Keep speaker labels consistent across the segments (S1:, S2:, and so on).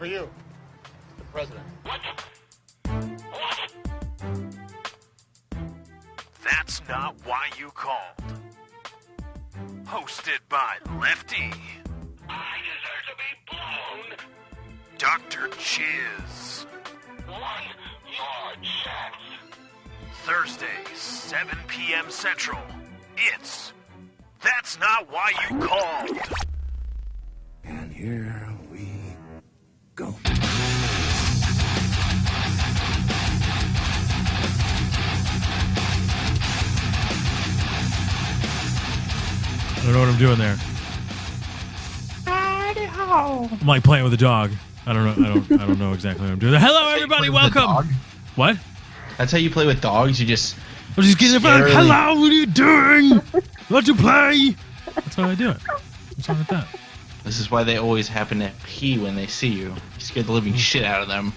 S1: for you.
S2: The president.
S3: That's Not Why You Called. Hosted by Lefty.
S4: I deserve to be blown.
S3: Dr. Chiz.
S4: One more chance.
S3: Thursday, 7 p.m. Central. It's That's Not Why You Called.
S5: And here we go.
S6: I don't know what I'm doing there. I'm like playing with a dog. I don't know. I don't know exactly what I'm doing. Hello, everybody. Welcome. What?
S2: That's how you play with dogs. You just.
S6: I'm just getting in front. Hello, what are you doing? Want to play? That's how I do it. What's wrong with that?
S2: This is why they always happen to pee when they see you. You scared the living shit out of them.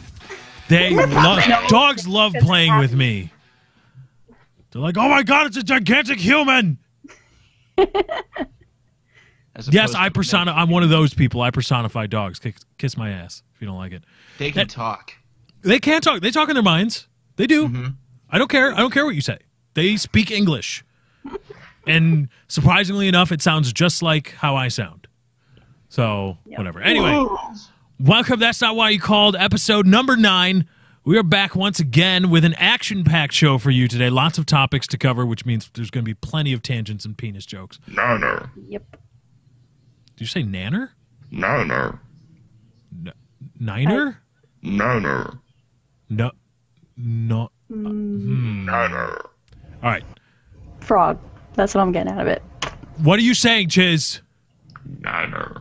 S6: Dogs love playing with me. They're like, oh my god, it's a gigantic human. Yes, I'm one of those people. I personify dogs. Kiss my ass if you don't like it.
S2: They can talk.
S6: They can talk. They talk in their minds. They do. Mm-hmm. I don't care. I don't care what you say. They speak English. And surprisingly enough, it sounds just like how I sound. So, whatever. Anyway, welcome. That's Not Why You Called, episode number 9. We are back once again with an action-packed show for you today. Lots of topics to cover, which means there's going to be plenty of tangents and penis jokes.
S1: Nanner.
S7: Yep.
S6: Did you say nanner?
S1: Nanner.
S6: Niner?
S1: Nanner.
S6: No.
S1: Nanner.
S6: All right.
S7: Frog. That's what I'm getting out of it.
S6: What are you saying, Chiz?
S1: Nanner.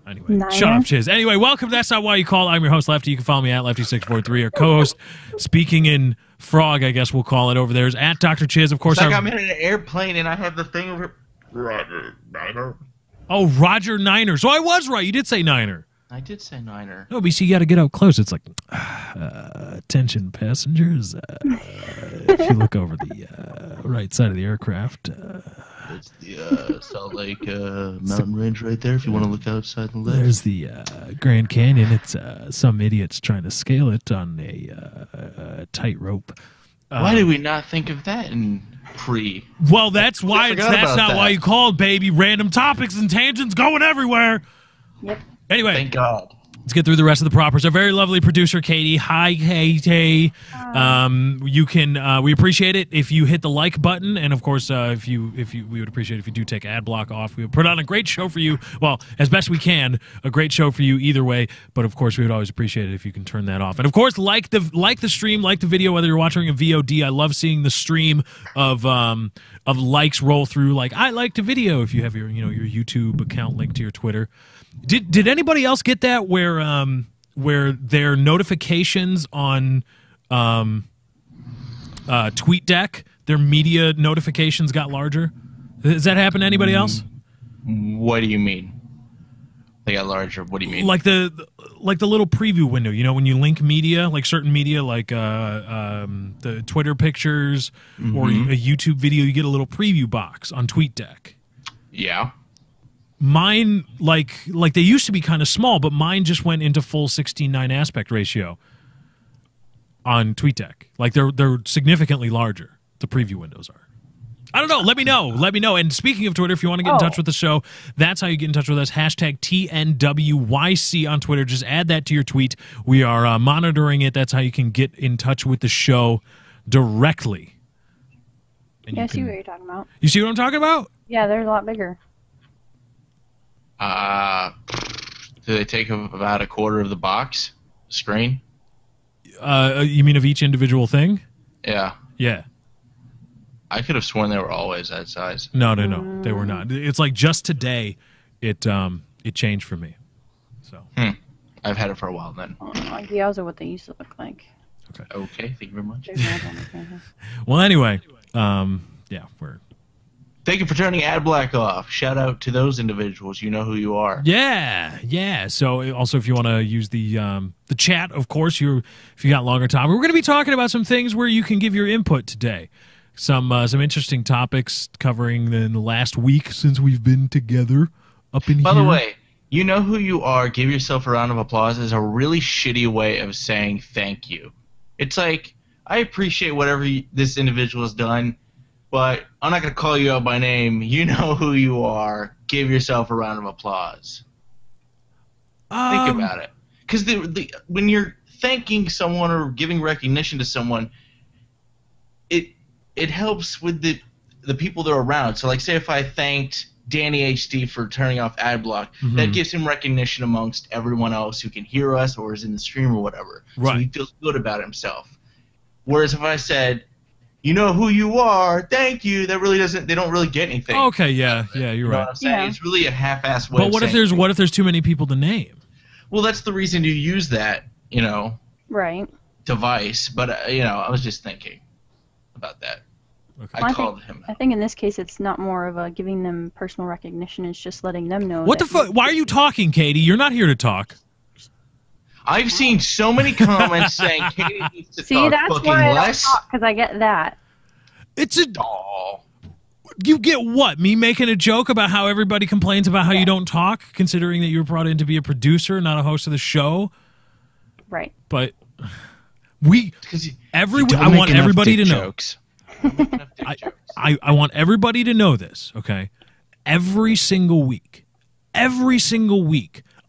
S6: Anyway,
S7: Niner?
S6: Shut up, Chiz. Anyway, welcome. That's Not Why You Called. I'm your host, Lefty. You can follow me at Lefty643. Our co-host, speaking in frog, I guess we'll call it over there, is at Dr. Chiz. Of course,
S2: it's like I'm in an airplane and I have the thing over.
S1: Roger. Niner.
S6: Oh, Roger Niner. So I was right. You did say Niner.
S2: I did say Niner.
S6: No, but you see, you got to get up close. It's like, attention passengers. If you look over the right side of the aircraft.
S2: It's the Salt Lake mountain range right there if you want to look outside the left.
S6: There's the Grand Canyon. It's some idiots trying to scale it on a tightrope.
S2: Why did we not think of that in pre?
S6: Well, that's why that's not why you called, baby. Random topics and tangents going everywhere.
S7: Yep.
S6: Anyway,
S2: thank God.
S6: Let's get through the rest of the propers. Our very lovely producer, Katie. Hi, Katie. You can. We appreciate it if you hit the like button, and of course, we would appreciate it if you do take ad block off. We would put on a great show for you. Well, as best we can, a great show for you either way. But of course, we would always appreciate it if you can turn that off. And of course, like the stream, like the video, whether you're watching a VOD. I love seeing the stream of likes roll through. Like I liked a video if you have your YouTube account linked to your Twitter. Did anybody else get that where their notifications on TweetDeck, their media notifications got larger? Does that happen to anybody else?
S2: What do you mean? They got larger. What do you mean?
S6: Like the little preview window, when you link media, like certain media, like the Twitter pictures or a YouTube video, you get a little preview box on TweetDeck.
S2: Yeah.
S6: Mine, like they used to be kind of small, but mine just went into full 16:9 aspect ratio on TweetDeck. Like they're significantly larger. The preview windows are. I don't know. Let me know. And speaking of Twitter, if you want to get in touch with the show, that's how you get in touch with us. Hashtag TNWYC on Twitter. Just add that to your tweet. We are monitoring it. That's how you can get in touch with the show directly. And
S7: I see what you're talking about.
S6: You see what I'm talking about?
S7: Yeah, they're a lot bigger.
S2: Do they take up about a quarter of the box screen?
S6: You mean of each individual thing?
S2: Yeah.
S6: Yeah.
S2: I could have sworn they were always that size.
S6: No, they were not. It's like just today, it changed for me. So.
S2: I've had it for a while then.
S7: Like those are what they used to look like.
S2: Okay. Thank you very much.
S6: Well, anyway, we're.
S2: Thank you for turning AdBlock off. Shout out to those individuals. You know who you are.
S6: Yeah. So also, if you want to use the chat, of course, if you got longer time, we're going to be talking about some things where you can give your input today. Some interesting topics covering in the last week since we've been together up in here.
S2: By the way, You know who you are, give yourself a round of applause is a really shitty way of saying thank you. It's like, I appreciate whatever this individual has done, but I'm not going to call you out by name. You know who you are. Give yourself a round of applause. Think about it. Because when you're thanking someone or giving recognition to someone, it helps with the people that are around. So, like, say if I thanked Danny HD for turning off Adblock, that gives him recognition amongst everyone else who can hear us or is in the stream or whatever.
S6: Right.
S2: So he feels good about himself. Whereas if I said, you know who you are, thank you, that really doesn't. They don't really get anything.
S6: Okay, yeah, you're
S2: You know
S6: right.
S2: what I'm saying?
S7: Yeah.
S2: It's really a half-assed way.
S6: But what if there's too many people to name?
S2: Well, that's the reason you use that,
S7: Right.
S2: device. But I was just thinking about that.
S6: Okay.
S2: I
S7: Well,
S2: called him.
S7: I think in this case it's not more of a giving them personal recognition. It's just letting them know.
S6: What the
S7: that
S6: fuck? Why are you talking, Katie? You're not here to talk.
S2: I've seen so many comments saying Katie needs to
S7: See,
S2: talk
S7: that's
S2: fucking
S7: why I don't
S2: less.
S7: talk, because I get that.
S6: It's a.
S2: Aw.
S6: You get what? Me making a joke about how everybody complains about how you don't talk, considering that you were brought in to be a producer, not a host of the show.
S7: Right.
S6: But I
S2: don't
S6: want
S2: make enough
S6: everybody
S2: dick
S6: to know.
S2: jokes. Don't make enough dick jokes.
S6: I want everybody to know this, okay? Every single week,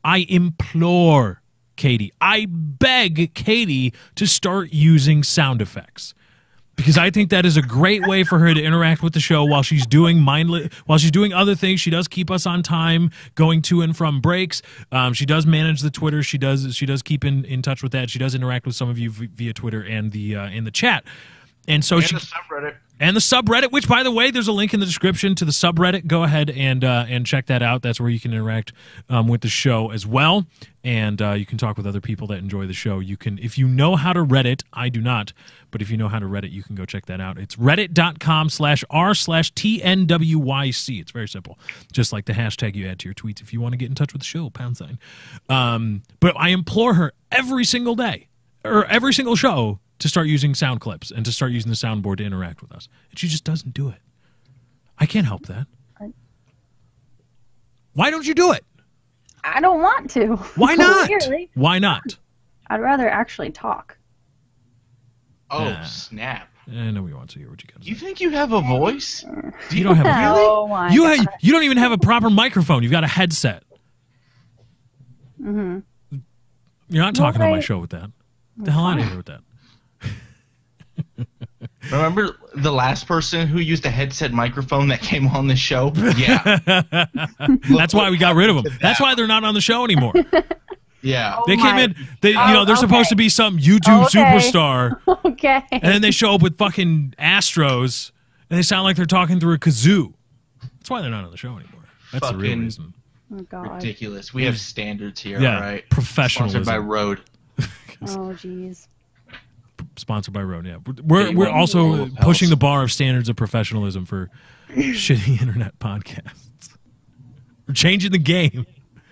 S6: I implore Katie, I beg Katie to start using sound effects. Because I think that is a great way for her to interact with the show while she's doing other things. She does keep us on time, going to and from breaks. She does manage the Twitter. She does keep in touch with that. She does interact with some of you via Twitter and in the chat. And so
S2: And the subreddit.
S6: And the subreddit, which, by the way, there's a link in the description to the subreddit. Go ahead and check that out. That's where you can interact with the show as well. And you can talk with other people that enjoy the show. You can, if you know how to Reddit, I do not, but if you know how to Reddit, you can go check that out. It's reddit.com/r/TNWYC. It's very simple. Just like the hashtag you add to your tweets if you want to get in touch with the show, #. But I implore her every single day, or every single show, to start using sound clips and to start using the soundboard to interact with us. And she just doesn't do it. I can't help that. Why don't you do it?
S7: I don't want to.
S6: Why not?
S7: Clearly.
S6: Why not?
S7: I'd rather actually talk.
S2: Oh,
S6: Nah.
S2: snap.
S6: I know we want to hear what you got to
S2: You
S6: say.
S2: think you have a voice?
S6: You don't have a
S7: Oh my
S6: you
S7: God.
S6: you don't even have a proper microphone. You've got a headset.
S7: Mm-hmm.
S6: You're not talking to my
S7: Right.
S6: show with that. Get the hell out of here with that.
S2: Remember the last person who used a headset microphone that came on the show? Yeah.
S6: That's why we got rid of them. That's why they're not on the show anymore.
S2: Yeah.
S6: They came
S7: my-
S6: in. They're supposed to be some YouTube
S7: Okay.
S6: superstar,
S7: Okay.
S6: and then they show up with fucking Astros, and they sound like they're talking through a kazoo. That's why they're not on the show anymore. That's the real
S2: Fucking
S6: reason.
S7: Oh, God.
S2: Ridiculous. We have standards here,
S6: Yeah,
S2: all right?
S6: professionalism.
S2: Sponsored by Rode.
S7: Oh, jeez.
S6: Sponsored by Rode. Yeah, we're
S2: Anyone
S6: also
S2: who helps.
S6: pushing the bar of standards of professionalism for shitty internet podcasts. We're changing the game.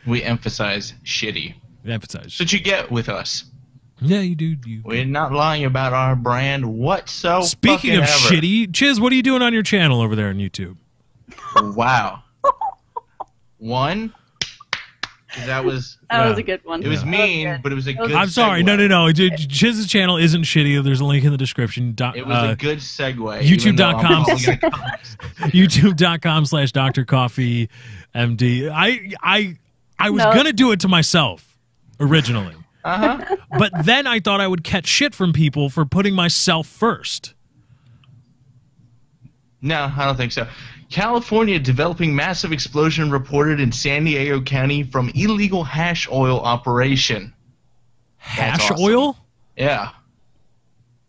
S2: We emphasize shitty.
S6: Emphasize.
S2: That's what you get with us.
S6: Yeah, you do.
S2: We're not lying about our brand whatsoever.
S6: Speaking of shitty, Chiz, what are you doing on your channel over there on YouTube?
S2: Wow. One, 'cause that was
S7: That was a good one.
S2: it was mean, but it was a good.
S6: I'm sorry.
S2: segue.
S6: No. Chiz's channel isn't shitty. There's a link in the description.
S2: It was a good segue. even though I'm
S6: YouTube.com.
S2: probably gonna come-
S6: YouTube.com/Dr. Coffee MD. I was
S7: No.
S6: gonna do it to myself originally,
S2: Uh-huh.
S6: but then I thought I would catch shit from people for putting myself first.
S2: No, I don't think so. California developing massive explosion reported in San Diego County from illegal hash oil operation.
S6: Hash
S2: awesome.
S6: oil?
S2: Yeah.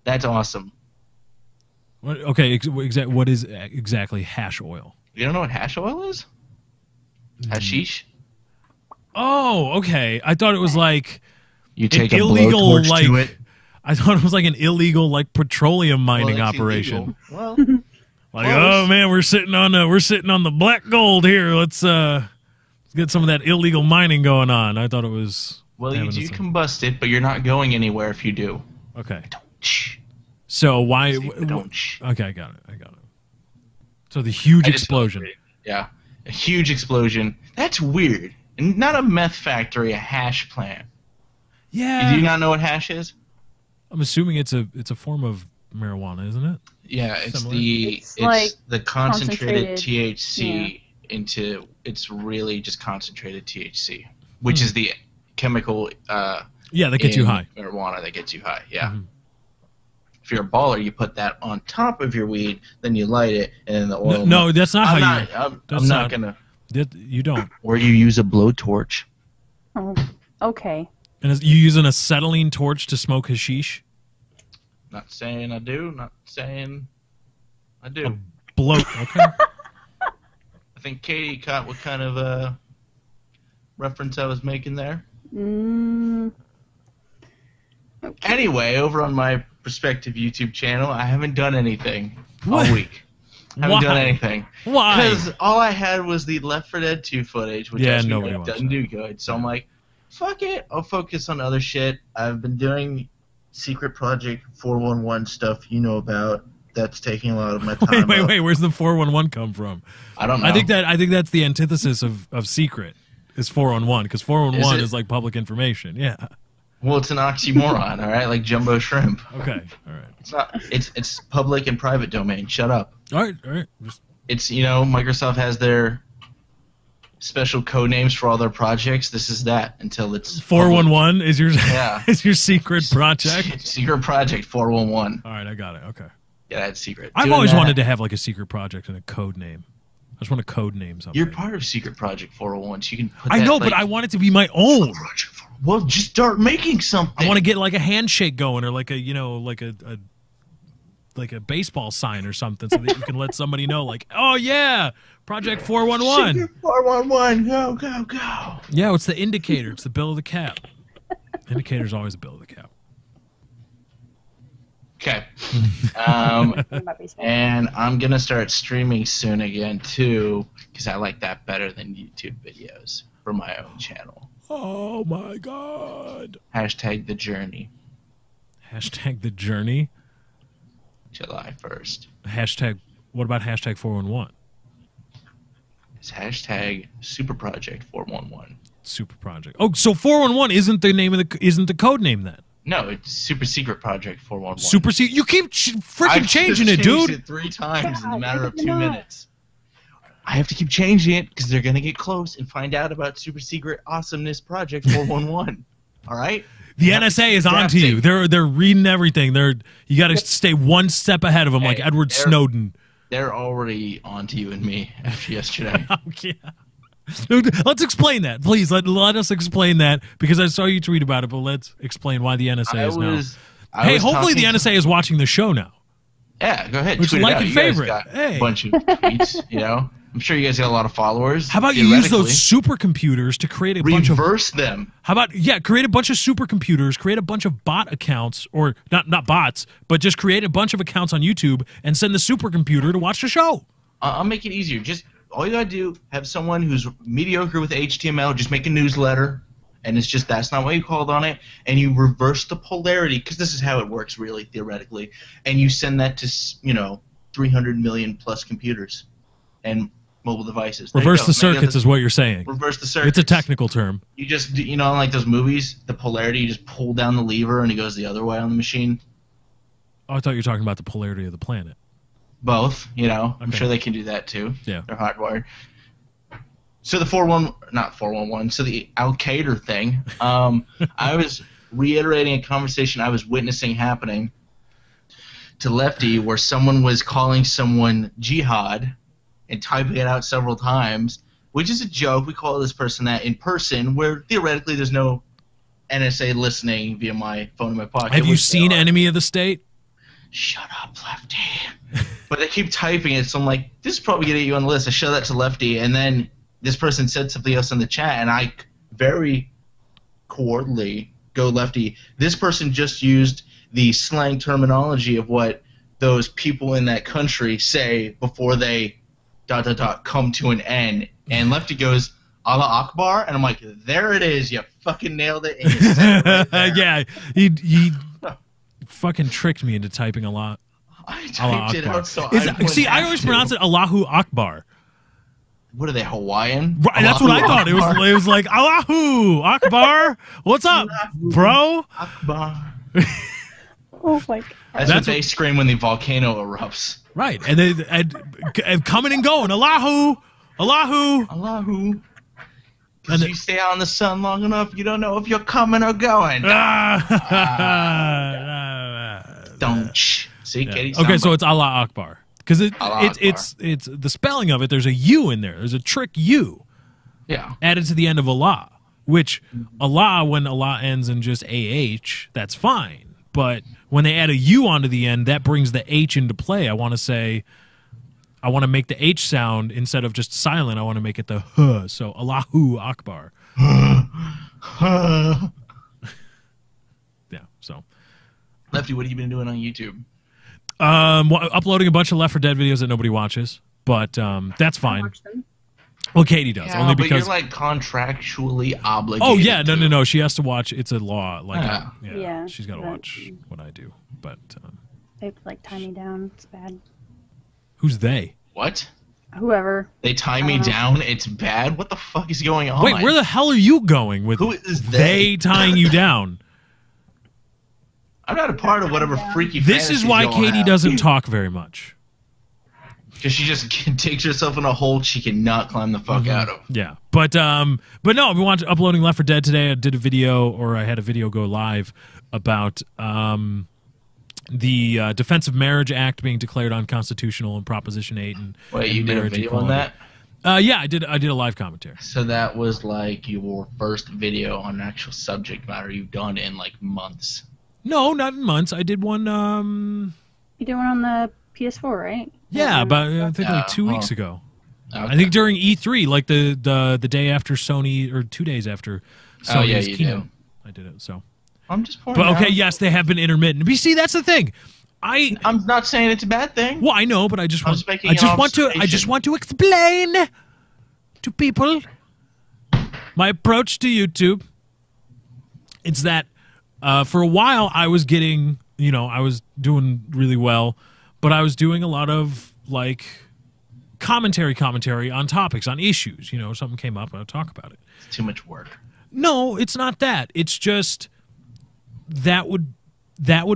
S2: That's awesome.
S6: Okay, what is exactly hash oil?
S2: You don't know what hash oil is? Hashish?
S6: Oh, okay. I thought it was like
S2: You
S6: an
S2: take a
S6: illegal,
S2: blowtorch
S6: like
S2: to it.
S6: I thought it was like an illegal, like petroleum
S2: Well,
S6: mining
S2: it's
S6: operation.
S2: illegal. Well,
S6: Like,
S2: Close.
S6: oh man, we're sitting on the black gold here. Let's get some of that illegal mining going on. I thought it was.
S2: well, you
S6: having
S2: do
S6: some-
S2: combust it, but you're not going anywhere if you do.
S6: Okay.
S2: Shh.
S6: So why?
S2: Don't shh.
S6: Okay, I got it. So the huge
S2: I just-
S6: explosion.
S2: Yeah. A huge explosion. That's weird. And not a meth factory, a hash plant.
S6: Yeah.
S2: Do you not know what hash is?
S6: I'm assuming it's a form of marijuana, isn't it?
S2: Yeah, it's
S6: Similar.
S7: It's like
S2: the concentrated
S7: concentrated,
S2: THC into it's really just concentrated THC, which is the chemical
S6: Yeah, that gets you
S2: in
S6: high.
S2: marijuana that gets you high. Yeah.
S6: Mhm.
S2: If you're a baller, you put that on top of your weed, then you light it, and then the oil.
S6: No, that's not
S2: I'm
S6: how
S2: not.
S6: you.
S2: I'm
S6: that's
S2: not
S6: not-
S2: gonna.
S6: You don't.
S2: Or you use a blowtorch.
S7: Oh, okay.
S6: And you using an acetylene torch to smoke hashish?
S2: Not saying I do. Not saying I do.
S6: A bloat. Okay.
S2: I think Katie caught what kind of reference I was making there.
S7: Mm,
S2: Anyway, over on my prospective YouTube channel, I haven't done anything
S6: What?
S2: all week. Haven't
S6: Why?
S2: done anything.
S6: Why?
S2: Because all I had was the Left 4 Dead 2 footage, which
S6: Yeah,
S2: as we
S6: nobody
S2: know
S6: watched
S2: doesn't
S6: that.
S2: do good. So I'm like, fuck it. I'll focus on other shit. I've been doing Secret Project 411 stuff you know about. That's taking a lot of my time.
S6: Wait. Where's the 411 come from?
S2: I don't know.
S6: I think that's the antithesis of secret. Is 411 because 411
S2: Is it?
S6: is like public information. Yeah.
S2: Well, it's an oxymoron, all right? Like jumbo shrimp.
S6: Okay. All right.
S2: It's not. It's public and private domain. Shut up.
S6: All right. Just,
S2: It's Microsoft has their special code names for all their projects. This is that until it's
S6: 411 is your
S2: Yeah.
S6: is your secret project.
S2: public. Secret Project 411.
S6: All right, I got it. Okay.
S2: Yeah, that's secret.
S6: I've
S2: Doing
S6: always
S2: that-
S6: wanted to have like a secret project and a code name. I just want to code name something.
S2: You're part of Secret Project 401, so you can put
S6: I
S2: that,
S6: know,
S2: like,
S6: but I want it to be my own.
S2: Project 401. Well, just start making something.
S6: I want to get like a handshake going or like a like a baseball sign or something so that you can let somebody know like, oh yeah, Project 411.
S2: Secret 411, go, go, go.
S6: Yeah, it's the indicator. It's the bill of the cap. Indicator's always the bill of the cap.
S2: Okay.
S7: about baseball.
S2: And I'm going to start streaming soon again, too, because I like that better than YouTube videos for my own channel.
S6: Oh my god.
S2: Hashtag The Journey,
S6: Hashtag the journey.
S2: July 1st.
S6: Hashtag. What about hashtag 411?
S2: It's hashtag Super Project 411.
S6: Super project. Oh, so 411 isn't the name of isn't the code name then?
S2: No, it's Super Secret Project 411.
S6: Super C. You keep freaking
S2: I've
S6: changing
S2: just
S6: it,
S2: changed
S6: dude.
S2: it 3 times in a
S7: God,
S2: matter of
S7: I didn't
S2: 2
S7: know.
S2: minutes. I have to keep changing it because they're going to get close and find out about Super Secret Awesomeness Project 411. All right?
S6: The
S2: You have to
S6: NSA
S2: keep
S6: is on to you.
S2: adapting.
S6: They're reading everything. You got to stay one step ahead of them, like
S2: Hey,
S6: Edward
S2: they're-
S6: Snowden.
S2: They're already on to you and me after yesterday.
S6: Oh, yeah. Dude, let's explain that, please. Let us explain that because I saw you tweet about it. But let's explain why the NSA is now. Hey, hopefully the NSA is watching the show now.
S2: Yeah, go ahead.
S6: Which
S2: tweet it
S6: like
S2: out.
S6: and
S2: You guys
S6: favorite.
S2: got
S6: Hey.
S2: a bunch of tweets, I'm sure you guys got a lot of followers.
S6: How about you use those
S2: theoretically.
S6: supercomputers to create a bunch of?
S2: Reverse them.
S6: How about create a bunch of supercomputers, create a bunch of bot accounts, or not bots, but just create a bunch of accounts on YouTube and send the supercomputer to watch the show.
S2: I'll make it easier. Just all you gotta do, have someone who's mediocre with HTML, just make a newsletter, and it's just that's not what you called on it, and you reverse the polarity because this is how it works, really theoretically, and you send that to 300 million plus computers and mobile devices. There you
S6: Reverse
S2: go.
S6: the circuits is what you're saying.
S2: Reverse the circuits.
S6: It's a technical term.
S2: You just like those movies, the polarity. You just pull down the lever and it goes the other way on the machine.
S6: Oh, I thought you were talking about the polarity of the planet.
S2: Both, I'm
S6: Okay.
S2: sure they can do that too.
S6: Yeah.
S2: They're hardwired. So the not 411, so the Al Qaeda thing, I was reiterating a conversation I was witnessing happening to Lefty where someone was calling someone jihad and typing it out several times, which is a joke. We call this person that in person where theoretically there's no NSA listening via my phone in my pocket.
S6: Have you
S2: which
S6: seen
S2: they are.
S6: Enemy of the State?
S2: Shut up, Lefty. But they keep typing it, so I'm like, this is probably going to get you on the list. I show that to Lefty, and then this person said something else in the chat, and I very coordinately go, Lefty, this person just used the slang terminology of what those people in that country say before they ... come to an end. And Lefty goes, Allah Akbar, and I'm like, there it is, you fucking nailed it. And you said it right there.
S6: Yeah, he fucking tricked me into typing a lot.
S2: I
S6: Allah
S2: typed it
S6: Akbar.
S2: out so
S6: Is-
S2: I wouldn't
S6: see, I
S2: have
S6: always
S2: to.
S6: pronounce it Allahu Akbar.
S2: what are they, Hawaiian?
S6: Right, that's what I thought. It
S2: Akbar.
S6: was like Allahu Akbar. What's up, bro?
S2: Akbar.
S7: Oh my god.
S2: That's
S6: That's
S2: what they scream when the volcano erupts.
S6: Right, and they and coming and going. Allahu, Allahu.
S2: Allahu.
S6: And
S2: Because you stay out in the sun long enough, you don't know if you're coming or going. Don't. See,
S6: Yeah.
S2: Katie's
S6: Okay, so
S2: talking
S6: it's Allah Akbar because
S2: Allah
S6: it's the spelling of it. There's a U in there. There's a trick U
S2: yeah.
S6: added to the end of Allah, which Allah, when Allah ends in just AH, that's fine. But when they add a U onto the end, that brings the H into play. I want to make the H sound instead of just silent. I want to make it the H. So Allahu Akbar. Yeah. So
S2: Lefty, what have you been doing on YouTube?
S6: uploading a bunch of Left 4 Dead videos that nobody watches, but that's fine.
S7: Watch them.
S6: Well, Katie does,
S2: Yeah,
S6: only
S2: but
S6: because.
S2: you're like contractually obligated.
S6: Oh yeah, no,
S2: to.
S6: no, no. She has to watch. It's a law. Like,
S2: Yeah.
S7: Yeah,
S6: she's got to
S7: but-
S6: watch what I do. But
S7: They like tie me down. It's bad.
S6: who's they?
S2: What?
S7: Whoever.
S2: They tie me down? It's bad? What the fuck is going on?
S6: Wait, where the hell are you going with
S2: Who is
S6: they tying you down?
S2: I'm not a part of whatever freaky
S6: This is why Katie doesn't talk very much.
S2: Because she just digs herself in a hole she cannot climb the fuck
S6: Mm-hmm.
S2: out of.
S6: Yeah, but no, we want uploading Left 4 Dead today. I did a video, or I had a video go live about the Defense of Marriage Act being declared unconstitutional in Proposition 8. And
S2: Wait,
S6: and
S2: you did a
S6: marriage
S2: video on
S6: equality.
S2: that?
S6: Yeah, I did a live commentary.
S2: So that was like your first video on an actual subject matter you've done in like months.
S6: No, not in months. I did one.
S7: You did one on the PS4, right?
S6: Yeah, about I think like 2
S2: Yeah,
S6: weeks ago.
S2: Okay.
S6: I think during E3, like the day after Sony, or 2 days after Sony's
S2: Oh, yeah, you
S6: keynote.
S2: did.
S6: I did it. So,
S2: I'm just pointing
S6: but okay,
S2: out.
S6: yes, they have been intermittent. But you see, that's the thing.
S2: I'm not saying it's a bad thing.
S6: Well, I know, but I just
S2: I
S6: want
S2: was making
S6: I just
S2: an
S6: want to explain to people my approach to YouTube. It's that for a while I was getting, I was doing really well, but I was doing a lot of like commentary on topics, on issues. Something came up, I'll talk about it.
S2: It's too much work.
S6: No, it's not that. It's just that would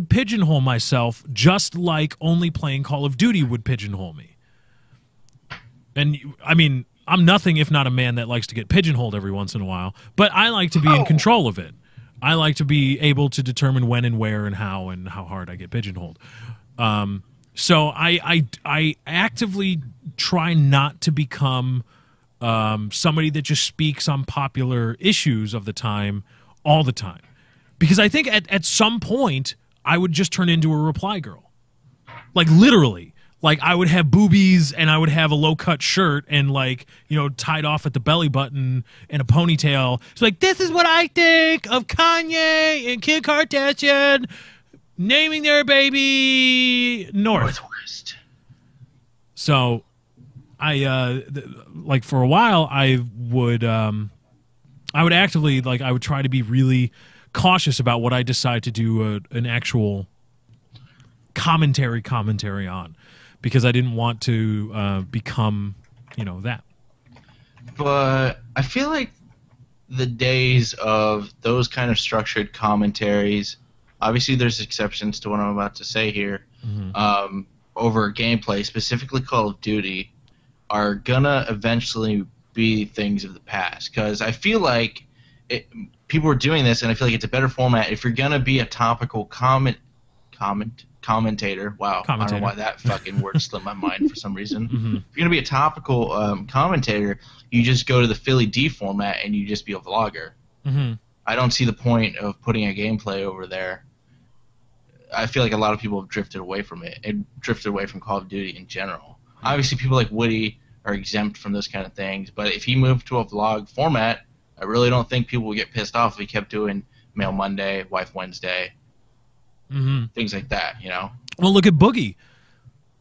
S6: pigeonhole myself, just like only playing Call of Duty would pigeonhole me. And I mean, I'm nothing if not a man that likes to get pigeonholed every once in a while, but I like to be in control of it. I like to be able to determine when and where and how hard I get pigeonholed. So I actively try not to become somebody that just speaks on popular issues of the time all the time. Because I think at some point I would just turn into a reply girl. Like literally. Like I would have boobies and I would have a low-cut shirt and like, tied off at the belly button and a ponytail. It's like, this is what I think of Kanye and Kim Kardashian naming their baby
S2: Northwest.
S6: So I like for a while I would actively, like, I would try to be really cautious about what I decide to do an actual commentary on, because I didn't want to become that.
S2: But I feel like the days of those kind of structured commentaries, obviously there's exceptions to what I'm about to say here, over gameplay, specifically Call of Duty, are gonna eventually be things of the past. Because I feel like people are doing this, and I feel like it's a better format. If you're gonna be a topical commentator, wow, I don't know why that fucking word slipped my mind for some reason. If you're gonna be a topical commentator, you just go to the Philly D format and you just be a vlogger. I don't see the point of putting a gameplay over there. I feel like a lot of people have drifted away from it and drifted away from Call of Duty in general. Obviously, people like Woody are exempt from those kind of things, but if he moved to a vlog format, I really don't think people would get pissed off if he kept doing Mail Monday, Wife Wednesday, things like that,
S6: Well, look at Boogie.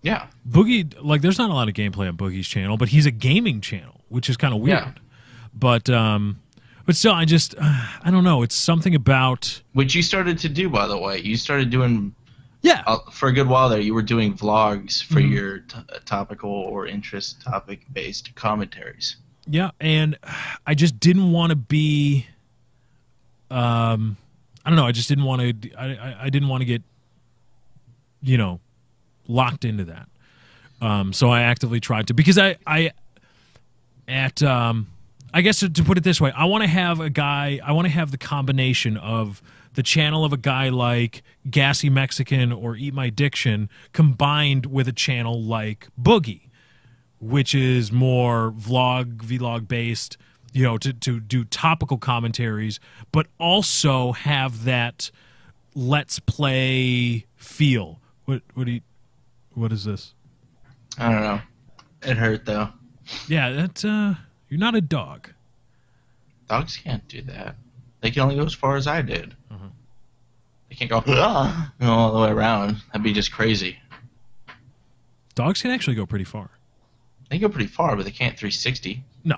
S2: Yeah.
S6: Boogie, like, there's not a lot of gameplay on Boogie's channel, but he's a gaming channel, which is kind of weird.
S2: Yeah.
S6: But still, I just, I don't know. It's something about.
S2: Which you started to do, by the way. You started doing
S6: Yeah.
S2: For a good while there, you were doing vlogs for your topical or interest topic-based commentaries.
S6: Yeah, and I just didn't want to be. I don't know. I just didn't want to. I didn't want to get, locked into that. So I actively tried to, because I guess to put it this way, I want to have the combination of the channel of a guy like Gassy Mexican or Eat My Diction combined with a channel like Boogie, which is more vlog based, to do topical commentaries, but also have that let's play feel. What is this?
S2: I don't know. It hurt though.
S6: Yeah, that's you're not a dog.
S2: Dogs can't do that. They can only go as far as I did. They can't go all the way around. That'd be just crazy.
S6: Dogs can actually go pretty far.
S2: They go pretty far, but they can't 360.
S6: No.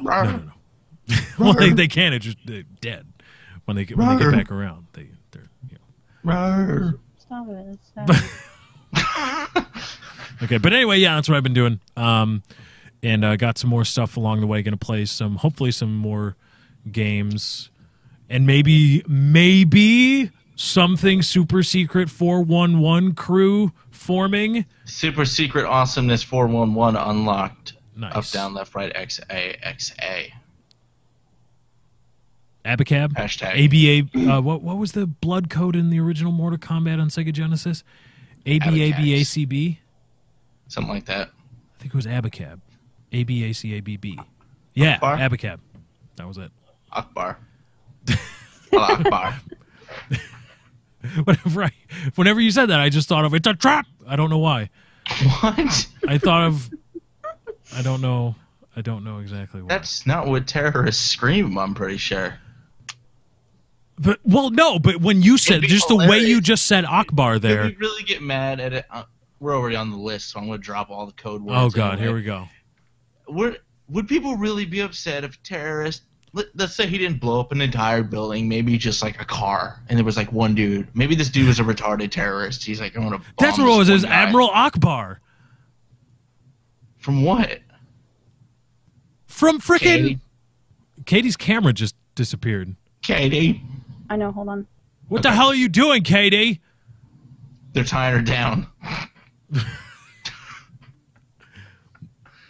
S6: Well, they can. It's just they're dead when they get back around. They're.
S7: Stop it. Stop it.
S6: Okay, but anyway, yeah, that's what I've been doing. And got some more stuff along the way. Going to play hopefully some more games, and maybe something super secret 411 crew forming.
S2: Super secret awesomeness 411 unlocked.
S6: Nice.
S2: Up, down, left, right, XA.
S6: Abacab.
S2: Hashtag.
S6: ABA. What was the blood code in the original Mortal Kombat on Sega Genesis? ABABACB.
S2: Something like that.
S6: I think it was Abacab. ABACABB. Yeah,
S2: Akbar?
S6: Abacab. That was it.
S2: Akbar. Akbar.
S6: Whenever you said that, I just thought of it's a trap. I don't know why.
S2: What?
S6: I thought of. I don't know exactly why.
S2: That's not what terrorists scream. I'm pretty sure.
S6: But when you said just
S2: hilarious.
S6: The way you just said Akbar there.
S2: Did we really get mad at it? We're already on the list, so I'm going to drop all the code words.
S6: Oh God,
S2: anyway.
S6: here we go.
S2: Would people really be upset if terrorists? Let's say he didn't blow up an entire building, maybe just like a car, and there was like one dude. Maybe this dude was a retarded terrorist. He's like, I'm gonna bomb
S6: That's what it was.
S2: this
S6: It was
S2: one guy.
S6: Admiral Akbar
S2: From what?
S6: from frickin' Katie's camera just disappeared.
S2: Katie.
S7: I know. Hold on.
S6: What the hell are you doing, Katie?
S2: They're tying her down.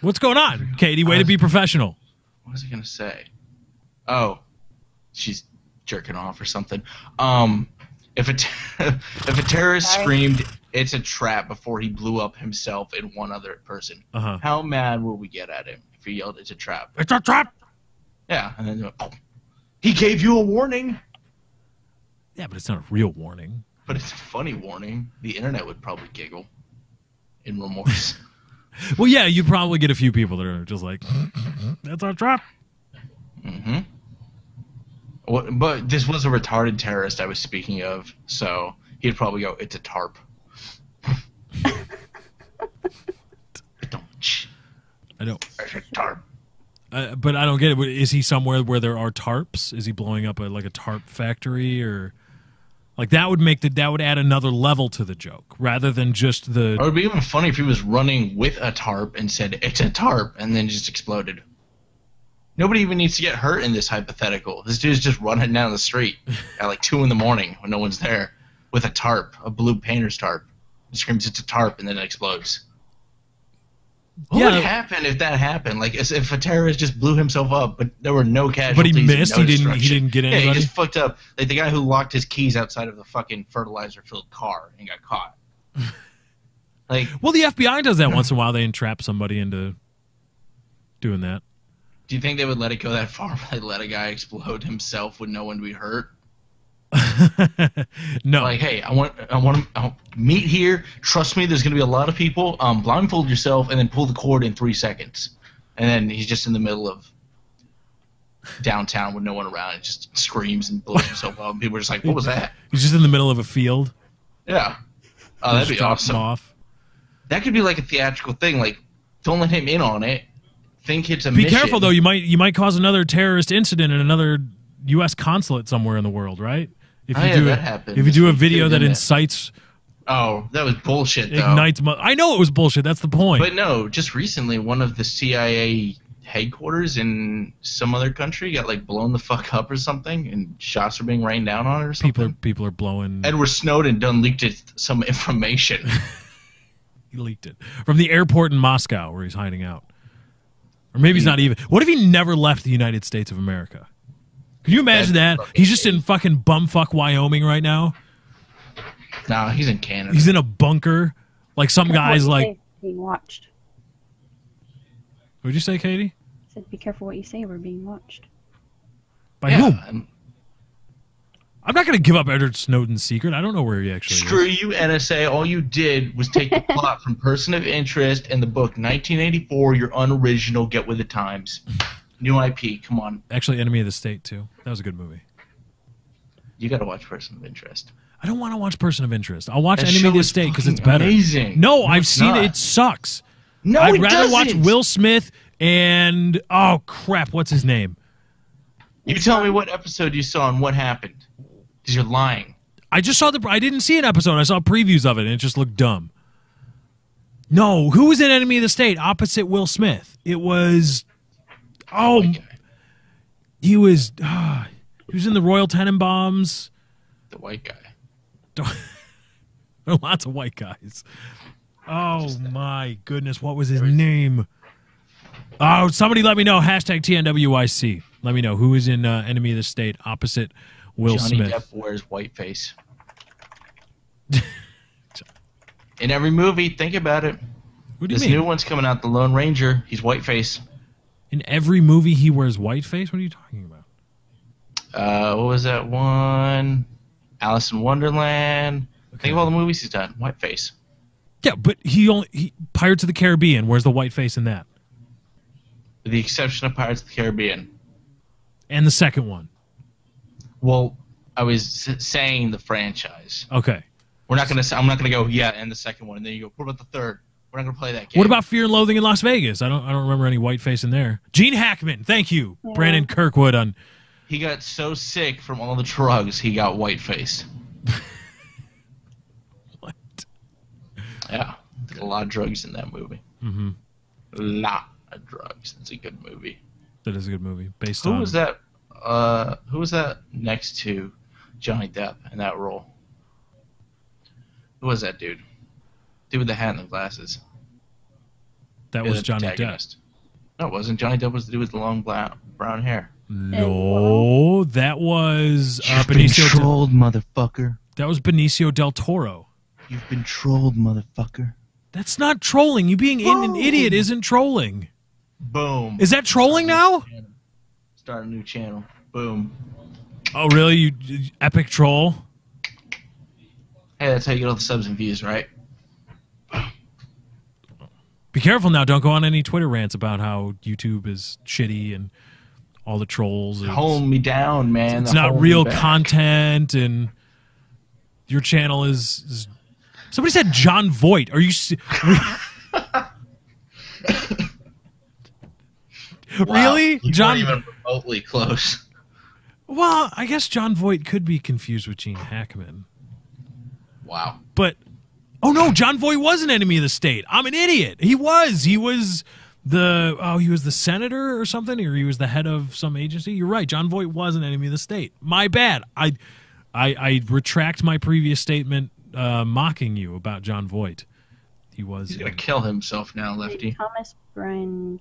S6: What's going on, Katie? Way to be professional.
S2: What was I gonna say? Oh, she's jerking off or something. If a terrorist screamed, "It's a trap!" before he blew up himself and one other person, how mad will we get at him if he yelled, "It's a trap"?
S6: It's a trap.
S2: Yeah, and then he gave you a warning.
S6: Yeah, but it's not a real warning.
S2: But it's a funny warning. The internet would probably giggle in remorse.
S6: Well, yeah, you'd probably get a few people that are just like, "That's a trap."
S2: Mm-hmm. But this was a retarded terrorist I was speaking of, so he'd probably go, "It's a tarp."
S6: I don't.
S2: It's a tarp.
S6: But I don't get it. Is he somewhere where there are tarps? Is he blowing up a tarp factory, or like that would add another level to the joke rather than just the.
S2: It would be even funny if he was running with a tarp and said, "It's a tarp," and then just exploded. Nobody even needs to get hurt in this hypothetical. This dude's just running down the street at like 2 a.m. when no one's there with a tarp, a blue painter's tarp. He screams, "It's a tarp," and then it explodes. What would happen if that happened? Like, as if a terrorist just blew himself up, but there were no casualties.
S6: But he missed.
S2: No
S6: He didn't
S2: destruction.
S6: get anybody.
S2: Yeah, he just fucked up. Like the guy who locked his keys outside of the fucking fertilizer-filled car and got caught. Like,
S6: well, the FBI does that once in a while. They entrap somebody into doing that.
S2: do you think they would let it go that far? They let a guy explode himself with no one to be hurt?
S6: No.
S2: Like, hey, I want to meet here. Trust me, there's going to be a lot of people. Blindfold yourself and then pull the cord in 3 seconds. And then he's just in the middle of downtown with no one around and just screams and blows himself up. And people are just like, what was that?
S6: He's just in the middle of a field.
S2: Yeah. Oh, that'd be
S6: Just drop him
S2: awesome.
S6: off.
S2: That could be like a theatrical thing. Like, don't let him in on it. Think it's a
S6: Be
S2: mission.
S6: careful though. You might cause another terrorist incident in another U.S. consulate somewhere in the world, right? If
S2: Oh,
S6: you
S2: yeah,
S6: do
S2: that happened
S6: if you
S2: this
S6: do a
S2: week,
S6: video
S2: too,
S6: that
S2: didn't it?
S6: incites
S2: Oh, that was bullshit, though.
S6: Ignites. I know it was bullshit. That's the point.
S2: But no, just recently, one of the CIA headquarters in some other country got like blown the fuck up or something, and shots are being rained down on it or something.
S6: people are blowing.
S2: Edward Snowden done leaked it some information.
S6: He leaked it from the airport in Moscow where he's hiding out, or maybe he's not even. What if he never left the United States of America? Can you imagine that? He's just in fucking bumfuck Wyoming right now.
S2: Nah, he's in Canada.
S6: He's in a bunker, like some guys
S7: What you
S6: like.
S7: say, being watched.
S6: What'd you say, Katie?
S7: I said, be careful what you say. We're being watched.
S6: By
S2: Yeah,
S6: whom?
S2: and
S6: I'm not going to give up Edward Snowden's secret. I don't know where he actually
S2: screw
S6: is.
S2: you, NSA. All you did was take the plot from Person of Interest and the book 1984. You're unoriginal. Get with the times. New IP. Come on.
S6: Actually, Enemy of the State too. That was a good movie.
S2: You got to watch Person of Interest.
S6: I don't want to watch Person of Interest. I'll watch
S2: That
S6: Enemy
S2: show
S6: of the
S2: is
S6: State because
S2: fucking
S6: it's better.
S2: amazing.
S6: No,
S2: No,
S6: I've
S2: it's
S6: seen
S2: not.
S6: it. It sucks.
S2: No,
S6: I'd
S2: it
S6: rather watch
S2: doesn't.
S6: Will Smith and oh crap, what's his name?
S2: You tell me what episode you saw and what happened. Because you're lying.
S6: I just saw I didn't see an episode. I saw previews of it and it just looked dumb. No, who was in Enemy of the State opposite Will Smith? It was
S2: White guy.
S6: he was in the Royal Tenenbaums.
S2: The white guy.
S6: There are lots of white guys. Oh my goodness, what was his name? Oh, somebody let me know. Hashtag TNWYC. Let me know who is in Enemy of the State opposite Will
S2: Johnny
S6: Smith.
S2: Depp wears whiteface. In every movie, think about it.
S6: What do you
S2: This
S6: mean?
S2: new one's coming out, The Lone Ranger. He's whiteface.
S6: In every movie he wears whiteface? What are you talking about?
S2: What was that one? Alice in Wonderland. Think of all the movies he's done. Whiteface.
S6: Yeah, but he Pirates of the Caribbean. Where's the whiteface in that?
S2: With the exception of Pirates of the Caribbean.
S6: And the second one.
S2: Well, I was saying the franchise.
S6: Okay.
S2: I'm not gonna go, yeah, and the second one, and then you go, what about the third? We're not gonna play that game.
S6: What about Fear and Loathing in Las Vegas? I don't remember any whiteface in there. Gene Hackman, thank you.
S7: Yeah.
S6: Brandon Kirkwood on
S2: He got so sick from all the drugs, he got whiteface.
S6: what?
S2: Yeah, did a lot of drugs in that movie.
S6: Mm-hmm.
S2: A lot of drugs. It's a good movie.
S6: That is a good movie. Based
S2: Who
S6: on
S2: was that? Who was that next to Johnny Depp in that role? Who was that dude? Dude with the hat and the glasses.
S6: That
S2: Yeah,
S6: was
S2: the
S6: Johnny Depp.
S2: protagonist. No, it wasn't. Johnny Depp was the dude with the long brown hair.
S6: No, that was
S2: You've been
S6: Benicio.
S2: trolled, motherfucker.
S6: That was Benicio del Toro.
S2: You've been trolled, motherfucker.
S6: That's not trolling. You being an idiot isn't trolling.
S2: Boom.
S6: Is that trolling now?
S2: Start a new channel. Boom.
S6: Oh, really? You epic troll?
S2: Hey, that's how you get all the subs and views, right?
S6: Be careful now. Don't go on any Twitter rants about how YouTube is shitty and all the trolls.
S2: Hold me down, man.
S6: It's
S2: They're
S6: not
S2: holding
S6: real
S2: me back.
S6: content, and your channel is. Somebody said John Voight. Are you? Really,
S2: You
S6: John?
S2: weren't even remotely close.
S6: Well, I guess John Voight could be confused with Gene Hackman,
S2: Wow.
S6: but oh no, John Voight was an enemy of the state. I'm an idiot. He was. He was the senator or something, or he was the head of some agency. You're right. John Voight was an enemy of the state. My bad. I retract my previous statement mocking you about John Voight. He was.
S2: He's gonna kill himself now, Lefty.
S7: Thomas Brian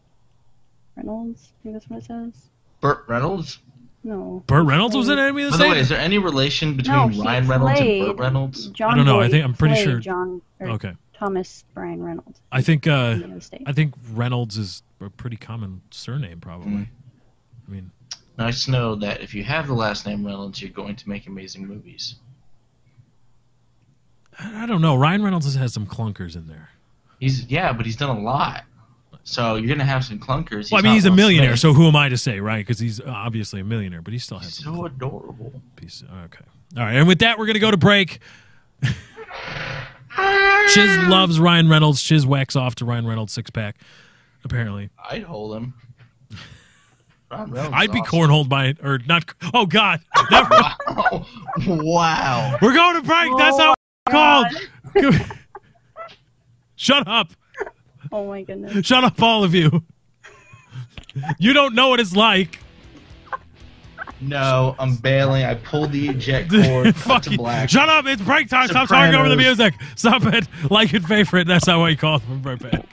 S7: Reynolds. I think that's what it says.
S2: Burt Reynolds?
S7: No.
S6: Burt Reynolds was an enemy of the
S2: By the way,
S6: state.
S2: is there any relation between
S7: No, he
S2: Ryan Reynolds and
S7: played
S2: Burt Reynolds?
S7: John
S6: I don't know. I
S7: Voight
S6: think- I'm pretty
S7: played
S6: sure-
S7: John.
S6: Okay.
S7: Thomas Brian Reynolds.
S6: I think.
S7: in the state.
S6: I think Reynolds is a pretty common surname, probably.
S2: Mm.
S6: I mean,
S2: Nice to know that if you have the last name Reynolds, you're going to make amazing movies.
S6: I don't know. Ryan Reynolds has some clunkers in there.
S2: But he's done a lot. So you're gonna have some clunkers.
S6: Well, I mean, he's a
S2: not Will
S6: millionaire,
S2: Smith.
S6: so who am I to say, right? Because he's obviously a millionaire, but he still has
S2: He's
S6: some
S2: so adorable.
S6: piece. Okay. All right. And with that, we're going to go to break. Chiz loves Ryan Reynolds. Chiz whacks off to Ryan Reynolds six-pack, apparently.
S2: I'd hold him. Ryan Reynolds
S6: I'd
S2: is
S6: be
S2: awesome.
S6: cornholed by it, or not. Oh, God. Never.
S2: Wow. Wow.
S6: We're going to break. That's how it's called. Shut up.
S7: Oh my goodness.
S6: Shut up, all of you. You don't know what it's like.
S2: No, I'm bailing. I pulled the eject cord. cut
S6: Fuck
S2: to
S6: you.
S2: black.
S6: Shut up. It's break time. Stop talking over the
S2: Sopranos.
S6: music. Stop it. Like and favorite. That's how I call it from right back.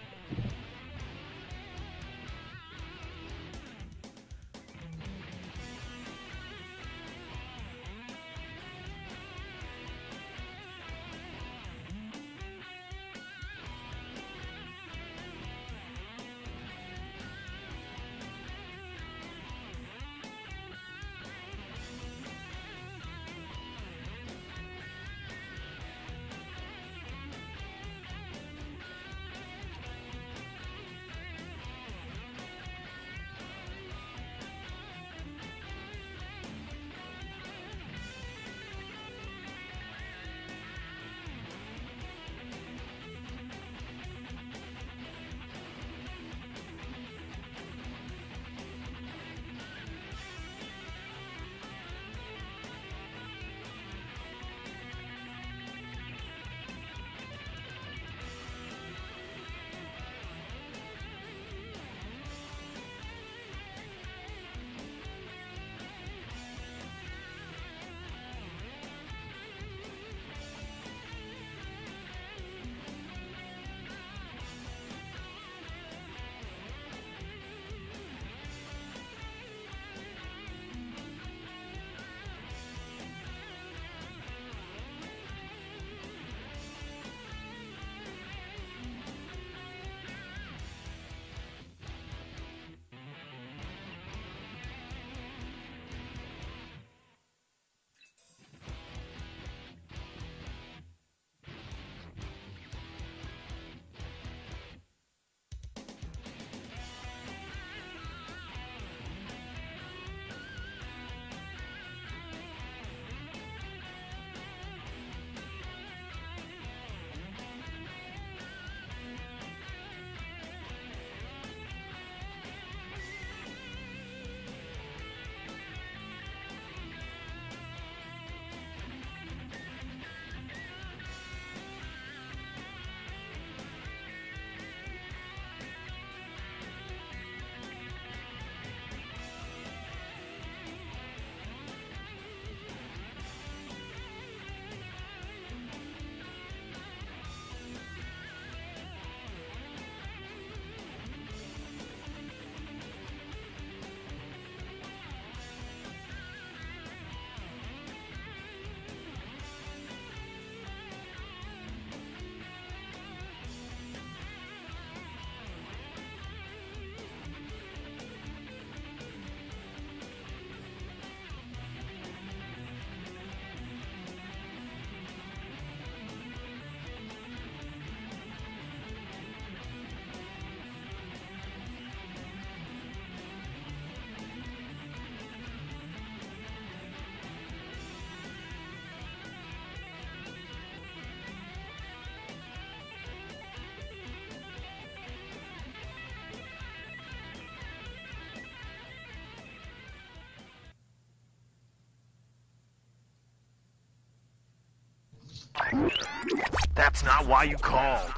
S3: That's not why you called.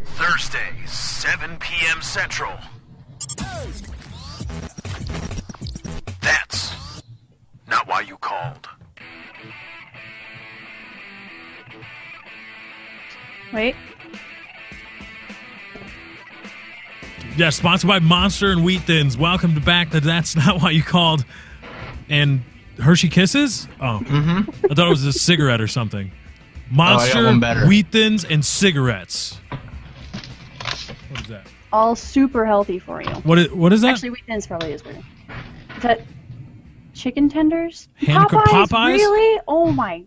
S3: Thursday, 7 p.m. Central. That's not why you called.
S7: Wait.
S6: Yeah, sponsored by Monster and Wheat Thins. Welcome to back to That's Not Why You Called. And Hershey Kisses? Oh. I thought it was a cigarette or something. Monster,
S2: one better.
S6: Wheat Thins, and cigarettes. What is that?
S7: All super healthy for you.
S6: What is that?
S7: Actually, Wheat Thins probably is better. Is that chicken tenders?
S6: Popeyes?
S7: Really? Oh my.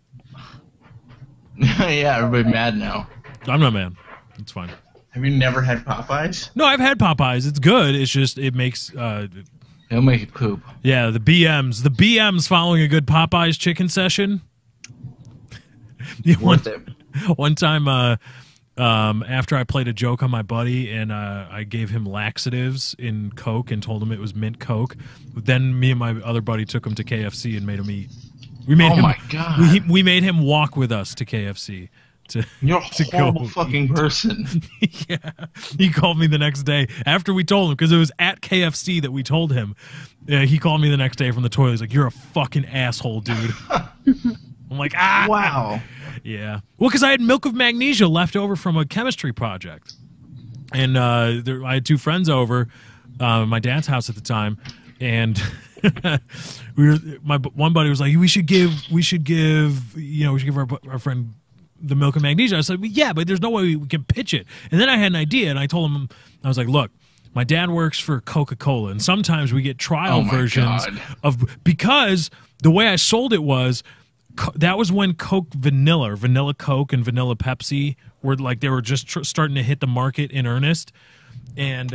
S2: Yeah, everybody mad now.
S6: I'm not mad. It's fine.
S2: Have you never had Popeyes?
S6: No, I've had Popeyes. It's good. It's just, it makes...
S2: It'll make you poop.
S6: Yeah, the BMs. The BMs following a good Popeyes chicken session.
S2: Worth it.
S6: One time, after I played a joke on my buddy and I gave him laxatives in Coke and told him it was mint Coke, then me and my other buddy took him to KFC and made him eat. We made
S2: Oh
S6: him,
S2: my God.
S6: We made him walk with us to KFC.
S2: You're a
S6: to go
S2: horrible fucking
S6: eat.
S2: person.
S6: Yeah, he called me the next day after we told him, because it was at KFC that we told him. He called me the next day from the toilet. He's like, "You're a fucking asshole, dude." I'm like, ah,
S2: Wow.
S6: yeah. Well, because I had milk of magnesia left over from a chemistry project, and I had two friends over, my dad's house at the time, and one buddy was like, we should give our friend the milk of magnesia. I said, well, yeah, but there's no way we can pitch it. And then I had an idea, and I told him, I was like, look, my dad works for Coca-Cola, and sometimes we get trial versions because the way I sold it was, that was when Coke Vanilla Coke and Vanilla Pepsi were like, they were just starting to hit the market in earnest. And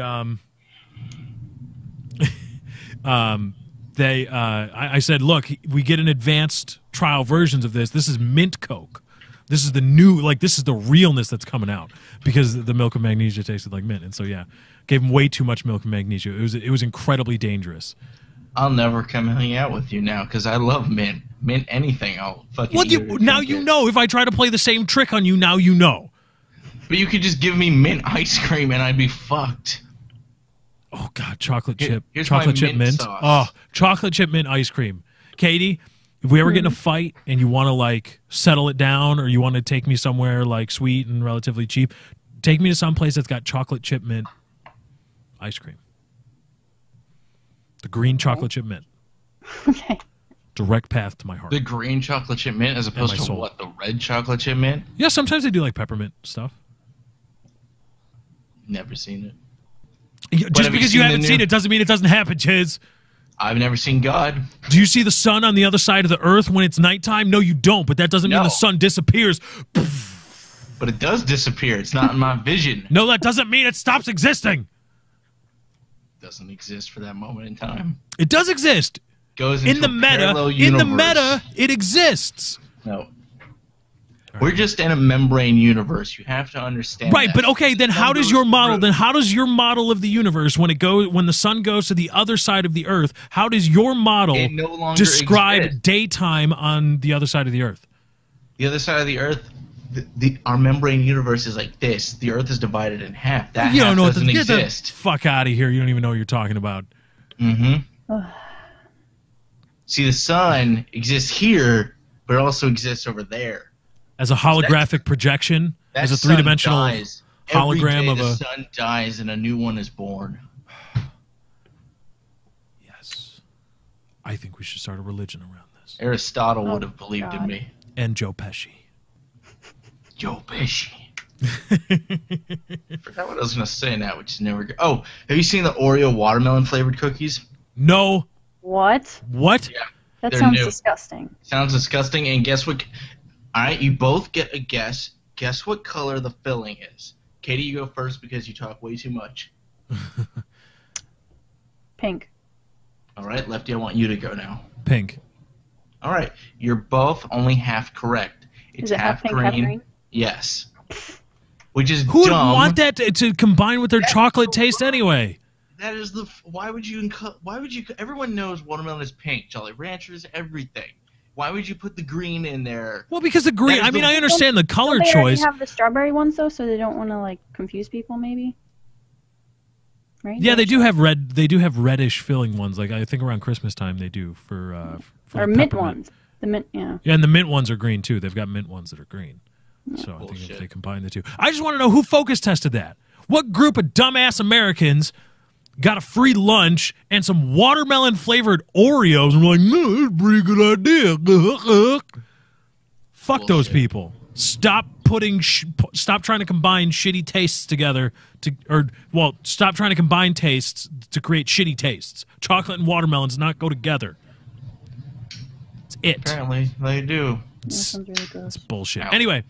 S6: I said, look, we get an advanced trial versions of this. This is mint Coke. This is the new, like, this is the realness that's coming out, because the milk of magnesia tasted like mint. And so, yeah, gave him way too much milk of magnesia. It was incredibly dangerous.
S2: I'll never come hang out with you now because I love mint. Mint anything, I'll fucking eat it.
S6: Now you know. If I try to play the same trick on you, now you know.
S2: But you could just give me mint ice cream and I'd be fucked.
S6: Oh, God, chocolate chip.
S2: Here's
S6: Chocolate
S2: my
S6: chip mint.
S2: sauce.
S6: Oh, chocolate chip mint ice cream. Katie, if we ever get in a fight and you want to, like, settle it down, or you want to take me somewhere, like, sweet and relatively cheap, take me to some place that's got chocolate chip mint ice cream. The green chocolate chip mint.
S7: Okay.
S6: Direct path to my heart.
S2: The green chocolate chip mint as opposed
S6: my
S2: to
S6: soul.
S2: what? The red chocolate chip mint?
S6: Yeah, sometimes they do, like, peppermint stuff.
S2: Never seen it.
S6: Just
S2: have you
S6: because you
S2: seen the
S6: haven't
S2: new-
S6: seen it doesn't mean it doesn't happen, Chiz.
S2: I've never seen God.
S6: Do you see the sun on the other side of the earth when it's nighttime? No, you don't, but that doesn't mean
S2: No.
S6: the sun disappears.
S2: But it does disappear. It's not in my vision.
S6: No, that doesn't mean it stops existing.
S2: It doesn't exist for that moment in time.
S6: It does exist.
S2: Goes into
S6: In the
S2: a
S6: meta,
S2: parallel universe.
S6: it exists.
S2: No. We're just in a membrane universe. You have to understand.
S6: Right,
S2: that.
S6: but okay, then how does your model of the universe, when the sun goes to the other side of the earth, how does your model
S2: It no longer
S6: describe
S2: exists.
S6: daytime on the other side of the earth?
S2: The other side of the Earth, our membrane universe is like this. The Earth is divided in half. That
S6: You
S2: half
S6: don't know what
S2: doesn't
S6: get the
S2: exist.
S6: fuck out of here. You don't even know what you're talking about.
S2: Mm-hmm. See, the sun exists here, but it also exists over there.
S6: As a holographic projection,
S2: That
S6: as a
S2: sun
S6: three-dimensional
S2: dies. Every
S6: hologram
S2: day
S6: of
S2: the
S6: a...
S2: sun dies and a new one is born.
S6: Yes. I think we should start a religion around this.
S2: Aristotle would have believed in
S7: God.
S2: me.
S6: And Joe Pesci.
S2: Joe Pesci. Forgot what I was gonna say now, which is never good. Oh, have you seen the Oreo watermelon flavored cookies?
S6: No.
S7: What?
S6: What?
S2: Yeah.
S7: That
S2: They're
S7: sounds
S2: new.
S7: disgusting.
S2: Sounds disgusting. And guess what? All right, you both get a guess. Guess what color the filling is. Katie, you go first because you talk way too much.
S7: Pink.
S2: All right, Lefty, I want you to go now.
S6: Pink.
S2: All right, you're both only half correct. It's
S7: Is it half pink, half green?
S2: Yes. Which is
S6: Who would
S2: dumb.
S6: want that to combine with their
S2: That's
S6: chocolate
S2: the
S6: taste
S2: word.
S6: anyway?
S2: That is the. Why would you? Everyone knows watermelon is pink. Jolly Ranchers, everything. Why would you put the green in there?
S6: Well, because the green.
S2: That is
S6: I mean,
S2: the-
S6: I understand the color
S7: Don't they already
S6: choice.
S7: have the strawberry ones though, so they don't want to like confuse people, maybe. Right?
S6: Yeah, they do have red. They do have reddish filling ones. Like I think around Christmas time they do for
S7: Or
S6: like
S7: mint
S6: peppermint.
S7: ones. The mint, yeah.
S6: Yeah, and the mint ones are green too. They've got mint ones that are green. So I think if
S2: Bullshit.
S6: they combine the two, I just want to know who focus tested that. What group of dumbass Americans got a free lunch and some watermelon flavored Oreos and were like, no, that's a pretty good idea. Fuck those
S2: Bullshit.
S6: people. Stop stop trying to combine shitty tastes together stop trying to combine tastes to create shitty tastes. Chocolate and watermelon does not go together. It's it.
S2: Apparently, they do.
S7: That sounds really gross.
S6: It's bullshit.
S2: Ow.
S6: Anyway,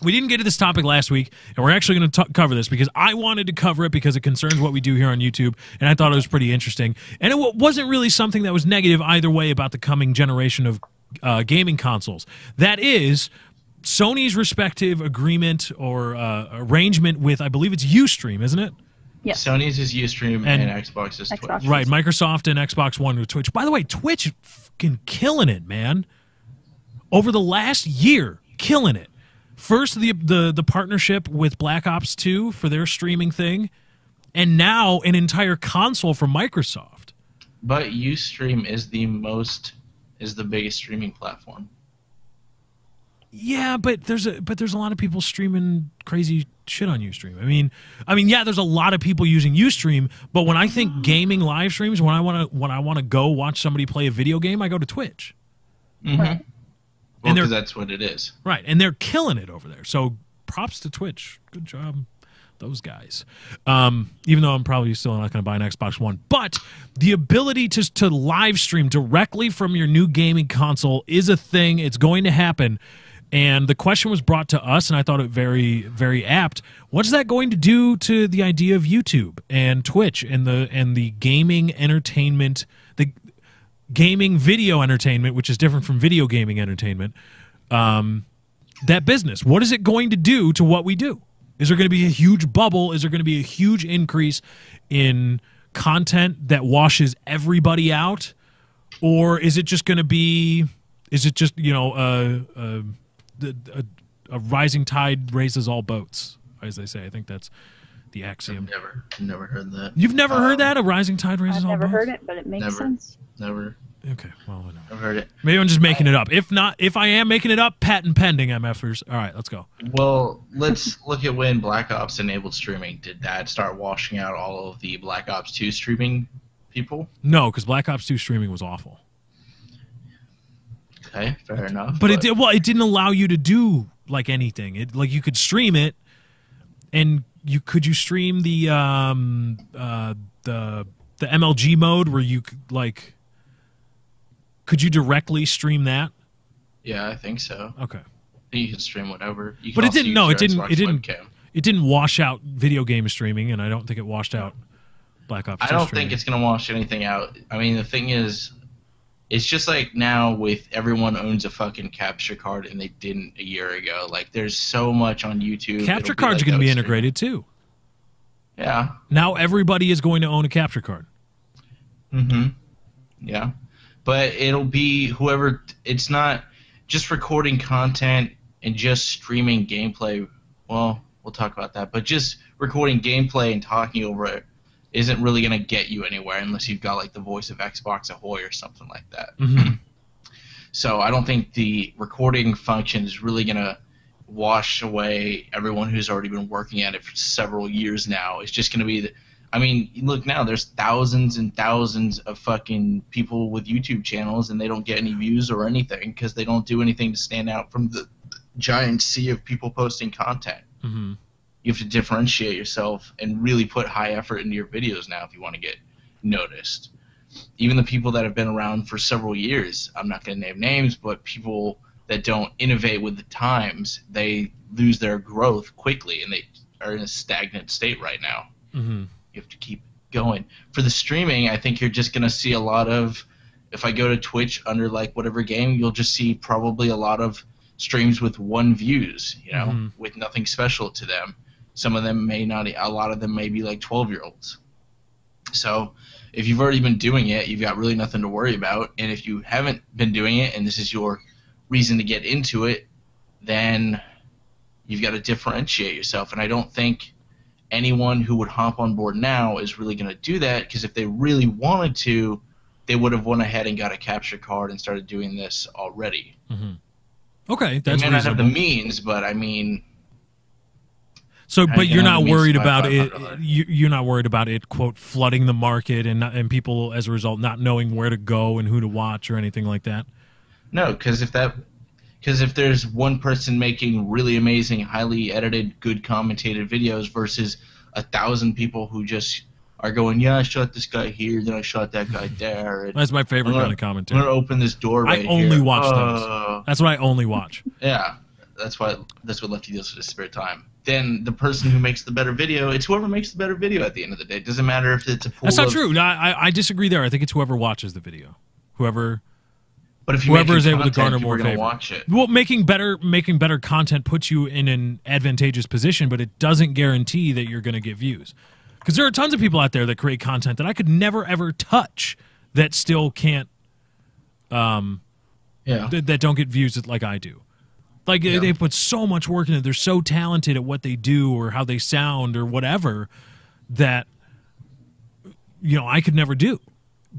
S6: we didn't get to this topic last week, and we're actually going to cover this because I wanted to cover it because it concerns what we do here on YouTube, and I thought it was pretty interesting. And it wasn't really something that was negative either way about the coming generation of gaming consoles. That is Sony's respective agreement or arrangement with, I believe it's Ustream, isn't it?
S7: Yes.
S2: Sony's is Ustream
S6: And-
S2: and Xbox is Twitch.
S7: Xbox.
S6: Right, Microsoft and Xbox One with Twitch. By the way, Twitch fucking killing it, man. over the last year, killing it. First, the partnership with Black Ops 2 for their streaming thing, and now an entire console from Microsoft.
S2: But Ustream is the biggest streaming platform.
S6: Yeah, but there's a lot of people streaming crazy shit on Ustream. I mean, yeah, there's a lot of people using Ustream, but when I think gaming live streams, when I want to go watch somebody play a video game, I go to Twitch.
S2: Mm-hmm.
S7: Right.
S2: Well,
S6: And they're-
S2: because that's what it is.
S6: Right, and they're killing it over there. So props to Twitch. Good job, those guys. Even though I'm probably still not going to buy an Xbox One. But the ability to live stream directly from your new gaming console is a thing. It's going to happen. And the question was brought to us, and I thought it very, very apt. What's that going to do to the idea of YouTube and Twitch and the gaming entertainment, the gaming video entertainment, which is different from video gaming entertainment, that business? What is it going to do to what we do? Is there going to be a huge bubble? Is there going to be a huge increase in content that washes everybody out? Or is it just going to be, a rising tide raises all boats, as they say? I think that's the axiom.
S2: Never heard that.
S6: You've never heard that? A rising tide raises
S7: I've
S6: all
S7: never
S6: boats?
S7: heard it, but it makes
S2: Never.
S7: sense.
S2: Never.
S6: Okay, well, whatever.
S2: I've heard it.
S6: Maybe I'm just making it up. If not, if I am making it up, patent pending, MFers. All right, let's go.
S2: Well, let's look at when Black Ops enabled streaming. Did that start washing out all of the Black Ops 2 streaming people?
S6: No, because Black Ops 2 streaming was awful.
S2: Okay, fair enough.
S6: But it didn't allow you to do like anything. You could stream it, and could you stream the MLG mode where you could you directly stream that?
S2: Yeah, I think so.
S6: Okay.
S2: You can stream whatever. You can
S6: But it
S2: also
S6: didn't.
S2: use
S6: No,
S2: your
S6: it didn't.
S2: Xbox
S6: It didn't.
S2: webcam.
S6: It didn't wash out video game streaming, and I don't think it washed out Black Ops 2
S2: I don't
S6: streaming.
S2: think it's going to wash anything out. I mean, the thing is, it's just like now with everyone owns a fucking capture card, and they didn't a year ago. Like, there's so much on YouTube.
S6: Capture
S2: it'll be
S6: cards
S2: like
S6: are going to be
S2: those
S6: integrated too.
S2: Yeah.
S6: Now everybody is going to own a capture card.
S2: Mm-hmm. Yeah. But it'll be whoever. It's not just recording content and just streaming gameplay. Well, we'll talk about that. But just recording gameplay and talking over it isn't really going to get you anywhere unless you've got like the voice of Xbox Ahoy or something like that.
S6: Mm-hmm.
S2: So I don't think the recording function is really going to wash away everyone who's already been working at it for several years now. It's just going to be I mean, look now, there's thousands and thousands of fucking people with YouTube channels, and they don't get any views or anything because they don't do anything to stand out from the giant sea of people posting content.
S6: Mm-hmm.
S2: You have to differentiate yourself and really put high effort into your videos now if you want to get noticed. Even the people that have been around for several years, I'm not going to name names, but people that don't innovate with the times, they lose their growth quickly, and they are in a stagnant state right now.
S6: Mm-hmm.
S2: You have to keep going. For the streaming, I think you're just going to see a lot of, if I go to Twitch under like whatever game, you'll just see probably a lot of streams with 1 views, you know,
S6: Mm-hmm.
S2: with nothing special to them. Some of them may not, a lot of them may be like 12-year-olds. So if you've already been doing it, you've got really nothing to worry about. And if you haven't been doing it and this is your reason to get into it, then you've got to differentiate yourself. And I don't think anyone who would hop on board now is really going to do that, because if they really wanted to, they would have went ahead and got a capture card and started doing this already.
S6: Mm-hmm. Okay,
S2: They
S6: that's
S2: may not have the
S6: reasonable.
S2: means, but I mean,
S6: So,
S2: I
S6: but
S2: can
S6: you're
S2: have
S6: not
S2: the means
S6: worried
S2: to buy
S6: about it.
S2: $500.
S6: You're not worried about it, quote, flooding the market and people as a result not knowing where to go and who to watch or anything like that.
S2: no, because if there's one person making really amazing, highly edited, good commentated videos versus 1,000 people who just are going, yeah, I shot this guy here, then I shot that guy there. And
S6: That's my favorite
S2: I'm
S6: kind of
S2: gonna
S6: commentary.
S2: open this door right
S6: I only
S2: here.
S6: watch those. That's what I only watch.
S2: Yeah, that's what Lefty does for his spare time. Then the person who makes the better video, it's whoever makes the better video at the end of the day. It doesn't matter if it's a pool
S6: That's not
S2: of-
S6: true. No, I disagree there. I think it's whoever watches the video. Whoever
S2: But if you
S6: whoever
S2: make
S6: is
S2: good
S6: able to
S2: content,
S6: garner
S2: people
S6: more
S2: are gonna
S6: favor.
S2: watch it.
S6: Well, making better content puts you in an advantageous position, but it doesn't guarantee that you're going to get views. Because there are tons of people out there that create content that I could never ever touch that still can't
S2: Yeah.
S6: that don't get views like I do. Like they put so much work in it. They're so talented at what they do or how they sound or whatever that I could never do.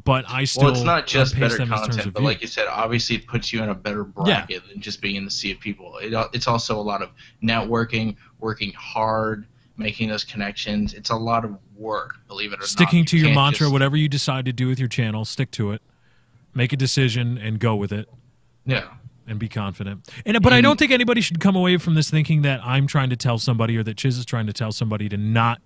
S6: But I still
S2: Well, it's not just
S6: pace
S2: better
S6: them in terms
S2: content,
S6: of
S2: but
S6: views.
S2: like you said, obviously it puts you in a better bracket than just being in the sea of people. It's also a lot of networking, working hard, making those connections. It's a lot of work, believe it or not.
S6: Sticking to
S2: You
S6: your
S2: can't
S6: mantra,
S2: just-
S6: whatever you decide to do with your channel, stick to it. Make a decision and go with it.
S2: Yeah.
S6: And be confident. But I don't think anybody should come away from this thinking that I'm trying to tell somebody or that Chiz is trying to tell somebody to not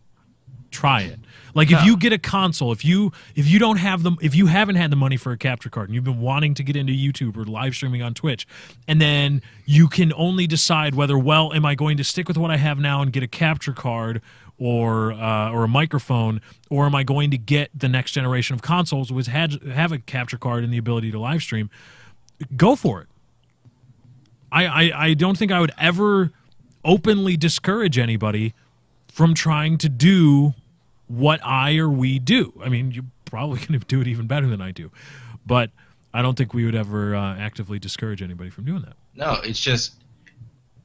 S6: try it. Like if you get a console, if you don't have them, if you haven't had the money for a capture card and you've been wanting to get into YouTube or live streaming on Twitch, and then you can only decide whether, well, am I going to stick with what I have now and get a capture card or a microphone, or am I going to get the next generation of consoles which have a capture card and the ability to live stream? Go for it. I don't think I would ever openly discourage anybody from trying to do what I or we do. I mean, you're probably going to do it even better than I do. But I don't think we would ever actively discourage anybody from doing that.
S2: No, it's just,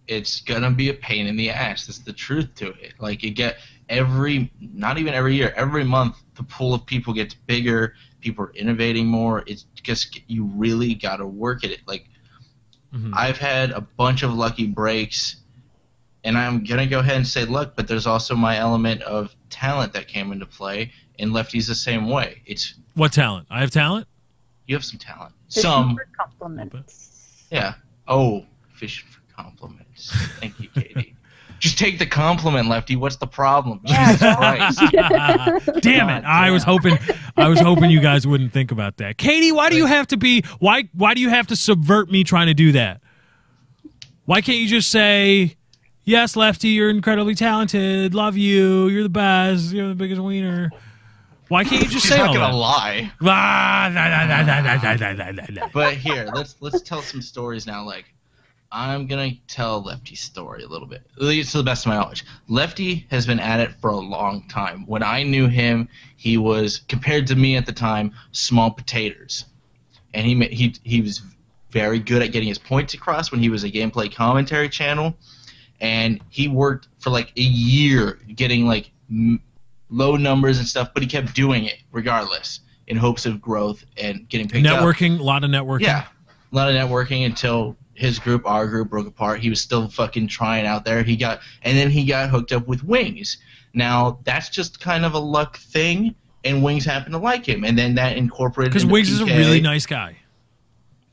S2: it's going to be a pain in the ass. That's the truth to it. Like, you get not even every year, every month, the pool of people gets bigger. People are innovating more. It's just, you really got to work at it. Like, I've had a bunch of lucky breaks, and I'm going to go ahead and say luck, but there's also my element of talent that came into play, and Lefty's the same way. It's
S6: What talent? I have talent?
S2: You have some talent.
S7: Fishing
S2: Some.
S7: for compliments.
S2: Yeah. Oh, fishing for compliments. Thank you, Katie. Just take the compliment, Lefty. What's the problem? Jesus Christ.
S6: Damn it! I was hoping you guys wouldn't think about that. Katie, why do you have to be? Why do you have to subvert me trying to do that? Why can't you just say, "Yes, Lefty, you're incredibly talented. Love you. You're the best. You're the biggest wiener." Why can't you just
S2: She's
S6: say
S2: not
S6: all
S2: gonna
S6: that?
S2: lie.
S6: Ah,
S2: But here, let's tell some stories now. Like, I'm gonna tell Lefty's story a little bit, at least to the best of my knowledge. Lefty has been at it for a long time. When I knew him, he was, compared to me at the time, small potatoes, and he was very good at getting his points across when he was a gameplay commentary channel, and he worked for like a year getting like low numbers and stuff, but he kept doing it regardless in hopes of growth and getting picked up.
S6: networking, a lot of networking.
S2: Yeah, a lot of networking until our group broke apart. He was still fucking trying out there. And then he got hooked up with Wings. Now, that's just kind of a luck thing, and Wings happened to like him, and then that incorporated
S6: Because
S2: into
S6: Wiggs is a
S2: PK.
S6: really nice guy.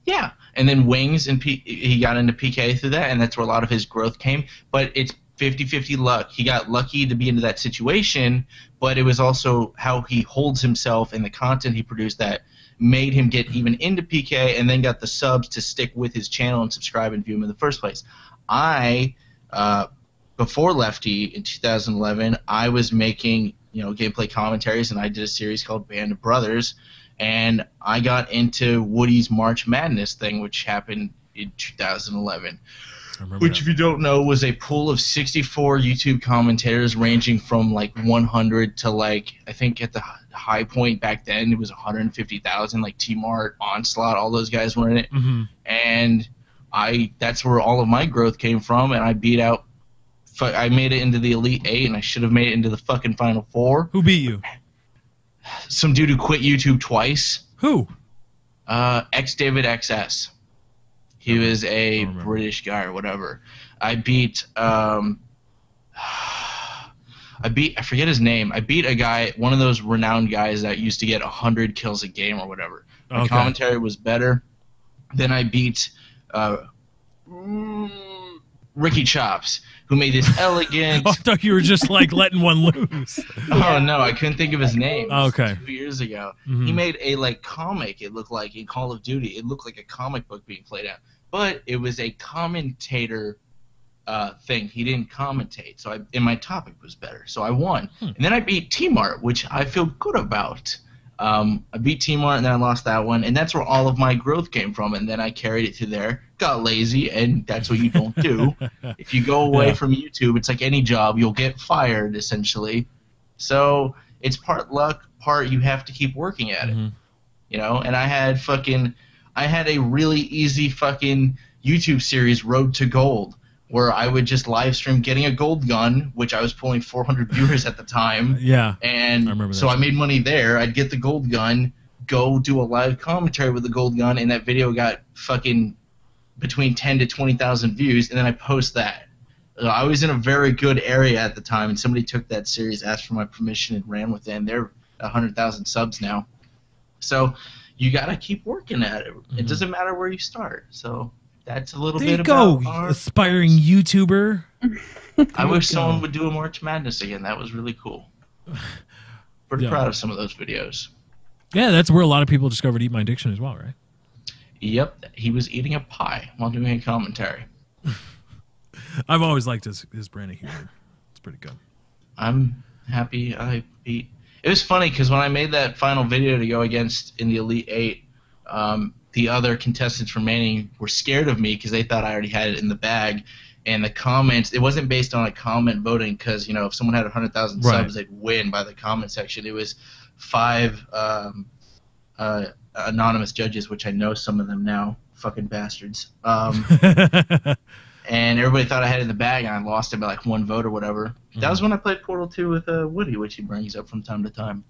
S2: Yeah, and then Wings and he got into PK through that, and that's where a lot of his growth came. But it's 50-50 luck. He got lucky to be into that situation, but it was also how he holds himself and the content he produced that made him get even into PK, and then got the subs to stick with his channel and subscribe and view him in the first place. Before Lefty in 2011, I was making gameplay commentaries, and I did a series called Band of Brothers, and I got into Woody's March Madness thing, which happened in 2011. Which, if you don't know, was a pool of 64 YouTube commentators ranging from like 100 to like, I think at the high point back then it was 150,000, like T-Mart, Onslaught, all those guys were in it.
S6: Mm-hmm.
S2: And that's where all of my growth came from, and I beat out, I made it into the Elite 8, and I should have made it into the fucking Final 4.
S6: Who beat you?
S2: Some dude who quit YouTube twice.
S6: Who?
S2: David XS. He was a British guy or whatever. I forget his name. I beat a guy, one of those renowned guys that used to get 100 kills a game or whatever. My
S6: Okay.
S2: commentary was better. Then I beat Ricky Chops, who made this elegant...
S6: Oh, I thought you were just like letting one loose.
S2: Oh, no, I couldn't think of his name.
S6: Okay.
S2: 2 years ago.
S6: Mhm.
S2: He made a comic, it looked like, in Call of Duty. It looked like a comic book being played out. But it was a commentator thing. He didn't commentate, and my topic was better, so I won. And then I beat T-Mart, which I feel good about. I beat T-Mart, and then I lost that one, and that's where all of my growth came from, and then I carried it through there, got lazy, and that's what you don't do. If you go away from YouTube, it's like any job, you'll get fired, essentially. So it's part luck, part you have to keep working at it.
S6: Mhm.
S2: And I had I had a really easy fucking YouTube series, Road to Gold, where I would just live stream getting a gold gun, which I was pulling 400 viewers at the time.
S6: Yeah.
S2: And
S6: I remember that.
S2: so I made money there. I'd get the gold gun, go do a live commentary with the gold gun, and that video got fucking between 10 to 20,000 views, and then I post that. I was in a very good area at the time, and somebody took that series, asked for my permission, and ran with it, and they're 100,000 subs now. So you got to keep working at it. It doesn't matter where you start. So that's a little
S6: There you
S2: bit
S6: go,
S2: about our
S6: aspiring YouTuber.
S2: I wish
S6: go.
S2: someone would do a March Madness again. That was really cool. Pretty
S6: Yeah.
S2: proud of some of those videos.
S6: Yeah, that's where a lot of people discovered Eat My Addiction as well, right?
S2: Yep, he was eating a pie while doing a commentary.
S6: I've always liked his brand of humor. It's pretty good.
S2: I'm happy I beat. It was funny because when I made that final video to go against in the Elite Eight, the other contestants remaining were scared of me because they thought I already had it in the bag. And the comments, it wasn't based on a comment voting because, you know, if someone had 100,000
S6: Right.
S2: subs, they'd win by the comment section. It was 5 anonymous judges, which I know some of them now, fucking bastards. And everybody thought I had it in the bag, and I lost it by like 1 vote or whatever. That was when I played Portal 2 with Woody, which he brings up from time to time.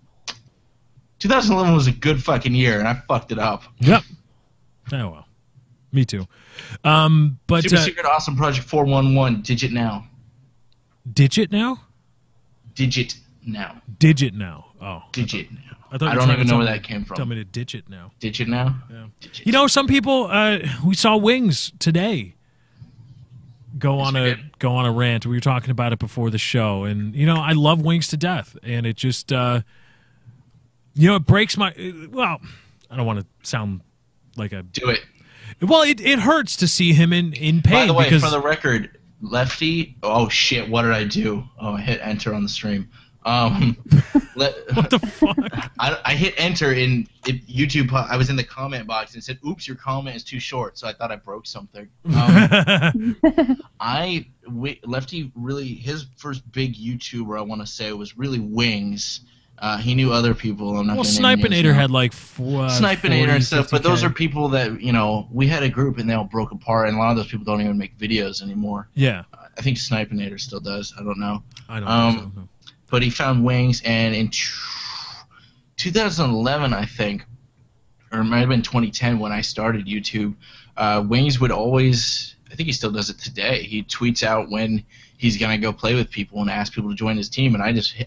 S2: 2011 was a good fucking year, and I fucked it up.
S6: Yep. Oh well. Me too. But
S2: Super Secret Awesome Project 411, Digit Now.
S6: Digit now?
S2: Digit Now.
S6: Digit now. Oh.
S2: Digit Now.
S6: I thought you
S2: I
S6: were
S2: don't
S6: trying
S2: even
S6: to
S2: know
S6: tell
S2: where
S6: me-
S2: that came from.
S6: Tell me to ditch it now.
S2: Digit Now?
S6: Yeah.
S2: Digit.
S6: You know, some people we saw Wings today go
S2: Yes,
S6: on
S2: we
S6: a
S2: did.
S6: go on a rant. We were talking about it before the show, and you know, I love Wings to death, and it just you know, it breaks my well, I don't want to sound like a
S2: Do it.
S6: well, it hurts to see him in pain
S2: By the way,
S6: because
S2: for the record, Lefty. Oh shit! What did I do? Oh, I hit enter on the stream.
S6: what the fuck?
S2: I hit enter in YouTube. I was in the comment box and it said, "Oops, your comment is too short." So I thought I broke something. Lefty really his first big YouTuber I want to say was really Wings. He knew other people. I'm not.
S6: Well,
S2: gonna name names
S6: Snipinator
S2: now.
S6: had like
S2: Snipinator and stuff, but those
S6: 50K.
S2: are people that, you know, we had a group and they all broke apart, and a lot of those people don't even make videos anymore.
S6: Yeah,
S2: I think Snipinator still does. I don't know.
S6: I don't think so. No.
S2: But he found Wings, and in 2011, I think, or it might have been 2010 when I started YouTube, Wings would always, I think he still does it today, he tweets out when he's going to go play with people and ask people to join his team, and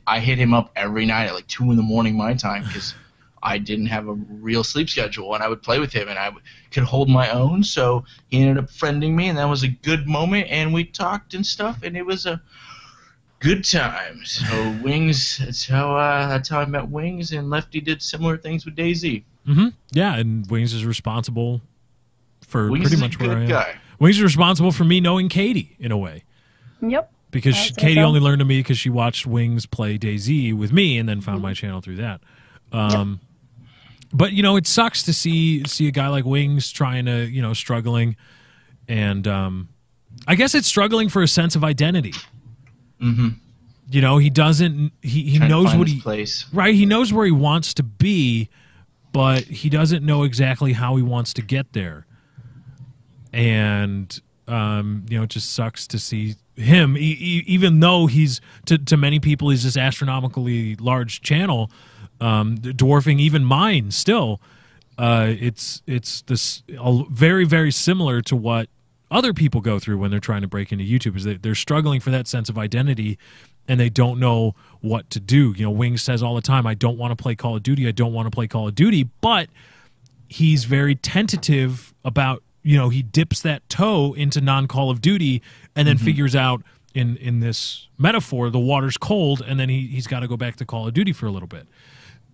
S2: I hit him up every night at like 2 in the morning my time because I didn't have a real sleep schedule, and I would play with him, and I could hold my own, so he ended up friending me, and that was a good moment, and we talked and stuff, and it was a good time. So Wings, that's how I met Wings, and Lefty did similar things with DayZ.
S6: Mm-hmm. Yeah, and Wings is responsible for
S2: Wings
S6: pretty
S2: is
S6: much
S2: a
S6: where I
S2: good
S6: am.
S2: guy.
S6: Wings is responsible for me knowing Katie in a way.
S7: Yep.
S6: Because
S7: I would say
S6: Katie
S7: so.
S6: only learned to me because she watched Wings play DayZ with me and then found my channel through that. But, you know, it sucks to see a guy like Wings trying to, you know, struggling. And I guess it's struggling for a sense of identity.
S2: Mm-hmm.
S6: You know, he doesn't, he
S2: Trying to
S6: knows
S2: find
S6: what
S2: his
S6: he,
S2: place.
S6: right, he knows where he wants to be, but he doesn't know exactly how he wants to get there. And, you know, it just sucks to see him, even though he's, to many people, he's this astronomically large channel, dwarfing even mine still. It's this very, very similar to what other people go through when they're trying to break into YouTube, is they're struggling for that sense of identity and they don't know what to do. You know, Wings says all the time, I don't want to play Call of Duty. I don't want to play Call of Duty, but he's very tentative about, you know, he dips that toe into non-Call of Duty and then figures out in this metaphor, the water's cold, and then he's got to go back to Call of Duty for a little bit.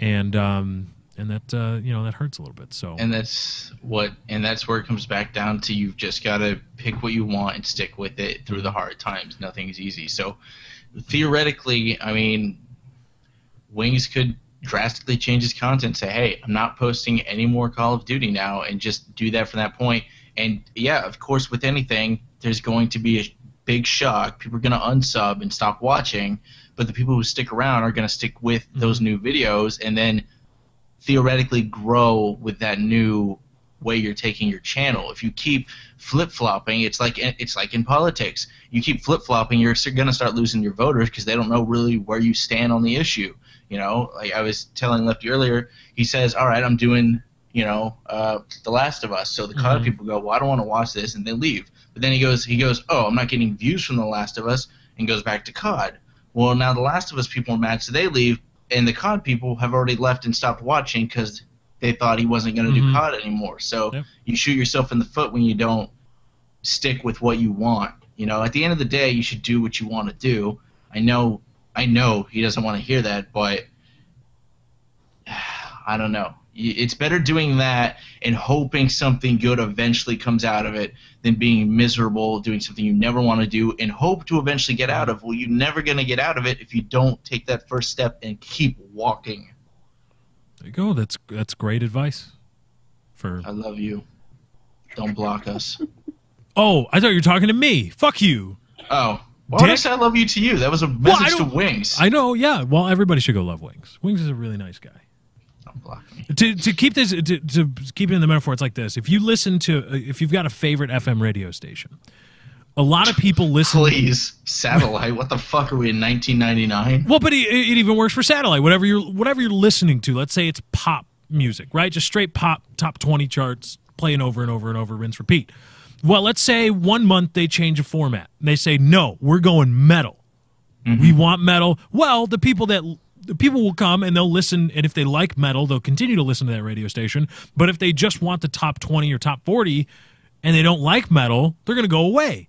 S6: And that, you know, that hurts a little bit. So,
S2: And that's where it comes back down to, you've just got to pick what you want and stick with it through the hard times. Nothing's easy. So theoretically, I mean, Wings could drastically change his content, say, hey, I'm not posting any more Call of Duty now, and just do that from that point. And yeah, of course, with anything, there's going to be a big shock. People are going to unsub and stop watching, but the people who stick around are going to stick with those new videos, and then theoretically grow with that new way you're taking your channel. If you keep flip-flopping, it's like in politics. You keep flip-flopping, you're going to start losing your voters because they don't know really where you stand on the issue. You know, like I was telling Lefty earlier, he says, all right, I'm doing, you know, The Last of Us. So the COD people go, well, I don't want to watch this, and they leave. But then he goes, oh, I'm not getting views from The Last of Us, and goes back to COD. Well, now The Last of Us people are mad, so they leave, and the COD people have already left and stopped watching because they thought he wasn't going to do COD anymore. So you shoot yourself in the foot when you don't stick with what you want. You know, at the end of the day, you should do what you want to do. I know he doesn't want to hear that, but I don't know. It's better doing that and hoping something good eventually comes out of it than being miserable, doing something you never want to do and hope to eventually get out of. Well, you're never going to get out of it if you don't take that first step and keep walking.
S6: There you go. That's great advice.
S2: I love you. Don't block us.
S6: Oh, I thought you were talking to me. Fuck you.
S2: Oh. Why would I say I love you to you? That was a message to Wings.
S6: I know, yeah. Well, everybody should go love Wings. Wings is a really nice guy.
S2: Don't block me.
S6: To keep this, to keep it in the metaphor, it's like this. If you've got a favorite FM radio station, a lot of people listen.
S2: Please, satellite. What the fuck are we in 1999?
S6: Well, but it even works for satellite. Whatever you're listening to. Let's say it's pop music, right? Just straight pop, top 20 charts, playing over and over and over, rinse, repeat. Well, let's say 1 month they change a format. And they say, no, we're going metal. We want metal. Well, the people will come and they'll listen, and if they like metal, they'll continue to listen to that radio station. But if they just want the top 20 or top 40 and they don't like metal, they're going to go away.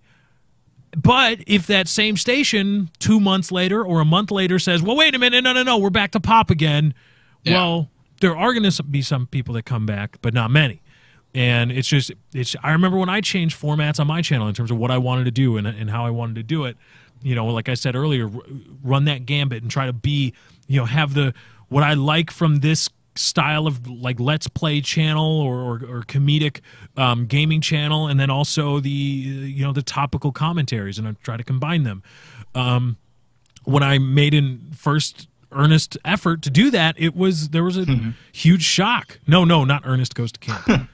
S6: But if that same station 2 months later or a month later says, well, wait a minute, no, we're back to pop again, well, there are going to be some people that come back, but not many. And I remember when I changed formats on my channel in terms of what I wanted to do and how I wanted to do it, you know, like I said earlier, run that gambit and try to be, you know, have what I like from this style of like Let's Play channel or comedic gaming channel, and then also the topical commentaries, and I try to combine them. When I made an first earnest effort to do that, there was a huge shock. No, not Ernest Goes to Camp.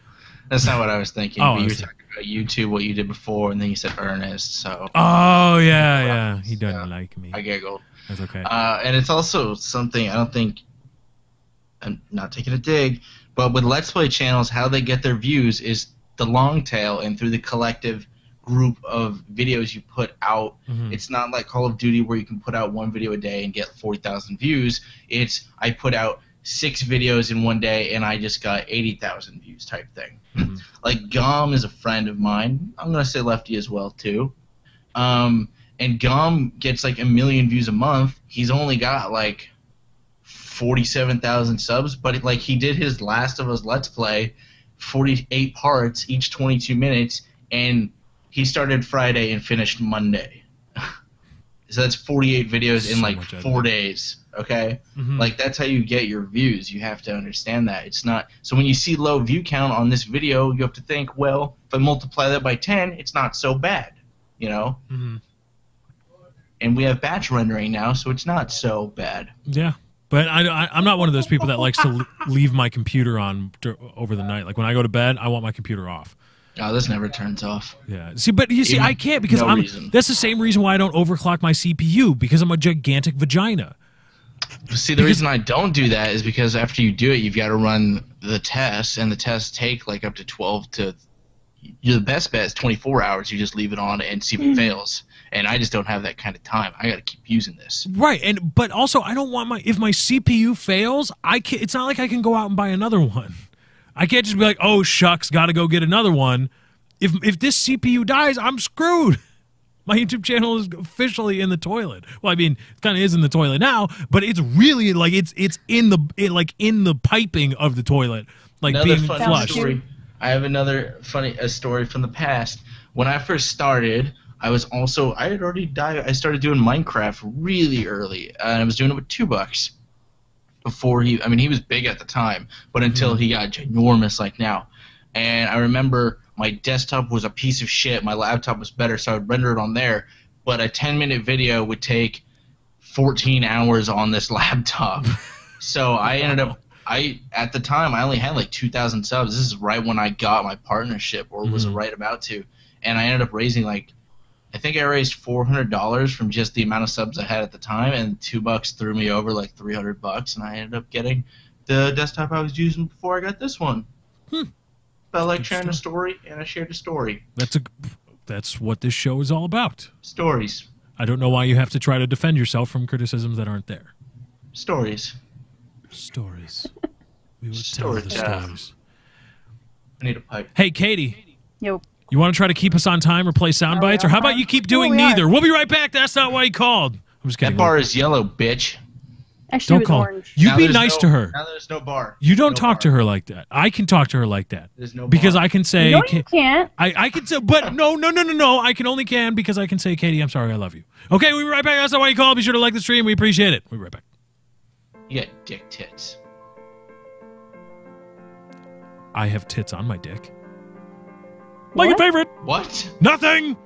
S2: That's not what I was thinking.
S6: Oh,
S2: but you were talking about YouTube, what you did before, and then you said Ernest. So.
S6: Oh yeah. He doesn't like me.
S2: I giggled.
S6: That's okay.
S2: And it's also something I don't think. I'm not taking a dig, but with Let's Play channels, how they get their views is the long tail and through the collective group of videos you put out. It's not like Call of Duty where you can put out one video a day and get 40,000 views. It's I put out 6 videos in one day and I just got 80,000 views type thing. Like Gom is a friend of mine. I'm going to say Lefty as well too. And Gom gets like 1 million views a month. He's only got like 47,000 subs, but like he did his Last of Us Let's Play, 48 parts, each 22 minutes, and he started Friday and finished Monday. So that's 48 videos in like 4 days. Okay, like that's how you get your views. You have to understand that it's not. So when you see low view count on this video, you have to think, well, if I multiply that by 10, it's not so bad, you know. And we have batch rendering now, so it's not so bad.
S6: Yeah, but I'm not one of those people that likes to leave my computer on over the night. Like when I go to bed, I want my computer off.
S2: Oh, this never turns off.
S6: Yeah. But I can't because that's the same reason why I don't overclock my CPU, because I'm a gigantic vagina.
S2: See, the reason I don't do that is because after you do it, you've got to run the tests, and the tests take like up to 12 to. The best bet is 24 hours. You just leave it on and see if it fails. And I just don't have that kind of time. I got to keep using this.
S6: Right, but also I don't want if my CPU fails, it's not like I can go out and buy another one. I can't just be like, oh shucks, got to go get another one. If this CPU dies, I'm screwed. My YouTube channel is officially in the toilet. Well, I mean, it kind of is in the toilet now, but it's really like it's in the piping of the toilet, like
S2: another
S6: being flushed.
S2: Story. I have another funny story from the past. When I first started, I started doing Minecraft really early, and I was doing it with $2 before he was big at the time, but until he got ginormous like now. And I remember my desktop was a piece of shit. My laptop was better, so I would render it on there. But a 10-minute video would take 14 hours on this laptop. So I ended up at the time I only had like 2,000 subs. This is right when I got my partnership, or was right about to, and I ended up raising like, I think I raised $400 from just the amount of subs I had at the time, and $2 threw me over like $300, and I ended up getting the desktop I was using before I got this one. Felt like sharing a story, and I shared a story.
S6: That's what this show is all about.
S2: Stories.
S6: I don't know why you have to try to defend yourself from criticisms that aren't there.
S2: Stories.
S6: Stories. We will tell
S2: Stories,
S6: the
S2: yeah.
S6: stories.
S2: I need a pipe.
S6: Hey, Katie.
S7: Yo.
S6: You want to try to keep us on time or play sound bites, or how about you keep doing neither? We'll be right back. That's not why he called. I'm just kidding.
S2: That bar is yellow, bitch.
S7: Actually, it
S6: Don't
S7: was
S6: call.
S7: orange.
S6: You
S2: Now
S6: be
S2: there's
S6: nice
S2: no-
S6: to her.
S2: Now there's no bar.
S6: You don't
S2: No
S6: talk
S2: bar.
S6: to her like that. I can talk to her like that.
S2: There's no
S6: Because
S2: bar.
S6: I can say,
S7: No, you can't.
S6: I can say, but no. I can only because I can say, Katie, I'm sorry, I love you. Okay, we'll be right back. That's not why you called. Be sure to like the stream. We appreciate it. We'll be right back.
S2: You got dick tits.
S6: I have tits on my dick. Like your
S7: What?
S6: favorite.
S2: What?
S6: Nothing.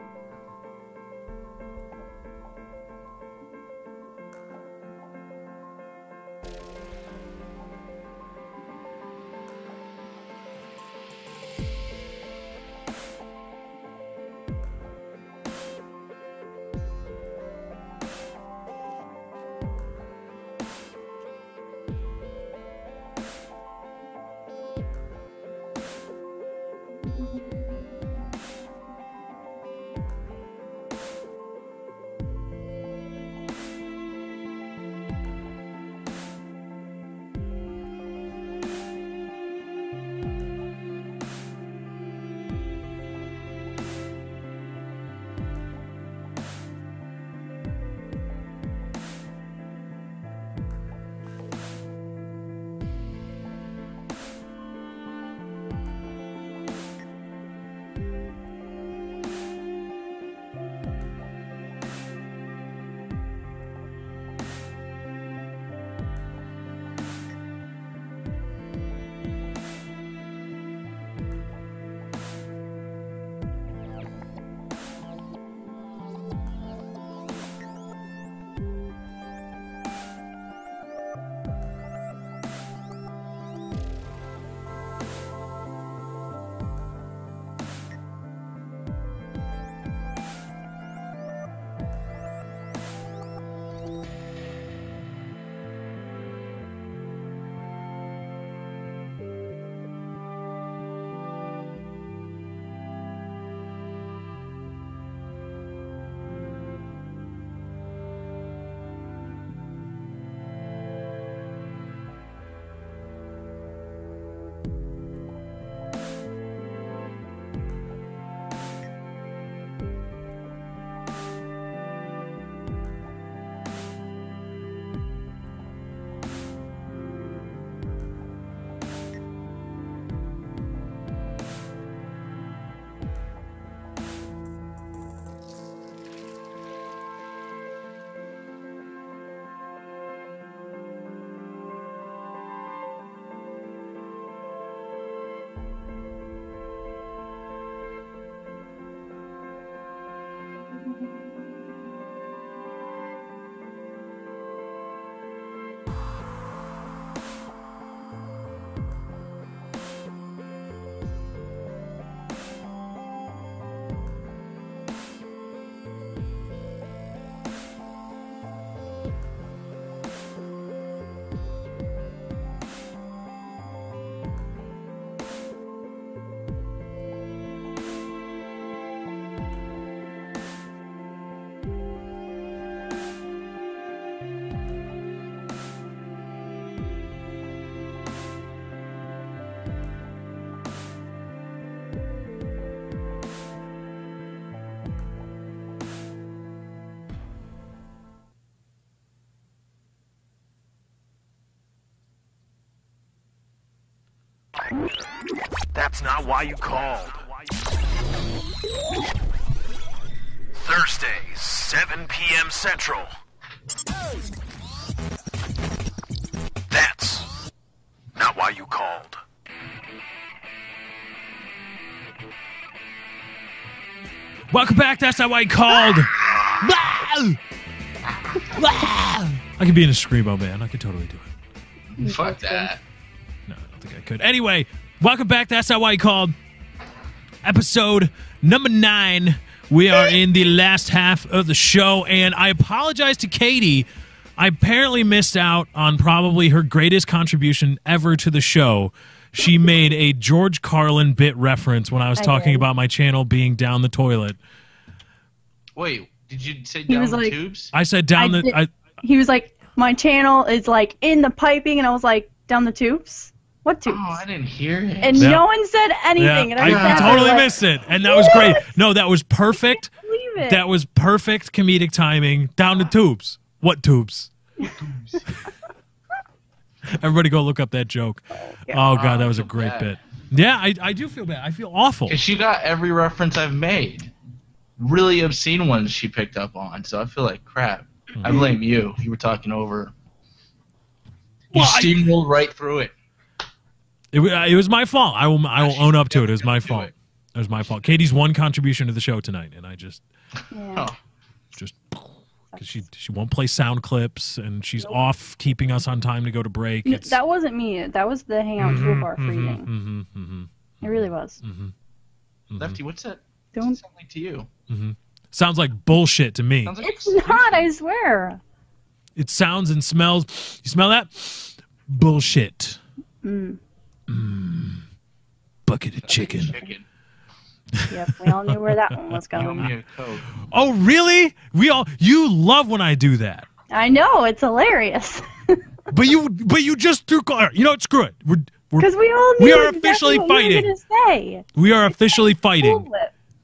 S3: That's not why you called. Thursdays, 7 p.m. Central. That's not why you called.
S6: Welcome back. That's not why he called. I could be in a screamo band. I could totally do it.
S2: Fuck that.
S6: think I could. Anyway, welcome back. That's not why you called. Episode number 9. We are in the last half of the show, and I apologize to Katie. I apparently missed out on probably her greatest contribution ever to the show. She made a George Carlin bit reference when I was talking about my channel being down the toilet.
S2: Wait, did you say down the tubes?
S6: I said down
S7: He was like, my channel is like in the piping, and I was like, down the tubes? What tubes?
S2: Oh, I didn't hear it.
S7: And no one said anything.
S6: Yeah,
S7: And
S6: I totally missed it, and that was great. No, that was perfect.
S7: Believe it.
S6: That was perfect comedic timing. Down the tubes. What tubes? Everybody go look up that joke. Oh, God, that was a great bit. Yeah, I do feel bad. I feel awful.
S2: Because she got every reference I've made. Really obscene ones she picked up on, so I feel like crap. I blame you. You were talking over. You steamrolled right through it.
S6: It was my fault. I will own up to it. It was my fault. It was my fault. Katie's one contribution to the show tonight, and I just because she won't play sound clips, and she's off keeping us on time to go to break.
S7: That wasn't me. That was the Hangout toolbar freezing. It really was.
S2: Lefty, what's that?
S7: Don't
S2: sound like to you.
S6: Sounds like bullshit to me.
S2: Like
S7: it's not. I swear.
S6: It sounds and smells. You smell that? Bullshit. Bucket of chicken.
S7: Yep, we all knew where that one was going.
S6: Oh, really? You love when I do that.
S7: I know, it's hilarious.
S6: but you just threw. You know what? Screw it.
S7: Because we all knew
S6: we are officially fighting.
S7: What you were gonna say.
S6: We are officially fighting.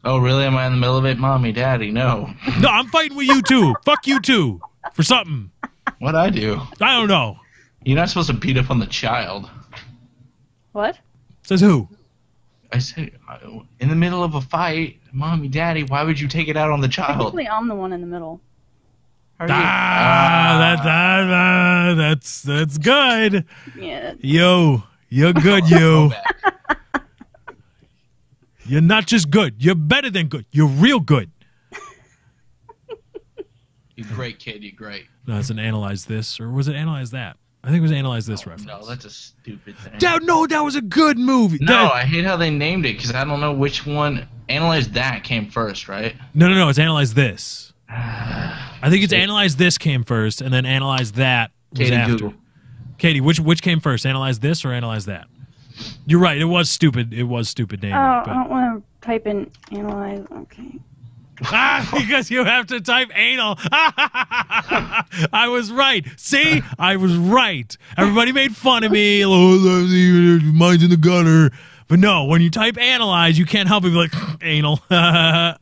S2: Oh, really? Am I in the middle of it? Mommy, Daddy, no.
S6: No, I'm fighting with you too. Fuck you too. For something.
S2: What'd I do?
S6: I don't know.
S2: You're not supposed to beat up on the child.
S7: What?
S6: Says who?
S2: I said, in the middle of a fight, Mommy, Daddy, why would you take it out on the child?
S7: Technically, I'm the one in the middle.
S6: That's good.
S7: Yeah.
S6: Yo, you're good, you. You're not just good. You're better than good. You're real good.
S2: You're great, kid. You're great.
S6: No, it's an Analyze This, or was it Analyze That? I think it was Analyze This reference.
S2: No, that's a stupid thing.
S6: No, that was a good movie.
S2: No, I hate how they named it, because I don't know which one. Analyze That came first, right?
S6: No, it's Analyze This. I think it's Analyze This came first, and then Analyze That was
S2: Katie,
S6: after.
S2: Google.
S6: Katie, which came first, Analyze This or Analyze That? You're right. It was stupid. It was stupid naming.
S7: I don't want to type in Analyze. Okay.
S6: Because you have to type anal. I was right. See? I was right. Everybody made fun of me. Oh, mine's in the gutter. But no, when you type analyze, you can't help but be like, anal.
S2: I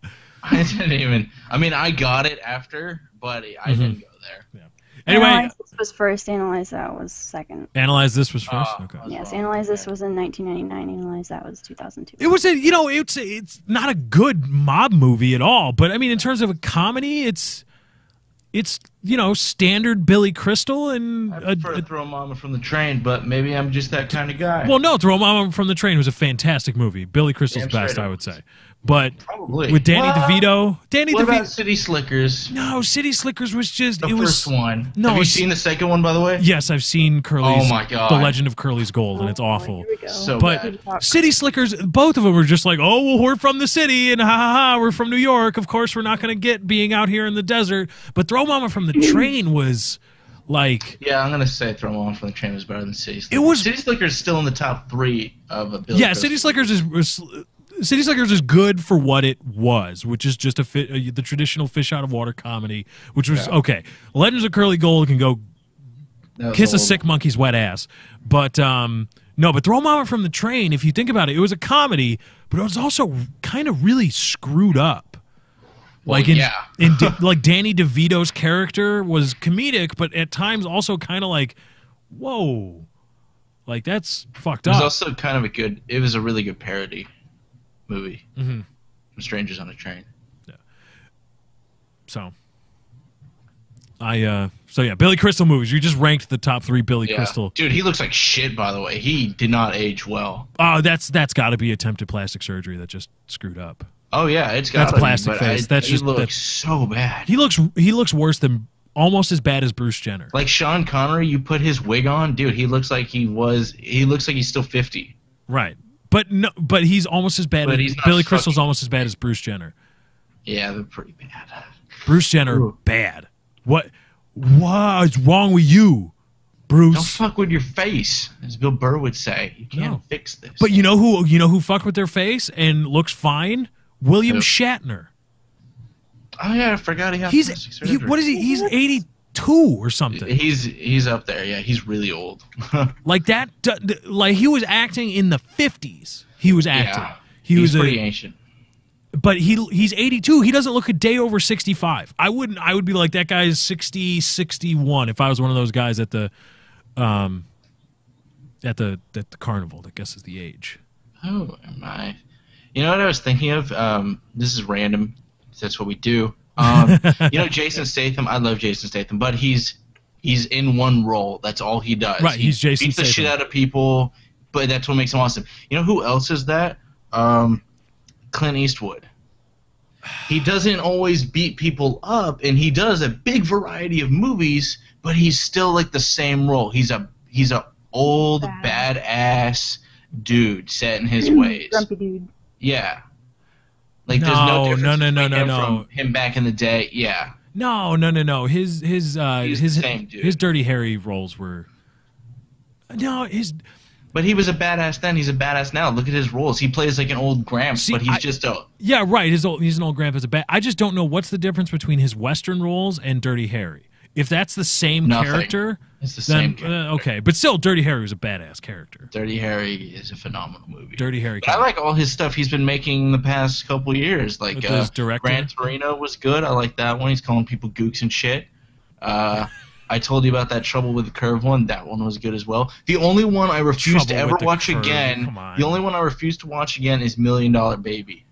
S2: didn't even. I mean, I got it after, but I didn't go there.
S6: Yeah. Anyway,
S7: Analyze This was first. Analyze That was second.
S6: Analyze This was first. Okay.
S7: Yes, Analyze This was in 1999. Analyze That was 2002.
S6: It was it's not a good mob movie at all. But I mean, in terms of a comedy, it's standard Billy Crystal and
S2: I prefer to Throw Mama from the Train, but maybe I'm just that kind of guy.
S6: Well, no, Throw Mama from the Train was a fantastic movie. Billy Crystal's best, I would say. But
S2: probably
S6: with Danny DeVito.
S2: What about City Slickers?
S6: No, City Slickers was just
S2: the first one.
S6: No,
S2: have you seen the second one, by the way?
S6: Yes, I've seen Curly's.
S2: Oh my God.
S6: The Legend of Curly's Gold, and it's awful.
S2: So
S6: but
S2: bad.
S6: City Slickers, both of them were just like, oh, well, we're from the city, and ha ha ha, we're from New York. Of course, we're not going to get being out here in the desert. But Throw Mama from the Train was like.
S2: Yeah, I'm gonna say Throw Mama from the Train was better than City Slickers. City Slickers is still in the top 3 of a Billy.
S6: Yeah, City Slickers City Slickers is good for what it was, which is just the traditional fish out of water comedy, which was okay. Legends of Curly Gold can go kiss a sick monkey's wet ass, but no. But Throw Mama from the Train, if you think about it, it was a comedy, but it was also kind of really screwed up. Like like Danny DeVito's character was comedic, but at times also kind of like, whoa, like that's fucked up.
S2: It was also kind of it was a really good parody movie. From Strangers on a Train.
S6: Yeah. So yeah, Billy Crystal movies. You just ranked the top 3 Billy Crystal.
S2: Dude, he looks like shit, by the way. He did not age well.
S6: Oh, that's got to be attempted plastic surgery that just screwed up.
S2: Oh yeah, it's got
S6: that's plastic face. He
S2: looks so bad.
S6: He looks worse than almost as bad as Bruce Jenner.
S2: Like Sean Connery, you put his wig on, dude. He looks like he looks like he's still 50.
S6: Right. But no, but he's almost as bad.
S2: But
S6: as
S2: he's not
S6: Billy Crystal's
S2: fucking-
S6: almost as bad as Bruce Jenner.
S2: Yeah, they're pretty bad.
S6: Bruce Jenner,
S2: Ooh.
S6: bad. What's wrong with you,
S2: Don't
S6: Bruce?
S2: fuck with your face, as Bill Burr would say. You can't
S6: No.
S2: fix this.
S6: But you know who fucked with their face and looks fine? William
S2: Who?
S6: Shatner.
S2: Oh yeah, I forgot he had
S6: He's
S2: plastic surgery.
S6: what is he? He's 82 or something.
S2: He's up there. Yeah, he's really old.
S6: Like that. Like he was acting in the 50s. He was acting.
S2: Yeah,
S6: He
S2: he's
S6: was
S2: pretty ancient.
S6: But he's 82. He doesn't look a day over 65. I would be like, that guy is 60, 61 if I was one of those guys at the carnival. I guess is the age.
S2: Oh, am I? You know what I was thinking of? This is random. That's what we do. You know, Jason Statham. I love Jason Statham, but he's in one role. That's all he does.
S6: Right,
S2: He
S6: he's Jason
S2: beats the shit
S6: Statham.
S2: out of people, but that's what makes him awesome. You know who else is that? Clint Eastwood. He doesn't always beat people up, and he does a big variety of movies, but he's still like the same role. He's a old badass dude set in his ways.
S7: Grumpy dude.
S2: Yeah. Like there's
S6: No,
S2: no difference
S6: no,
S2: between him
S6: no.
S2: from him back in the day. Yeah.
S6: No. His
S2: He's the same dude.
S6: his Dirty Harry roles were. No, his.
S2: But he was a badass then. He's a badass now. Look at his roles. He plays like an old Gramps,
S6: See,
S2: but he's just a.
S6: Yeah, right. He's an old grandpa's a bad. I just don't know what's the difference between his Western roles and Dirty Harry. If that's the same
S2: Nothing.
S6: character,
S2: It's the
S6: then
S2: same character.
S6: okay. But still, Dirty Harry was a badass character.
S2: Dirty Harry is a phenomenal movie.
S6: Dirty Harry.
S2: But I like all his stuff he's been making the past couple years. Like
S6: With his director?
S2: Gran Torino was good. I like that one. He's calling people gooks and shit. I told you about that Trouble with the Curve one. That one was good as well. The only one I refuse to
S6: Trouble
S2: ever
S6: with the
S2: watch
S6: Curve,
S2: again.
S6: come on.
S2: The only one I refuse to watch again is $1 Million Baby,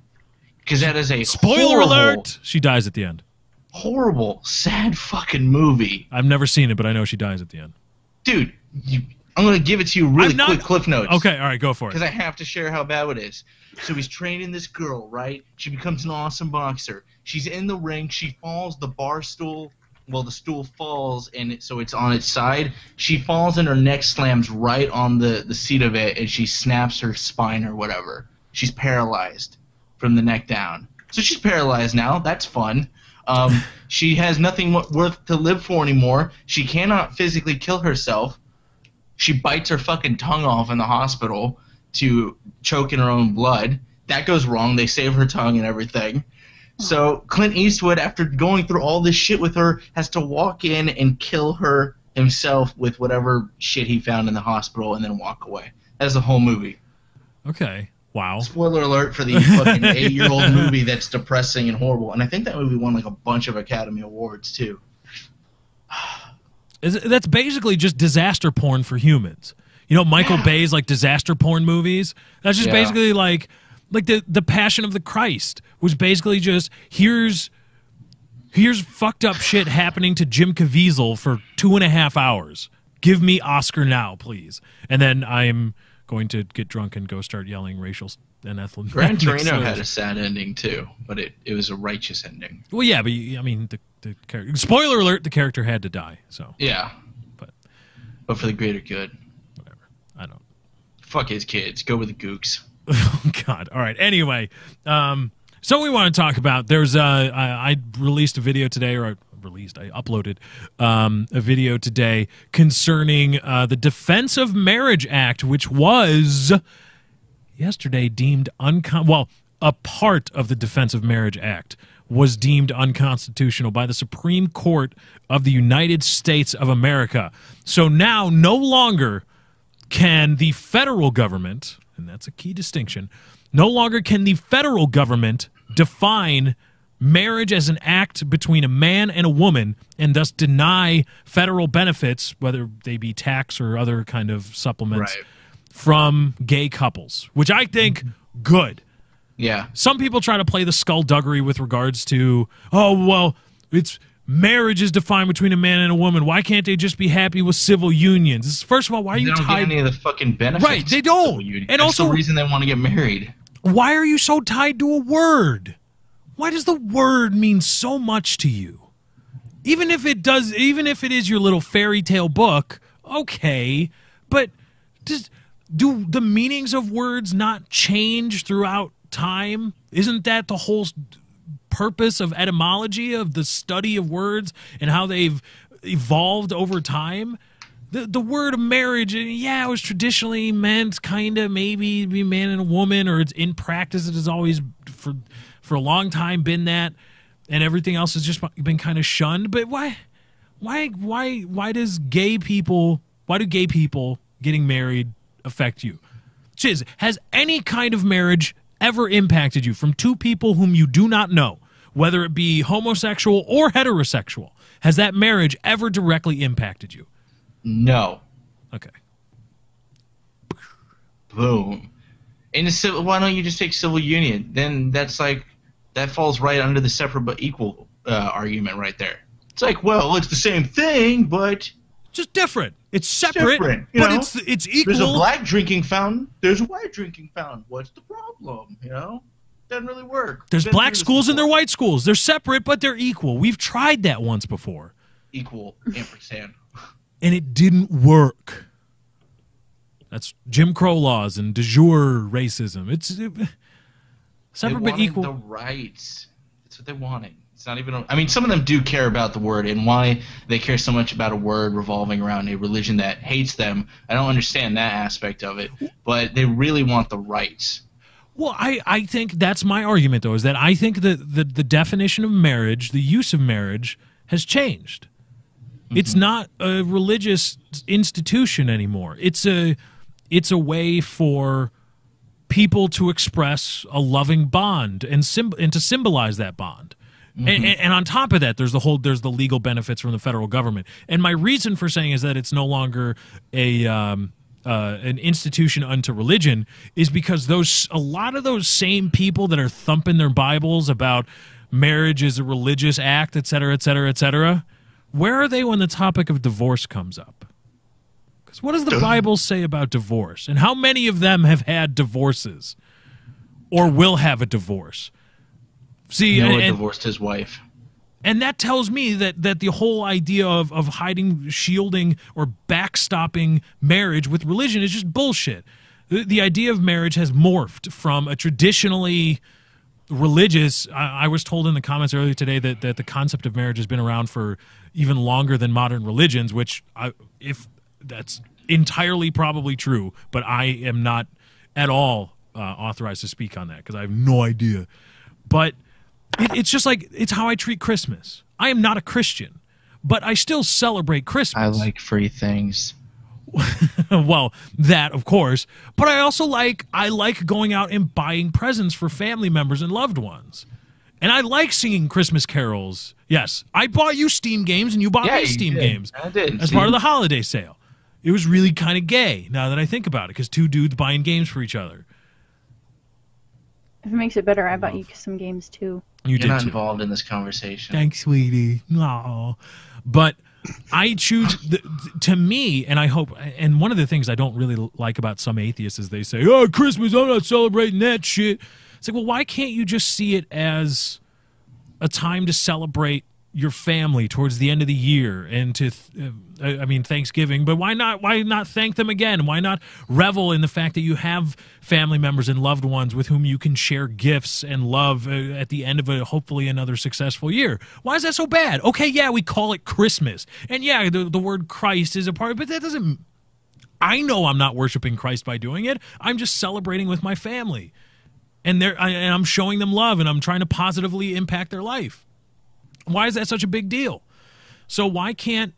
S2: because that is a
S6: Spoiler
S2: horrible,
S6: alert! She dies at the end.
S2: horrible, sad fucking movie,
S6: I've never seen it, but I know she dies at the end.
S2: dude. I'm gonna give it to you really
S6: I'm not-
S2: quick, Cliff Notes.
S6: Okay, all right, go for
S2: Because
S6: it.
S2: I have to share how bad it is. So he's training this girl, right? She becomes an awesome boxer. She's in the ring. She falls. The bar stool. Well, the stool falls, and so it's on its side. She falls, and her neck slams right on the seat of it, and she snaps her spine or whatever. She's paralyzed from the neck down. So she's paralyzed now. That's fun. She has nothing worth to live for anymore. She cannot physically kill herself. She bites her fucking tongue off in the hospital to choke in her own blood. That goes wrong. They save her tongue and everything. So Clint Eastwood, after going through all this shit with her, has to walk in and kill her himself with whatever shit he found in the hospital and then walk away. That's the whole movie.
S6: Okay, wow.
S2: Spoiler alert for the fucking 8-year-old movie that's depressing and horrible. And I think that movie won like a bunch of Academy Awards too.
S6: That's basically just disaster porn for humans. You know, Michael Bay's like disaster porn movies. That's just
S2: Yeah.
S6: basically like the Passion of the Christ was basically just here's fucked up shit happening to Jim Caviezel for 2.5 hours. Give me Oscar now, please. And then I'm going to get drunk and go start yelling racial and ethnic.
S2: Gran Torino
S6: slurs.
S2: had a sad ending too, but it was a righteous ending.
S6: Well, yeah, but I mean, the character. Spoiler alert: the character had to die. So,
S2: Yeah, but for the greater good.
S6: whatever. I don't.
S2: Fuck his kids. Go with the gooks.
S6: Oh God! All right. Anyway, so we want to talk about. There's I released a video today, or I uploaded a video today concerning the Defense of Marriage Act, which was yesterday deemed a part of the Defense of Marriage Act was deemed unconstitutional by the Supreme Court of the United States of America. So now, no longer can the federal government, and that's a key distinction, no longer can the federal government define marriage as an act between a man and a woman and thus deny federal benefits, whether they be tax or other kind of supplements,
S2: Right.
S6: from gay couples, which I think good.
S2: Yeah.
S6: Some people try to play the skullduggery with regards to, oh, well, it's marriage is defined between a man and a woman. Why can't they just be happy with civil unions? First of all, why are
S2: They
S6: you
S2: don't get
S6: tied?
S2: any of the fucking benefits.
S6: Right, they don't.
S2: And
S6: And
S2: That's
S6: also-
S2: the reason they want to get married.
S6: Why are you so tied to a word? Why does the word mean so much to you? even if it is your little fairy tale book, okay, but do the meanings of words not change throughout time? Isn't that the whole purpose of etymology, of the study of words and how they've evolved over time? The word marriage, yeah, it was traditionally meant kind of maybe be man and a woman, or it's in practice it has always for a long time been that, and everything else has just been kind of shunned. But why do gay people getting married affect you? Chiz, has any kind of marriage ever impacted you from two people whom you do not know, whether it be homosexual or heterosexual? Has that marriage ever directly impacted you?
S2: No.
S6: Okay.
S2: Boom. Why don't you just take civil union? Then that falls right under the separate but equal argument right there. It's like, well, it's the same thing, but
S6: just different. It's separate,
S2: but
S6: it's equal.
S2: There's a black drinking fountain. There's a white drinking fountain. What's the problem? Doesn't really work.
S6: There's black schools and there are white schools. They're separate, but they're equal. We've tried that once before.
S2: Equal ampersand.
S6: And it didn't work. That's Jim Crow laws and de jure racism. Separate but equal.
S2: The rights. That's what they wanted. It's not even. I mean, some of them do care about the word, and why they care so much about a word revolving around a religion that hates them. I don't understand that aspect of it, but they really want the rights.
S6: Well, I think that's my argument, though, is that I think that the definition of marriage, the use of marriage, has changed. Mm-hmm. It's not a religious institution anymore. It's a way for people to express a loving bond and to symbolize that bond. Mm-hmm. And on top of that, there's the legal benefits from the federal government. And my reason for saying is that it's no longer an institution unto religion is because a lot of those same people that are thumping their Bibles about marriage is a religious act, et cetera, et cetera, et cetera, where are they when the topic of divorce comes up? Because what does the Bible say about divorce? And how many of them have had divorces or will have a divorce? See,
S2: Noah divorced his wife.
S6: And that tells me that the whole idea of hiding, shielding, or backstopping marriage with religion is just bullshit. The idea of marriage has morphed from a traditionally religious. I was told in the comments earlier today that the concept of marriage has been around for even longer than modern religions, which if that's entirely probably true, but I am not at all authorized to speak on that because I have no idea. But it's just like, it's how I treat Christmas. I am not a Christian, but I still celebrate Christmas.
S2: I like free things.
S6: Well, that, of course. But I also like going out and buying presents for family members and loved ones. And I like singing Christmas carols. Yes, I bought you Steam games and you bought me Steam games.
S2: I did.
S6: As part of the holiday sale. It was really kind of gay, now that I think about it, because two dudes buying games for each other.
S7: If it makes it better, I bought you some games too.
S2: You're not involved in this conversation.
S6: Thanks, sweetie. Aww. But I choose, to me, and I hope, and one of the things I don't really like about some atheists is they say, oh, Christmas, I'm not celebrating that shit. It's like, well, why can't you just see it as a time to celebrate your family towards the end of the year and to, Thanksgiving, but why not thank them again? Why not revel in the fact that you have family members and loved ones with whom you can share gifts and love at the end of hopefully another successful year? Why is that so bad? Okay, yeah, we call it Christmas. And yeah, the word Christ is a part, but that doesn't, I know I'm not worshiping Christ by doing it. I'm just celebrating with my family. And I'm showing them love and I'm trying to positively impact their life. Why is that such a big deal? So why can't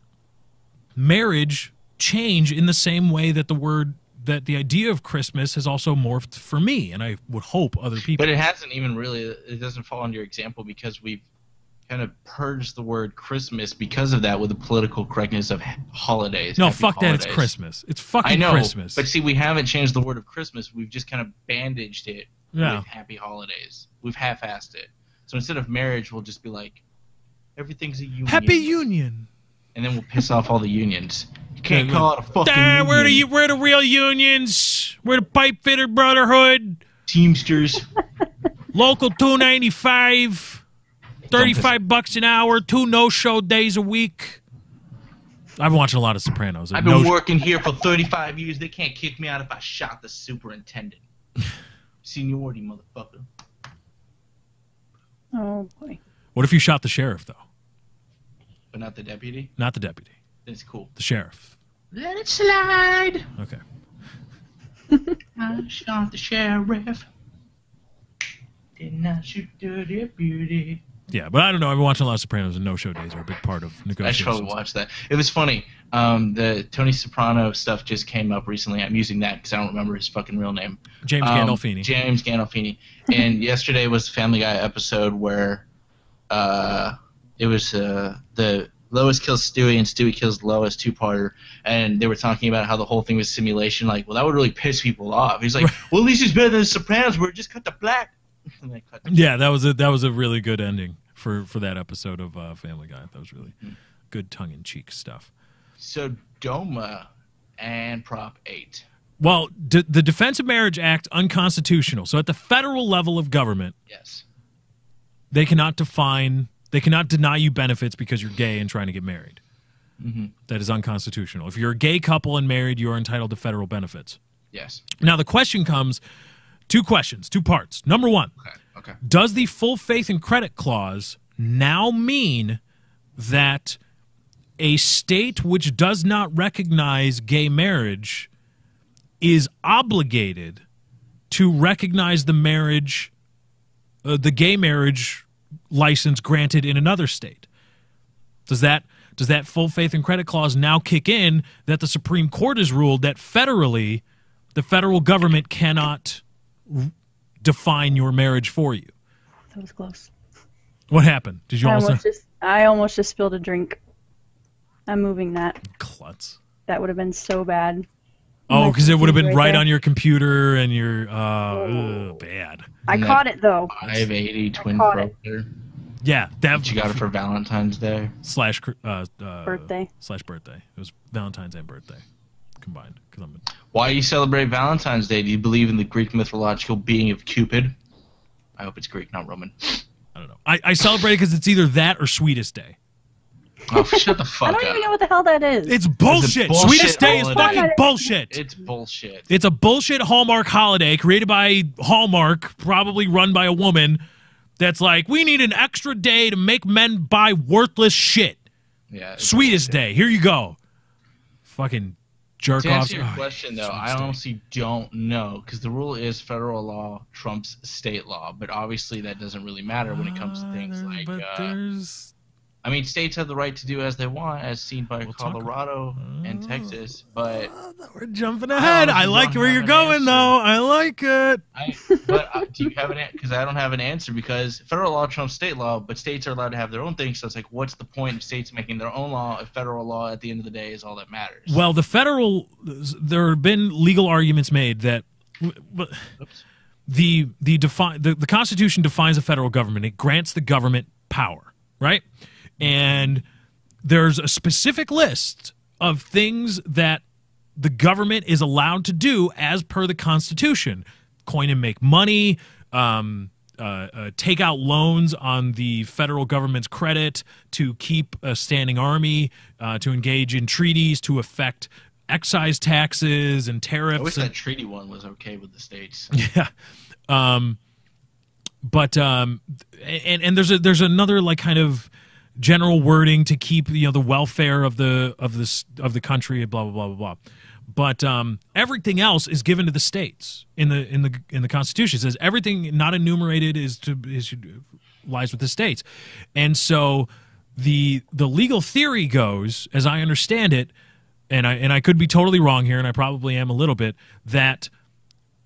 S6: marriage change in the same way that the idea of Christmas has also morphed for me, and I would hope other people.
S2: But it hasn't even really. It doesn't fall under your example because we've kind of purged the word Christmas because of that with the political correctness of holidays.
S6: No, fuck holidays. That. It's Christmas. It's fucking Christmas.
S2: But see, we haven't changed the word of Christmas. We've just kind of bandaged it with happy holidays. We've half-assed it. So instead of marriage, we'll just be like, everything's a union.
S6: Happy union.
S2: And then we'll piss off all the unions. You can't call it a fucking union.
S6: We're the real unions. We're the Pipe Fitter Brotherhood.
S2: Teamsters.
S6: Local 295. $35 an hour, 2 no-show days a week. I've been watching a lot of Sopranos.
S2: I've been working here for 35 years. They can't kick me out if I shot the superintendent. Seniority, motherfucker.
S7: Oh boy.
S6: What if you shot the sheriff, though?
S2: But not the deputy?
S6: Not the deputy.
S2: That's cool.
S6: The sheriff.
S2: Let it slide.
S6: Okay.
S2: I shot the sheriff. Did not shoot the deputy.
S6: Yeah, but I don't know. I've been watching a lot of Sopranos, and no-show days are a big part of
S2: I should
S6: negotiations.
S2: probably watch that. It was funny. The Tony Soprano stuff just came up recently. I'm using that because I don't remember his fucking real name.
S6: James Gandolfini.
S2: James Gandolfini. And yesterday was the Family Guy episode where it was the Lois kills Stewie and Stewie kills Lois two-parter, and they were talking about how the whole thing was simulation. Like, well, that would really piss people off. He's like, well, at least it's better than the Sopranos where it just cut to black. And they cut to
S6: Yeah, that was a really good ending for that episode of Family Guy. That was really good tongue-in-cheek stuff.
S2: Sodoma and Prop 8.
S6: Well, the Defense of Marriage Act, unconstitutional. So at the federal level of government,
S2: Yes.
S6: they cannot deny you benefits because you're gay and trying to get married.
S2: Mm-hmm.
S6: That is unconstitutional. If you're a gay couple and married, you are entitled to federal benefits.
S2: Yes.
S6: Now, the question comes, 2 questions, 2 parts. Number 1,
S2: Okay.
S6: does the full faith and credit clause now mean that a state which does not recognize gay marriage is obligated to recognize the marriage, the gay marriage license granted in another state? Does that full faith and credit clause now kick in that the Supreme Court has ruled that federally the federal government cannot define your marriage for you?
S7: That was close.
S6: What happened? Did you
S7: I almost just spilled a drink. I'm moving that.
S6: Klutz.
S7: That would have been so bad.
S6: Oh, because it would have been right
S7: there.
S6: on your computer and your bad.
S7: I caught it though.
S2: 580 twin
S7: caught it.
S2: brother.
S6: Yeah, that
S2: You got it for Valentine's Day.
S6: slash
S7: Birthday.
S6: slash birthday. It was Valentine's and birthday combined.
S2: Why do you celebrate Valentine's Day? Do you believe in the Greek mythological being of Cupid? I hope it's Greek, not Roman.
S6: I don't know. I celebrate it because it's either that or Sweetest Day.
S2: Oh, shut the fuck
S7: I
S2: up.
S7: don't even know what the hell that is.
S6: It's bullshit.
S2: bullshit
S6: Sweetest Day is
S2: holiday.
S6: fucking bullshit.
S2: It's bullshit.
S6: It's a bullshit Hallmark holiday created by Hallmark, probably run by a woman, that's like, we need an extra day to make men buy worthless shit.
S2: Yeah. it's
S6: Sweetest
S2: bullshit.
S6: Day. Here you go. Fucking jerk
S2: To
S6: off.
S2: answer your question, though, I honestly don't know, because the rule is federal law trumps state law, but obviously that doesn't really matter when it comes to things like,
S6: But there's...
S2: I mean, states have the right to do as they want, as seen by
S6: We'll talk-
S2: Colorado and Texas, but
S6: We're jumping ahead. I
S2: honestly
S6: like
S2: don't
S6: where
S2: have
S6: you're
S2: an
S6: going,
S2: answer.
S6: though. I like it.
S2: do you have an answer? Because I don't have an answer, because federal law trumps state law, but states are allowed to have their own thing, so it's like, what's the point of states making their own law if federal law at the end of the day is all that matters?
S6: Well, there have been legal arguments made that
S2: Oops.
S6: the Constitution defines the federal government. It grants the government power, right? And there's a specific list of things that the government is allowed to do as per the Constitution: coin and make money, take out loans on the federal government's credit, to keep a standing army, to engage in treaties, to affect excise taxes and tariffs.
S2: I wish
S6: and-
S2: that treaty one was okay with the states.
S6: yeah. And there's another like kind of general wording to keep the welfare of the country, blah blah blah blah blah. But everything else is given to the states in the Constitution. It says everything not enumerated lies with the states. And so the legal theory goes, as I understand it, and I could be totally wrong here, and I probably am a little bit, that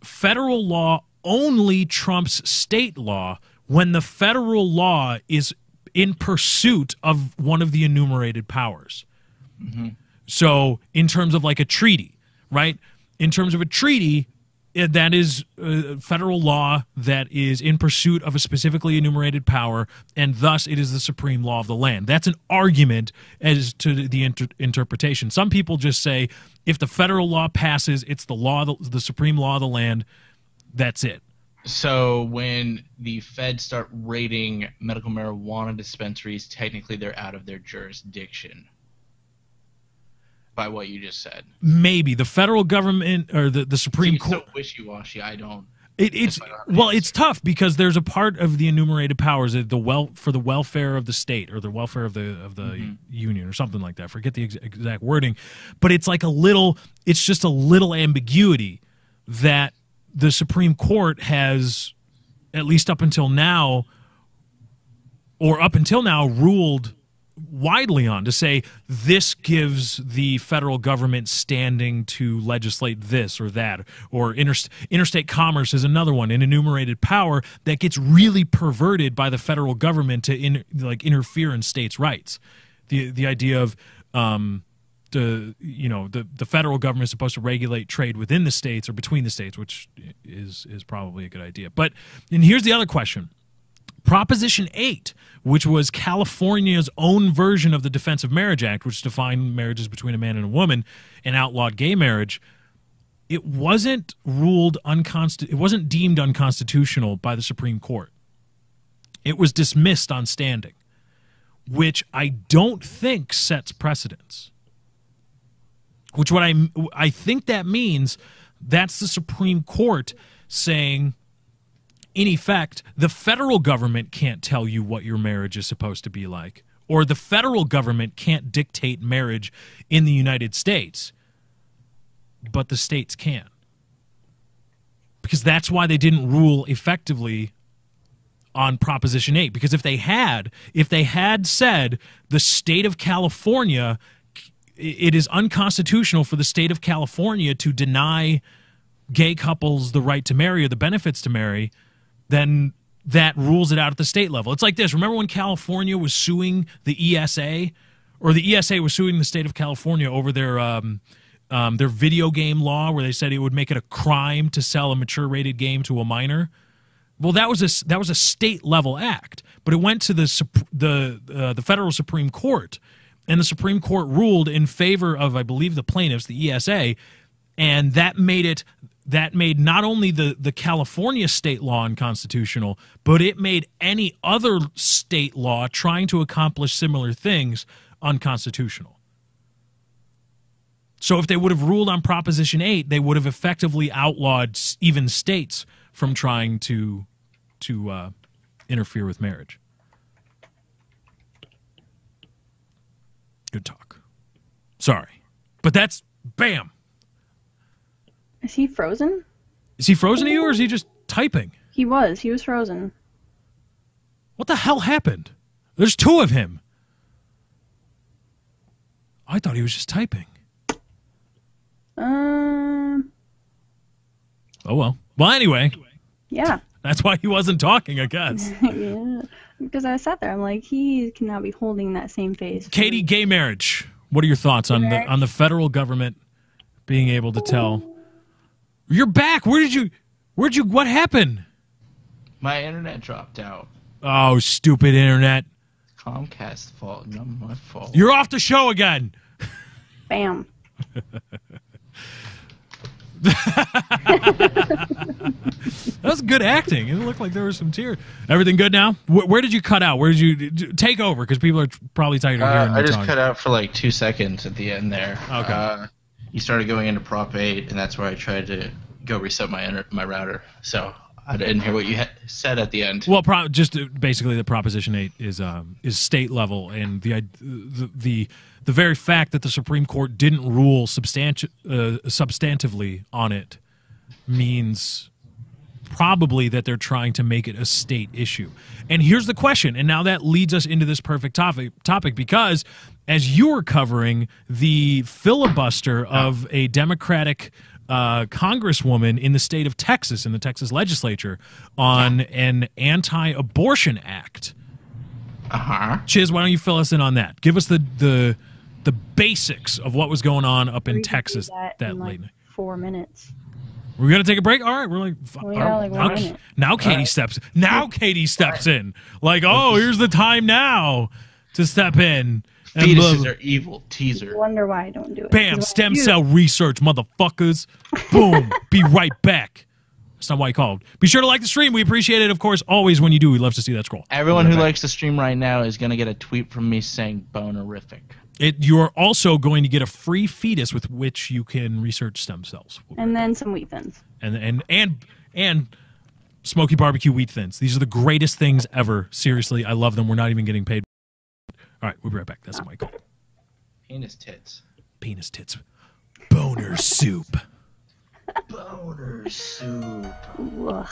S6: federal law only trumps state law when the federal law is in pursuit of one of the enumerated powers.
S2: Mm-hmm.
S6: So in terms of like a treaty, right? In terms of a treaty, that is federal law that is in pursuit of a specifically enumerated power, and thus it is the supreme law of the land. That's an argument as to the interpretation. Some people just say if the federal law passes, it's the law, the supreme law of the land. That's it.
S2: So when the feds start raiding medical marijuana dispensaries, technically they're out of their jurisdiction. By what you just said.
S6: Maybe the federal government or the Supreme
S2: It's
S6: Court.
S2: so wishy-washy. I don't.
S6: It's well, it's tough because there's a part of the enumerated powers that for the welfare of the state or the welfare of the union or something like that. Forget the exact wording, but it's like it's just a little ambiguity that the Supreme Court has, at least up until now, ruled widely on, to say this gives the federal government standing to legislate this or that, or interstate commerce is another one, an enumerated power that gets really perverted by the federal government to interfere in states' rights. The idea of the federal government is supposed to regulate trade within the states or between the states, which is probably a good idea. And here's the other question. Proposition 8, which was California's own version of the Defense of Marriage Act, which defined marriages between a man and a woman and outlawed gay marriage, it wasn't deemed unconstitutional by the Supreme Court. It was dismissed on standing, which I don't think sets precedents. Which I think that means that's the Supreme Court saying, in effect, the federal government can't tell you what your marriage is supposed to be like, or the federal government can't dictate marriage in the United States, but the states can. Because that's why they didn't rule effectively on Proposition 8. Because if they had said the state of California, it is unconstitutional for the state of California to deny gay couples the right to marry or the benefits to marry, then that rules it out at the state level. It's like this. Remember when California was suing the ESA, or the ESA was suing the state of California over their video game law, where they said it would make it a crime to sell a mature-rated game to a minor? Well, that was a state level act, but it went to the federal Supreme Court, and the Supreme Court ruled in favor of, I believe, the plaintiffs, the ESA, and that made not only the California state law unconstitutional, but it made any other state law trying to accomplish similar things unconstitutional. So if they would have ruled on Proposition 8, they would have effectively outlawed even states from trying to interfere with marriage. Good talk. Sorry. But that's, bam.
S7: Is he frozen?
S6: Is he frozen to you, or is he just typing?
S7: He was frozen.
S6: What the hell happened? There's two of him. I thought he was just typing. Oh, well. Well, anyway.
S7: Yeah.
S6: That's why he wasn't talking, I guess.
S7: Yeah. Because I sat there, I'm like, he cannot be holding that same face.
S6: Katie, gay marriage. What are your thoughts on the federal government being able to tell? You're back. What happened?
S2: My internet dropped out.
S6: Oh, stupid internet.
S2: Comcast's fault, not my fault.
S6: You're off the show again.
S7: Bam.
S6: That was good acting. It looked like there was some tears. Everything good now? Where did you cut out? Where did you take over? Because people are probably tired of hearing me
S2: I just
S6: talk.
S2: cut out for like 2 seconds at the end there.
S6: Okay.
S2: You started going into Prop 8, and that's where I tried to go reset my router. So I didn't hear what you said at the end.
S6: Well, basically, the Proposition 8 is state level, and the very fact that the Supreme Court didn't rule substantively on it means probably that they're trying to make it a state issue. And here's the question, and now that leads us into this perfect topic because as you were covering the filibuster of a Democratic congresswoman in the state of Texas, in the Texas legislature, on an anti-abortion act. Chiz, why don't you fill us in on that? Give us the basics of what was going on up in Texas that late night.
S7: 4 minutes.
S6: We're gonna take a break. All right, we're like, now Katie steps. Now Katie steps in. Like, oh, here's the time now to step in. And
S2: fetuses are evil. Teaser.
S7: I wonder why I don't do it.
S6: Bam! Stem cell research, motherfuckers. Boom. Be right back. That's not why you called. Be sure to like the stream. We appreciate it, of course, always when you do. We love to see that scroll.
S2: Everyone who likes the stream right now is going to get a tweet from me saying bonerific.
S6: You are also going to get a free fetus with which you can research stem cells.
S7: And then some wheat thins.
S6: And Smoky Barbecue Wheat Thins. These are the greatest things ever. Seriously, I love them. We're not even getting paid. All right, we'll be right back. That's my call.
S2: Penis tits.
S6: Penis tits. Boner soup.
S2: Boner soup.
S7: Ugh.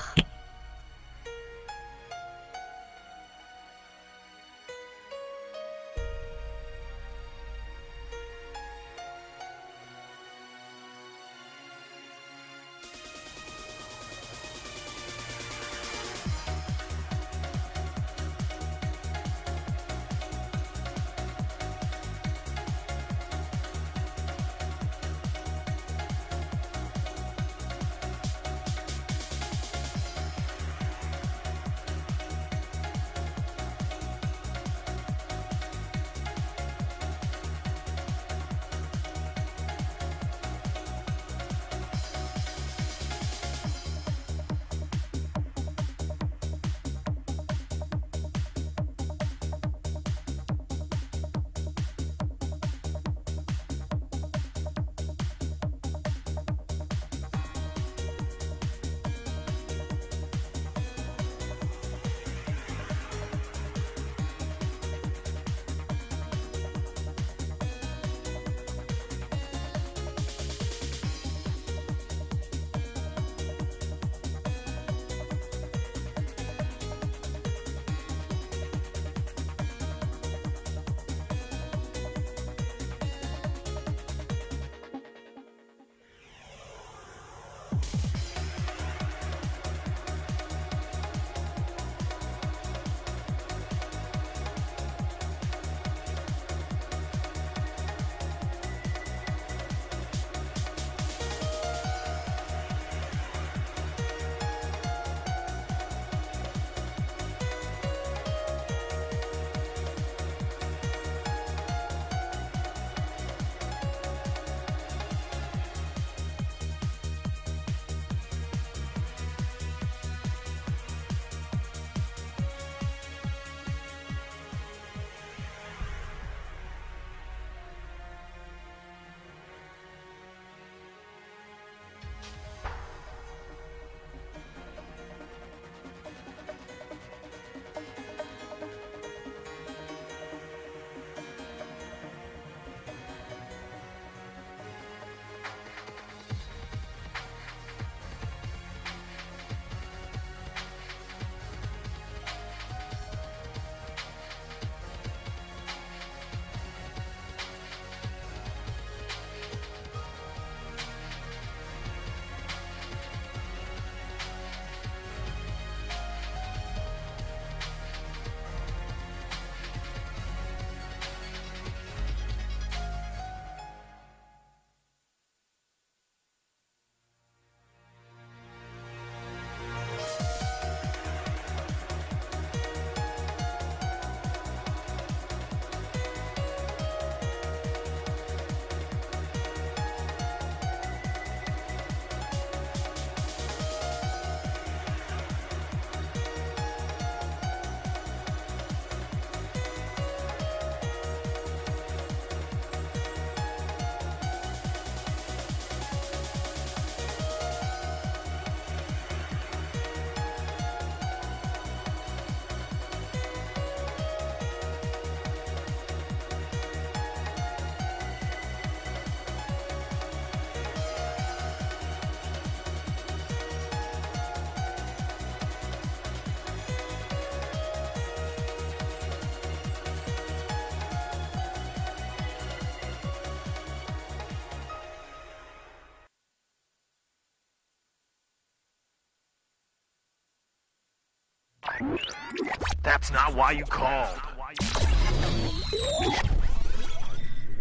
S3: That's not why you called.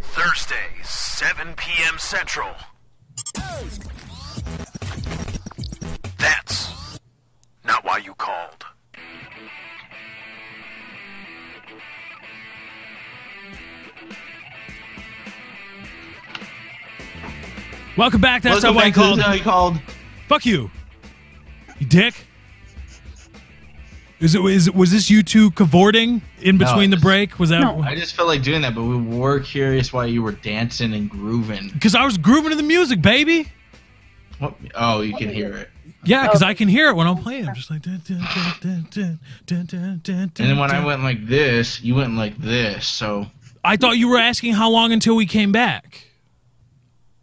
S3: Thursday, 7 p.m. Central. That's not why you called.
S6: Welcome back. That's
S2: Welcome
S6: not why
S2: back to
S6: you called.
S2: That's How You Called.
S6: Fuck you. dick? Was this you two cavorting in between the break? Was that?
S7: No.
S2: I just felt like doing that, but we were curious why you were dancing and grooving.
S6: Because I was grooving to the music, baby.
S2: What? Oh, you can hear it.
S6: Yeah, because I can hear it when I'm playing. I'm just like. And
S2: then when I went like this, you went like this. So
S6: I thought you were asking how long until we came back.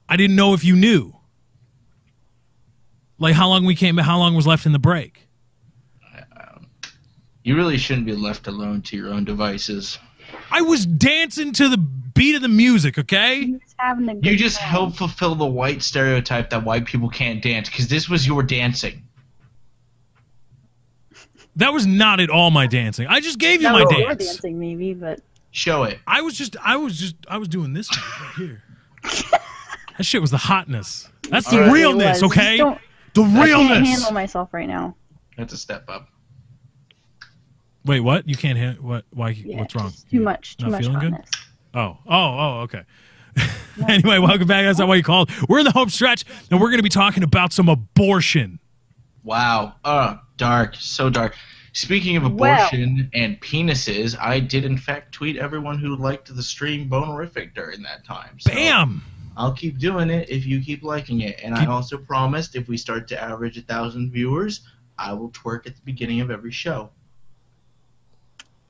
S6: I didn't know if you knew. Like how long was left in the break.
S2: You really shouldn't be left alone to your own devices.
S6: I was dancing to the beat of the music, okay?
S7: He's having a good
S2: You just
S7: time.
S2: help fulfill the white stereotype that white people can't dance, because this was your dancing.
S6: That was not at all my dancing. I just gave you
S7: No,
S6: my
S7: you were
S6: dance.
S7: dancing, maybe, but
S2: Show it.
S6: I was doing this right here. That shit was the hotness. That's the
S7: It really
S6: realness,
S7: was.
S6: okay?
S7: Just
S6: The
S7: I can't
S6: realness.
S7: handle myself right now.
S2: That's a step up.
S6: Wait, what? You can't handle what? Why?
S7: Yeah,
S6: What's wrong?
S7: just too much
S6: Not feeling good?
S7: hotness.
S6: Oh, okay. Anyway, welcome back. That's not what you called. We're in the home stretch, and we're going to be talking about some abortion.
S2: Wow. Dark. So dark. Speaking of
S7: Well.
S2: abortion and penises, I did in fact tweet everyone who liked the stream bonerific during that time. So
S6: Bam!
S2: I'll keep doing it if you keep liking it. And I also promised if we start to average 1,000 viewers, I will twerk at the beginning of every show.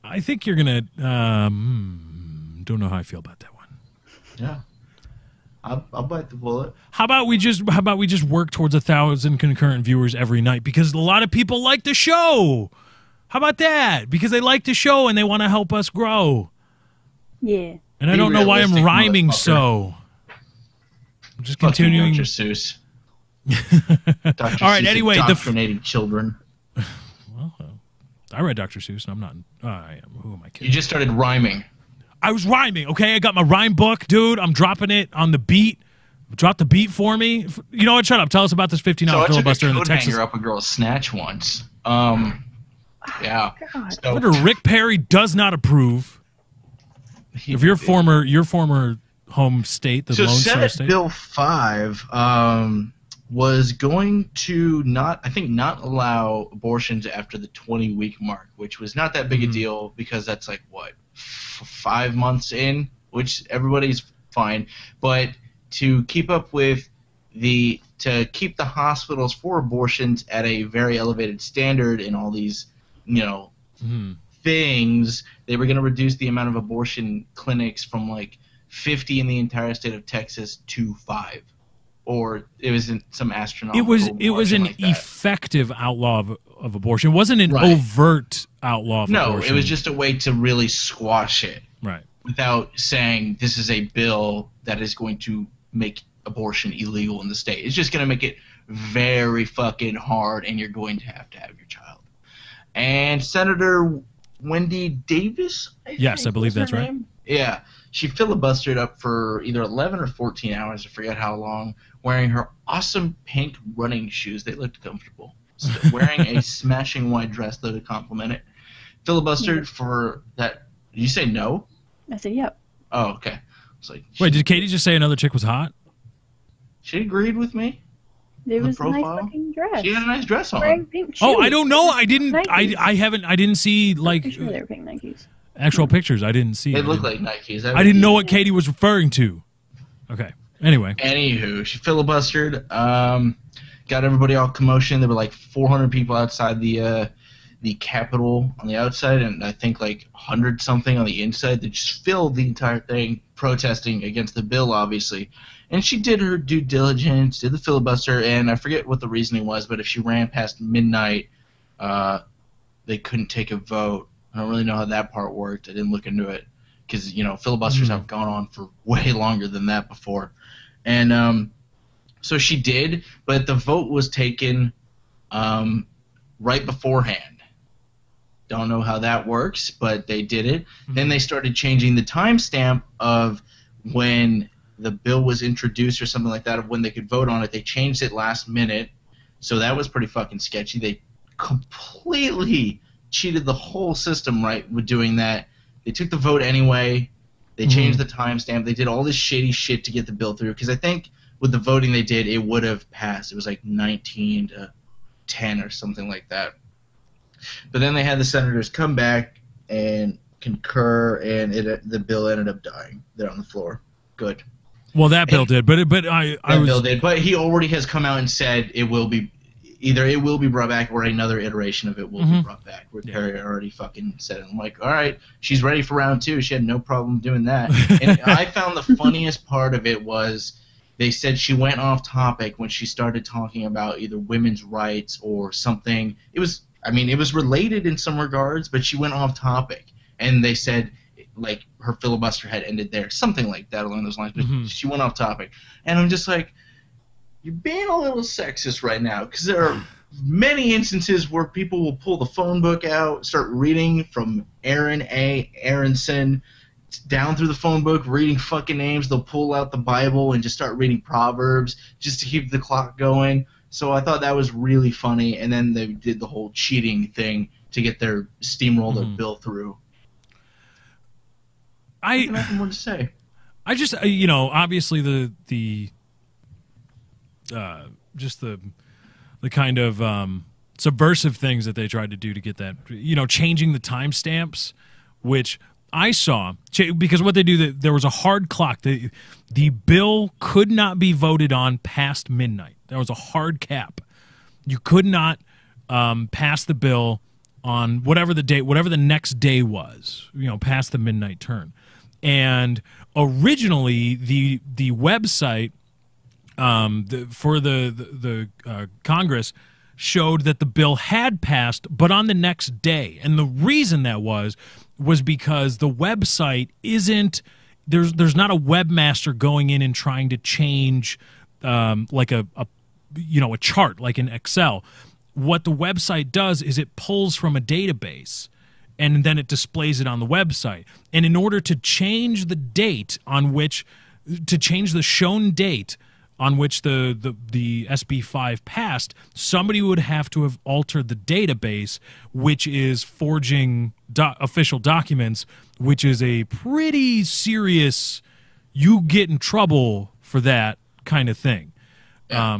S6: I think you're going to... don't know how I feel about that one.
S2: Yeah. I'll bite the bullet.
S6: How about we just work towards 1,000 concurrent viewers every night, because a lot of people like the show. How about that? Because they like the show and they want to help us grow.
S7: Yeah.
S6: And I
S2: Be
S6: don't know why I'm
S2: realistic,
S6: rhyming
S2: motherfucker.
S6: so. I'm just
S2: Fucking
S6: continuing.
S2: Dr. Seuss. Dr.
S6: All right,
S2: Seuss
S6: anyway,
S2: indoctrinating children.
S6: Well, I read Dr. Seuss, and I'm not. I am. Who am I
S2: You
S6: kidding?
S2: just started rhyming.
S6: I was rhyming. Okay, I got my rhyme book, dude. I'm dropping it on the beat. Drop the beat for me. You know what? Shut up. Tell us about this 15-hour
S2: So I took a
S6: filibuster in the
S2: coat
S6: Texas.
S2: hanger up a girl's snatch once. Yeah.
S7: God.
S2: So
S6: Order Rick Perry does not approve of your former home state, the
S2: So
S6: Lone Star
S2: Senate
S6: State.
S2: Bill 5 was going to not allow abortions after the 20-week mark, which was not that big a deal because that's like, what, 5 months in, which everybody's fine. But to keep up with to keep the hospitals for abortions at a very elevated standard in all these, things, they were going to reduce the amount of abortion clinics from like 50 in the entire state of Texas to 5, or it was in some astronomical.
S6: It was an
S2: like that.
S6: effective outlaw of abortion. It wasn't an
S2: Right.
S6: overt outlaw of
S2: No,
S6: abortion.
S2: it was just a way to really squash it
S6: right.
S2: without saying this is a bill that is going to make abortion illegal in the state. It's just going to make it very fucking hard, and you're going to have your child. And Senator Wendy Davis,
S6: Yes, I believe
S2: was her
S6: that's right.
S2: name? Yeah. She filibustered up for either 11 or 14 hours, I forget how long, wearing her awesome pink running shoes. They looked comfortable. So wearing a smashing white dress, though, to compliment it. Filibustered for that. Did you say no?
S7: I said, yep.
S2: Oh, okay. It's like,
S6: Wait, did Katie just say another chick was hot?
S2: she agreed with me?
S7: It
S2: The
S7: was a nice
S2: profile?
S7: looking dress.
S2: She had a nice dress on.
S7: Wearing pink shoes.
S6: Oh, I don't know. I didn't.
S7: Nikes.
S6: I didn't see like
S7: I'm sure they were pink Nikes.
S6: actual pictures. I didn't see.
S2: They
S6: I
S2: look
S6: didn't-
S2: like Nikes.
S6: I didn't know what Katie was referring to. Okay. Anyway.
S2: Anywho, she filibustered. Got everybody all commotion. There were like 400 people outside the Capitol on the outside, and I think like 100 something on the inside. That just filled the entire thing, protesting against the bill, obviously. And she did her due diligence, did the filibuster, and I forget what the reasoning was, but if she ran past midnight, they couldn't take a vote. I don't really know how that part worked. I didn't look into it because filibusters have gone on for way longer than that before. And so she did, but the vote was taken right beforehand. Don't know how that works, but they did it. Then they started changing the timestamp of when the bill was introduced or something like that, of when they could vote on it. They changed it last minute, so that was pretty fucking sketchy. They completely cheated the whole system, right, with doing that. They took the vote anyway. They changed the timestamp. They did all this shady shit to get the bill through, because I think with the voting they did, it would have passed. It was like 19 to 10 or something like that. But then they had the senators come back and concur, and the bill ended up dying there on the floor. Good.
S6: Well, that bill did, but
S2: Bill did, but he already has come out and said it will be brought back, or another iteration of it will be brought back. Where Perry already fucking said it. I'm like, all right, she's ready for round 2. She had no problem doing that. And I found the funniest part of it was they said she went off topic when she started talking about either women's rights or something. It was related in some regards, but she went off topic, and they said like her filibuster had ended there, something like that along those lines. But she went off topic, and I'm just like, you're being a little sexist right now, because there are many instances where people will pull the phone book out, start reading from Aaron A. Aronson down through the phone book, reading fucking names. They'll pull out the Bible and just start reading Proverbs just to keep the clock going. So I thought that was really funny, and then they did the whole cheating thing to get their steamroller bill through. I have nothing more to say.
S6: I just, obviously the kind of subversive things that they tried to do to get that, changing the timestamps, which I saw, because what they do, there was a hard clock. The bill could not be voted on past midnight. There was a hard cap. You could not pass the bill on whatever the next day was, past the midnight turn. And originally, the website for the Congress showed that the bill had passed, but on the next day. And the reason that was because the website isn't there's not a webmaster going in and trying to change like a chart like in Excel. What the website does is it pulls from a database, and then it displays it on the website. And in order to change the date on which, to change the shown date on which the SB 5 passed, somebody would have to have altered the database, which is forging official documents, which is a pretty serious, you get in trouble for that kind of thing. Yeah.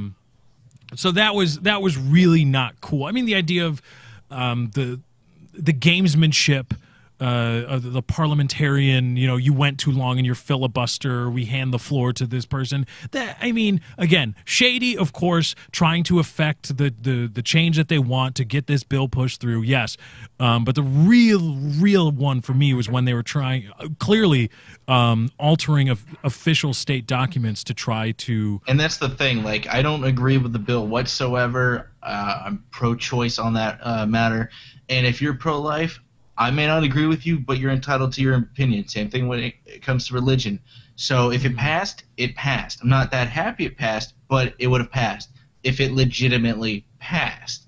S6: So that was really not cool. I mean, the idea of the gamesmanship, the parliamentarian, you went too long in your filibuster, we hand the floor to this person. That, I mean, again, shady, of course, trying to affect the change that they want to get this bill pushed through, yes. But the real one for me was when they were trying, clearly altering official state documents to try to...
S2: And that's the thing, like, I don't agree with the bill whatsoever. I'm pro-choice on that matter. And if you're pro-life, I may not agree with you, but you're entitled to your opinion. Same thing when it comes to religion. So if it passed, it passed. I'm not that happy it passed, but it would have passed if it legitimately passed.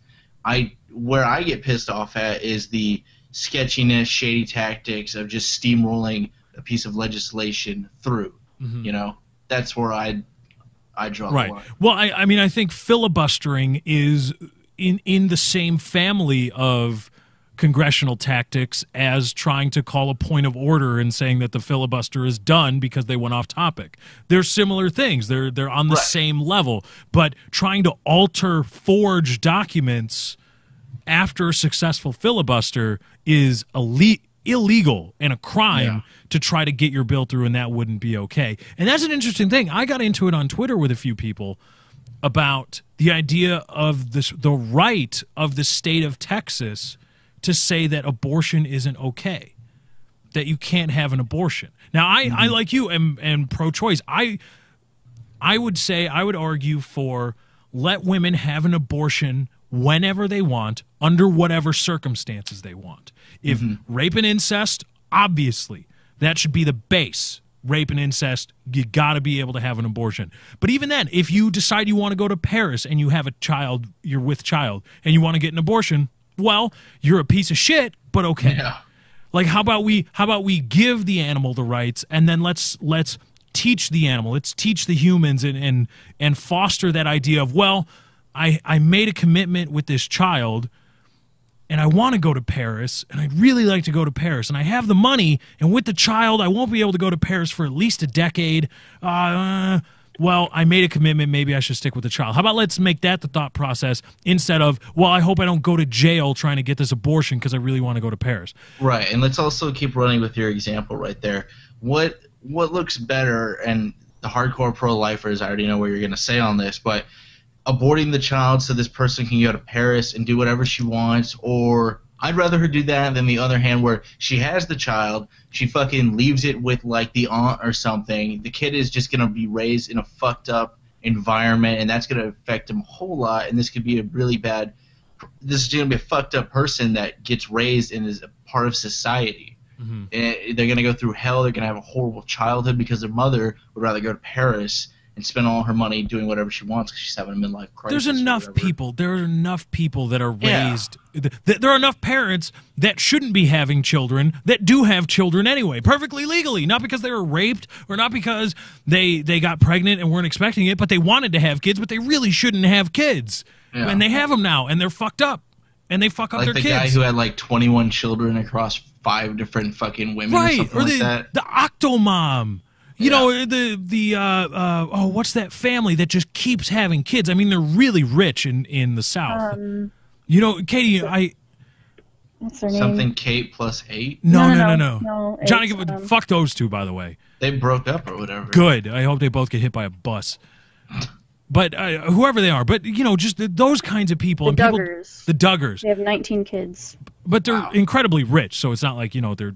S2: Where I get pissed off at is the sketchiness, shady tactics of just steamrolling a piece of legislation through. Mm-hmm. That's where I draw the line.
S6: Well, I mean, I think filibustering is in the same family of congressional tactics as trying to call a point of order and saying that the filibuster is done because they went off topic. They're similar things. They're on the same level, but trying to forge documents after a successful filibuster is illegal and a crime to try to get your bill through, and that wouldn't be okay. And that's an interesting thing. I got into it on Twitter with a few people about the idea of the right of the state of Texas to say that abortion isn't okay, that you can't have an abortion. Now, I like you, am pro-choice. I would argue for let women have an abortion whenever they want, under whatever circumstances they want. If rape and incest, obviously, that should be the base. Rape and incest, you got to be able to have an abortion. But even then, if you decide you want to go to Paris and you have a child, you're with child, and you want to get an abortion, well, you're a piece of shit, but okay. Yeah. Like, how about we give the animal the rights, and then let's teach the animal, let's teach the humans, and foster that idea of, well, I made a commitment with this child, and I want to go to Paris, and I'd really like to go to Paris, and I have the money, and with the child, I won't be able to go to Paris for at least a decade. well, I made a commitment, maybe I should stick with the child. How about let's make that the thought process instead of, well, I hope I don't go to jail trying to get this abortion because I really want to go to Paris.
S2: Right, and let's also keep running with your example right there. What looks better, and the hardcore pro-lifers, I already know what you're going to say on this, but aborting the child so this person can go to Paris and do whatever she wants, or I'd rather her do that than the other hand where she has the child, she fucking leaves it with like the aunt or something. The kid is just going to be raised in a fucked up environment, and that's going to affect him a whole lot, and this is going to be a fucked up person that gets raised and is a part of society. Mm-hmm. And they're going to go through hell. They're going to have a horrible childhood because their mother would rather go to Paris and spend all her money doing whatever she wants because she's having a midlife crisis.
S6: There are enough people that are raised. There are enough parents that shouldn't be having children that do have children anyway, perfectly legally, not because they were raped or not because they got pregnant and weren't expecting it, but they wanted to have kids, but they really shouldn't have kids. Yeah. And they have them now, and they're fucked up, and they fuck up
S2: like
S6: their kids.
S2: Like the guy who had like 21 children across 5 different fucking women,
S6: right?
S2: Or something like that.
S6: The Octomom. You know, what's that family that just keeps having kids? I mean, they're really rich in the South. You know, Katie,
S7: what's their name?
S2: Something Kate plus 8?
S6: No. Johnny, fuck those two, by the way.
S2: They broke up or whatever.
S6: Good. I hope they both get hit by a bus. But whoever they are, but you know, just those kinds of people.
S7: The
S6: and
S7: Duggars.
S6: The Duggars.
S7: They have 19 kids.
S6: But they're incredibly rich, so it's not like, you know, they're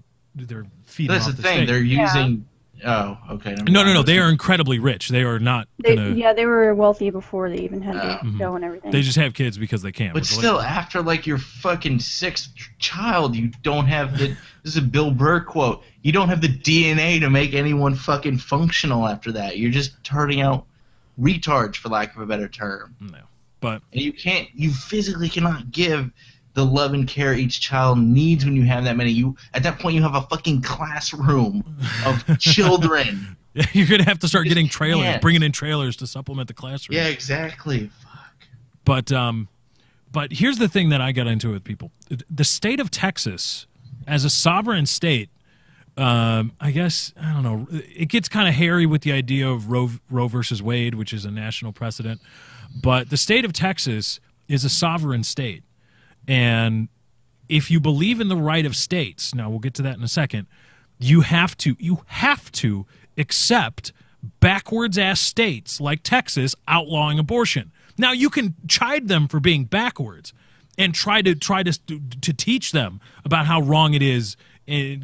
S6: feeding
S2: That's
S6: off
S2: the thing.
S6: state.
S2: They're using... Oh, okay.
S6: No. They are incredibly rich. They are not gonna...
S7: they were wealthy before they even had the show and everything.
S6: They just have kids because they can.
S2: But still, after like your fucking 6th child, you don't have the... This is a Bill Burr quote. You don't have the DNA to make anyone fucking functional after that. You're just turning out retards, for lack of a better term.
S6: No. But...
S2: And you physically cannot give the love and care each child needs when you have that many. At that point, you have a fucking classroom of children.
S6: You're going to have to start getting trailers, bringing in trailers to supplement the classroom.
S2: Yeah, exactly. Fuck.
S6: But here's the thing that I got into with people. The state of Texas, as a sovereign state, I guess, I don't know, it gets kind of hairy with the idea of Roe versus Wade, which is a national precedent. But the state of Texas is a sovereign state. And if you believe in the right of states, now we'll get to that in a second, you have to accept backwards ass states like Texas outlawing abortion. Now you can chide them for being backwards and try to teach them about how wrong it is, and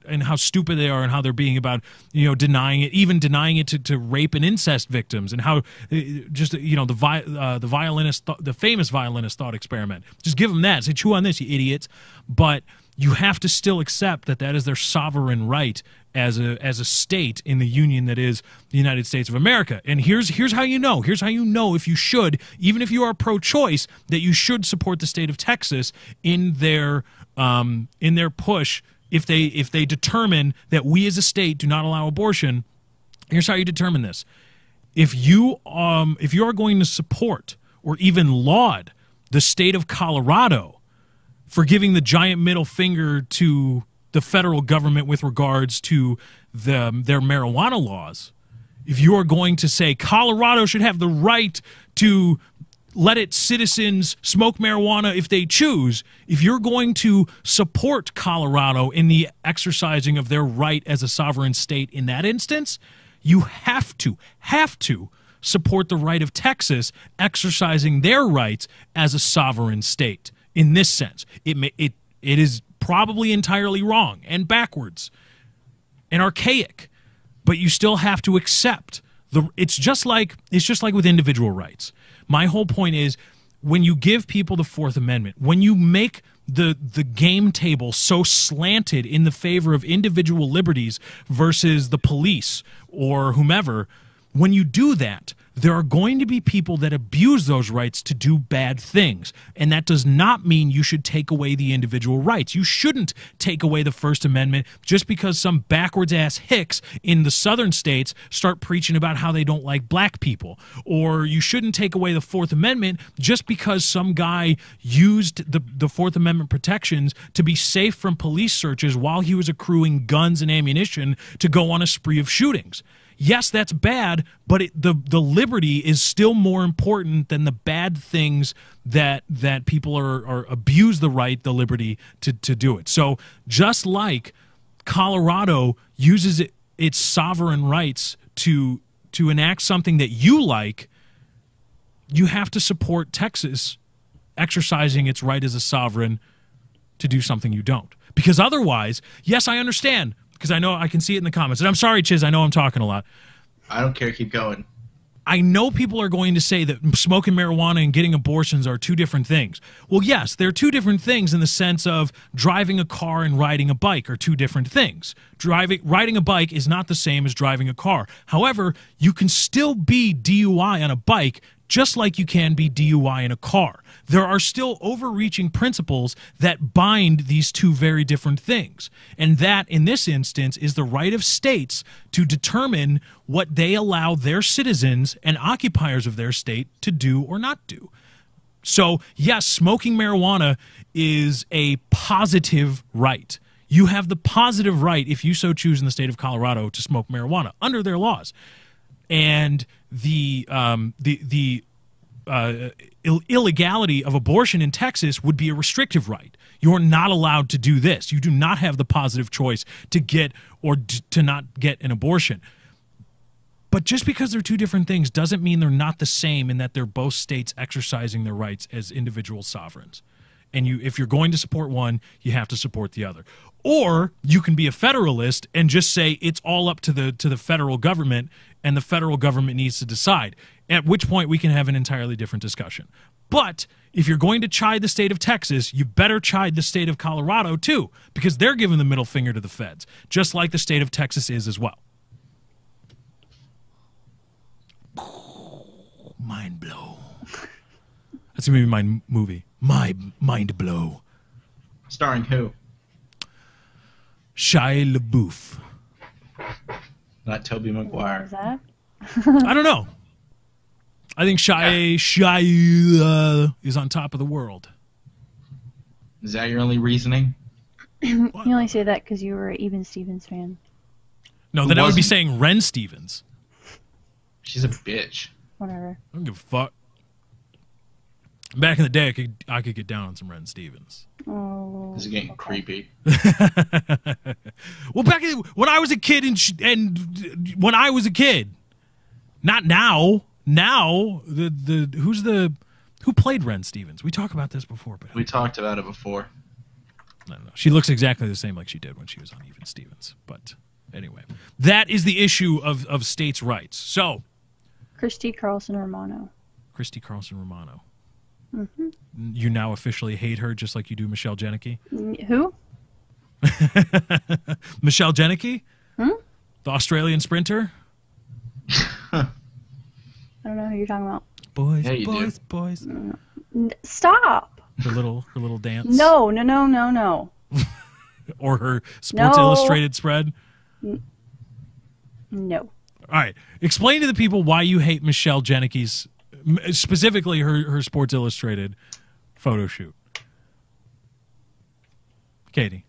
S6: and how stupid they are, and how they're being about denying it to rape and incest victims, and how the violinist, the famous violinist thought experiment. Just give them that. Say, chew on this, you idiots. But you have to still accept that is their sovereign right as a state in the union that is the United States of America. And here's how you know. Here's how you know if you should, even if you are pro-choice, that you should support the state of Texas in their push. If they determine that we as a state do not allow abortion, here's how you determine this. If you are going to support or even laud the state of Colorado for giving the giant middle finger to the federal government with regards to their marijuana laws, if you are going to say Colorado should have the right to let its citizens smoke marijuana if they choose, if you're going to support Colorado in the exercising of their right as a sovereign state in that instance, you have to support the right of Texas exercising their rights as a sovereign state. In this sense, it is probably entirely wrong and backwards and archaic, but you still have to accept it's just like with individual rights. My whole point is, when you give people the Fourth Amendment, when you make the game table so slanted in the favor of individual liberties versus the police or whomever, when you do that, there are going to be people that abuse those rights to do bad things. And that does not mean you should take away the individual rights. You shouldn't take away the First Amendment just because some backwards-ass hicks in the southern states start preaching about how they don't like black people. Or you shouldn't take away the Fourth Amendment just because some guy used the Fourth Amendment protections to be safe from police searches while he was accruing guns and ammunition to go on a spree of shootings. yes, that's bad, but the liberty is still more important than the bad things that people are abuse the right, the liberty to do it. So just like Colorado uses its sovereign rights to enact something that you like, you have to support Texas exercising its right as a sovereign to do something you don't. Because otherwise, yes, I understand, because I know I can see it in the comments. And I'm sorry, Chiz, I know I'm talking a lot.
S2: I don't care. Keep going.
S6: I know people are going to say that smoking marijuana and getting abortions are two different things. Well, yes, they're two different things in the sense of driving a car and riding a bike are two different things. Riding a bike is not the same as driving a car. However, you can still be DUI on a bike just like you can be DUI in a car. There are still overreaching principles that bind these two very different things. And that, in this instance, is the right of states to determine what they allow their citizens and occupiers of their state to do or not do. So, yes, smoking marijuana is a positive right. You have the positive right, if you so choose in the state of Colorado, to smoke marijuana under their laws. And the illegality of abortion in Texas would be a restrictive right. You're not allowed to do this. You do not have the positive choice to get or to not get an abortion. But just because they're two different things doesn't mean they're not the same in that they're both states exercising their rights as individual sovereigns. And if you're going to support one, you have to support the other. Or you can be a federalist and just say it's all up to the federal government, and the federal government needs to decide, at which point we can have an entirely different discussion. But if you're going to chide the state of Texas, you better chide the state of Colorado too, because they're giving the middle finger to the feds, just like the state of Texas is as well. Mind blow. That's going to be my movie. My mind blow.
S2: Starring who?
S6: Shia LaBeouf.
S2: Not Tobey
S7: What
S2: Maguire.
S7: is that?
S6: I don't know. I think Shia is on top of the world.
S2: Is that your only reasoning?
S7: You only say that because you were an Even Stevens fan.
S6: No,
S2: Who
S6: then I would be
S2: wasn't?
S6: saying Ren Stevens.
S2: She's a bitch.
S7: Whatever.
S6: I don't give a fuck. Back in the day, I could get down on some Ren Stevens.
S7: Oh.
S2: This is getting creepy.
S6: Well, when I was a kid and when I was a kid, not now. Now who played Ren Stevens? We talked about this before, but
S2: We talked about it before.
S6: I don't know. She looks exactly the same like she did when she was on Even Stevens. But anyway, that is the issue of states' rights. So,
S7: Christy Carlson Romano.
S6: Christy Carlson Romano.
S7: Mm-hmm.
S6: You now officially hate her just like you do Michelle Janicki?
S7: Who?
S6: Michelle Janicki?
S7: Hmm?
S6: The Australian sprinter?
S7: I don't know who you're talking about.
S6: Boys,
S2: Yeah, you do.
S6: boys.
S7: Stop.
S6: Her little dance?
S7: No.
S6: Or her Sports
S7: No.
S6: Illustrated spread?
S7: No.
S6: All right. Explain to the people why you hate Michelle Janicki's, specifically her Sports Illustrated photo shoot. Katie.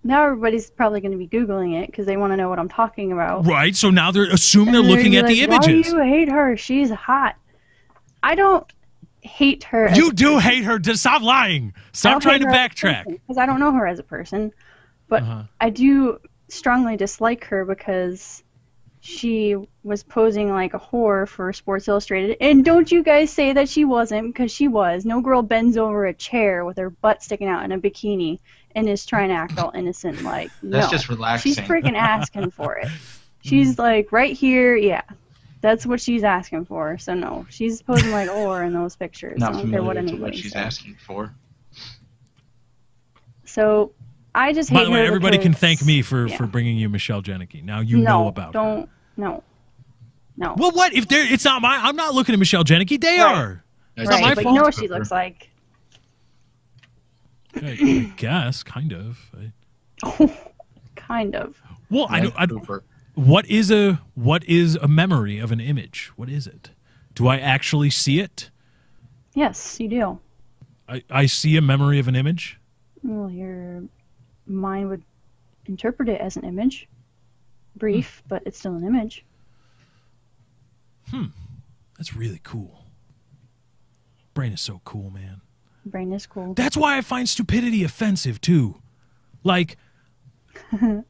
S7: Now everybody's probably going to be Googling it because they want to know what I'm talking about.
S6: Right. So now they're assuming they're
S7: And
S6: looking
S7: gonna
S6: at
S7: be
S6: the
S7: like,
S6: images.
S7: Why do you hate her? She's hot. I don't hate her. as
S6: You
S7: a
S6: do
S7: person.
S6: hate her. Stop lying. Stop trying to backtrack.
S7: Because I don't know her as a person. But
S6: Uh-huh.
S7: I do strongly dislike her because she was posing like a whore for Sports Illustrated. And don't you guys say that she wasn't, because she was. No girl bends over a chair with her butt sticking out in a bikini and is trying to act all innocent like,
S2: That's
S7: no.
S2: just relaxing.
S7: She's freaking asking for it. She's like, right here, yeah. That's what she's asking for. So no, she's posing like a whore in those pictures.
S2: Not
S7: I don't care what
S2: familiar to what
S7: anybody
S2: she's
S7: says.
S2: asking for.
S7: So I just hate
S6: By the way,
S7: her
S6: everybody can
S7: because-
S6: thank me for
S7: yeah.
S6: bringing you Michelle Janicki. Now you
S7: no,
S6: know about her.
S7: don't, no.
S6: Well, what if they're? It's not my. I'm not looking at Michelle Janicki. They
S7: Right.
S6: are.
S2: That's
S7: Right,
S6: my
S7: but
S6: fault.
S7: you know what she looks like.
S6: I guess, kind of.
S7: Kind of.
S6: Well, I
S2: Like
S6: don't.
S2: Cooper.
S6: What is a memory of an image? What is it? Do I actually see it?
S7: Yes, you do.
S6: I see a memory of an image.
S7: Well, your mind would interpret it as an image. Brief, but it's still an image.
S6: That's really cool. Brain is so cool, man.
S7: Brain is cool.
S6: That's why I find stupidity offensive, too. Like,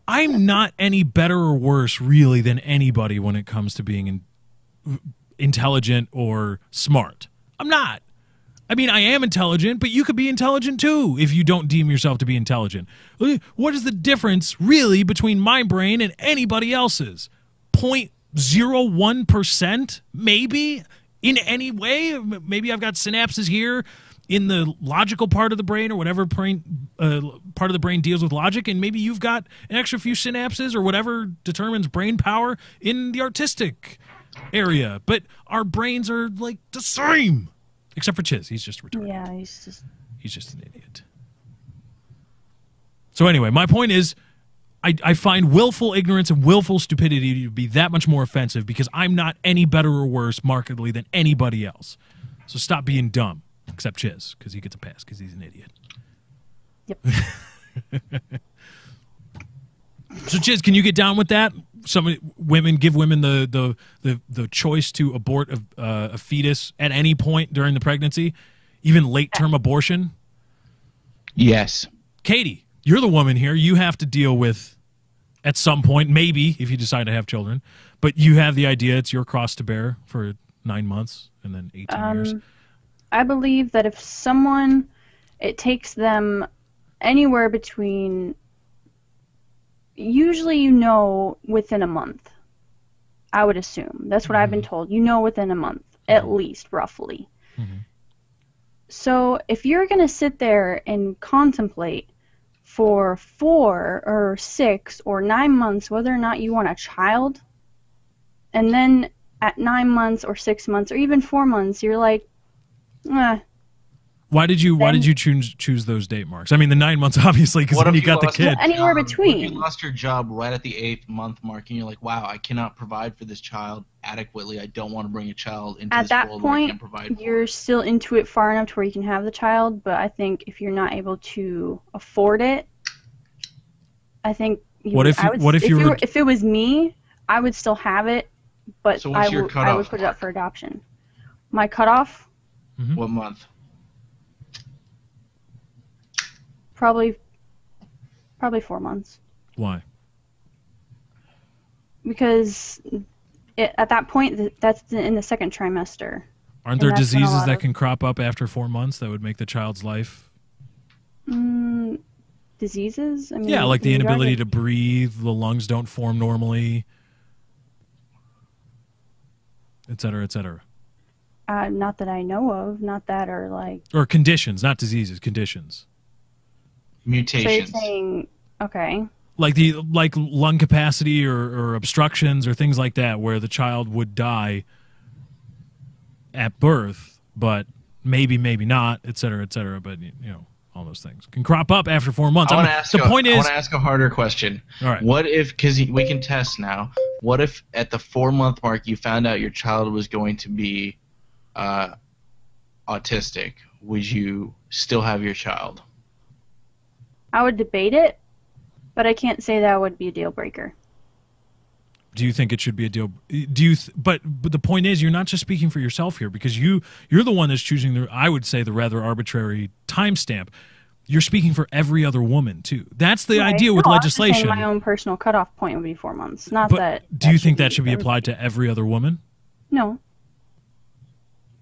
S6: I'm not any better or worse, really, than anybody when it comes to being intelligent or smart. I'm not. I mean, I am intelligent, but you could be intelligent, too, if you don't deem yourself to be intelligent. What is the difference, really, between my brain and anybody else's? 0.01%, maybe, in any way? Maybe I've got synapses here in the logical part of the brain or whatever part of the brain deals with logic, and maybe you've got an extra few synapses or whatever determines brain power in the artistic area. But our brains are, like, the same. Except for Chiz. He's just retarded.
S7: Yeah, he's
S6: just an idiot. So anyway, my point is, I find willful ignorance and willful stupidity to be that much more offensive because I'm not any better or worse markedly than anybody else. So stop being dumb, except Chiz, because he gets a pass because he's an idiot.
S7: Yep.
S6: So Chiz, can you get down with that? Give women the choice to abort a fetus at any point during the pregnancy, even late-term abortion?
S2: Yes.
S6: Katie, you're the woman here. You have to deal with, at some point, maybe if you decide to have children, but you have the idea it's your cross to bear for 9 months and then 18 years.
S7: I believe that if it takes them anywhere between, usually within a month, I would assume. That's what I've been told. Within a month, at least, roughly.
S6: Mm-hmm.
S7: So if you're going to sit there and contemplate for 4 or 6 or 9 months whether or not you want a child, and then at 9 months or 6 months or even 4 months, you're like,
S6: Why did you choose those date marks? I mean, the 9 months, obviously, because when you got the kid.
S7: Anywhere between.
S2: If you lost your job right at the 8th month mark, and you're like, wow, I cannot provide for this child adequately. I don't want to bring a child into this world where I can't provide for.
S7: At that point, you're still into it far enough to where you can have the child, but I think if you're not able to afford it, I think if it was me, I would still have it, but
S2: so what's your cutoff?
S7: I would put it up for adoption. My cutoff?
S6: Mm-hmm.
S2: What month?
S7: Probably 4 months.
S6: Why?
S7: Because at that point, that's in the second trimester.
S6: Aren't there diseases that can crop up after 4 months that would make the child's life?
S7: Diseases? I mean,
S6: yeah, like the inability to breathe, the lungs don't form normally, et cetera, et cetera.
S7: Not that I know of. Not that are like...
S6: Or conditions, not diseases, conditions.
S2: Mutations.
S7: So you're saying, okay.
S6: Like lung capacity or obstructions or things like that, where the child would die at birth, but maybe not, et cetera, but all those things can crop up after 4 months.
S2: I want to ask a harder question.
S6: All right.
S2: What if, because we can test now, what if at the 4 month mark you found out your child was going to be autistic? Would you still have your child?
S7: I would debate it, but I can't say that would be a deal breaker.
S6: Do you think it should be a deal? But the point is, you're not just speaking for yourself here, because you're the one that's choosing I would say the rather arbitrary timestamp. You're speaking for every other woman too. That's the idea with legislation.
S7: My own personal cutoff point would be 4 months.
S6: Do you think that should be applied to every other woman?
S7: No.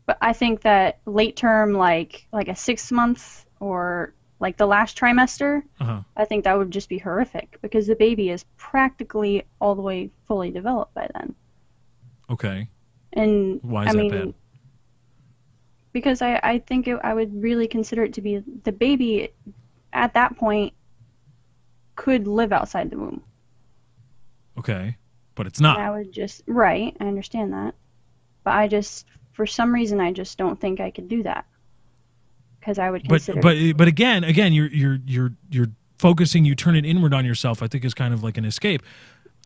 S7: But I think that late term, like a 6 month or like the last trimester, I think that would just be horrific because the baby is practically all the way fully developed by then.
S6: Okay.
S7: And
S6: why is that bad?
S7: Because I think I would really consider it to be the baby at that point could live outside the womb.
S6: Okay. But it's not.
S7: And I would just, right, I understand that. But for some reason, I just don't think I could do that. Because I would consider.
S6: But again, you're focusing. You turn it inward on yourself. I think is kind of like an escape.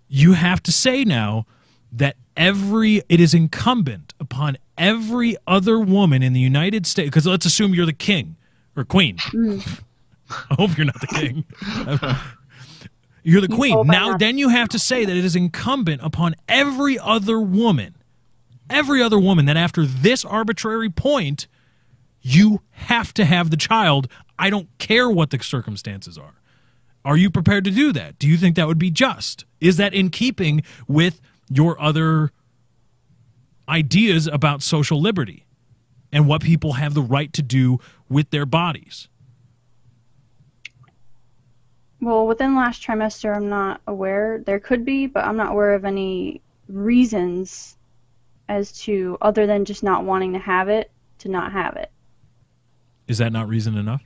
S6: You have to say now that it is incumbent upon every other woman in the United States. Because let's assume you're the king or queen. I hope you're not the king. You're the
S7: You
S6: queen.
S7: told her
S6: Now,
S7: not
S6: then you have to say that it is incumbent upon every other woman that after this arbitrary point, you have to have the child. I don't care what the circumstances are. Are you prepared to do that? Do you think that would be just? Is that in keeping with your other ideas about social liberty and what people have the right to do with their bodies?
S7: Well, within last trimester, I'm not aware. There could be, but I'm not aware of any reasons as to, other than just not wanting to have it, to not have it.
S6: Is that not reason enough?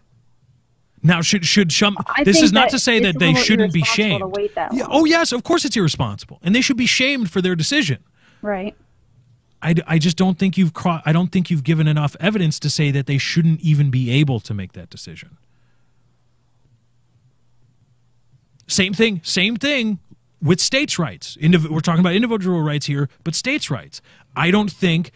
S6: Now, should some?
S7: I
S6: This
S7: think
S6: is not
S7: that
S6: to say
S7: it's
S6: that
S7: a
S6: they
S7: little
S6: shouldn't be
S7: irresponsible
S6: shamed.
S7: to wait that
S6: Yeah,
S7: long.
S6: oh yes, of course it's irresponsible, and they should be shamed for their decision.
S7: Right.
S6: I just don't think I don't think you've given enough evidence to say that they shouldn't even be able to make that decision. Same thing with states' rights. We're talking about individual rights here, but states' rights. I don't think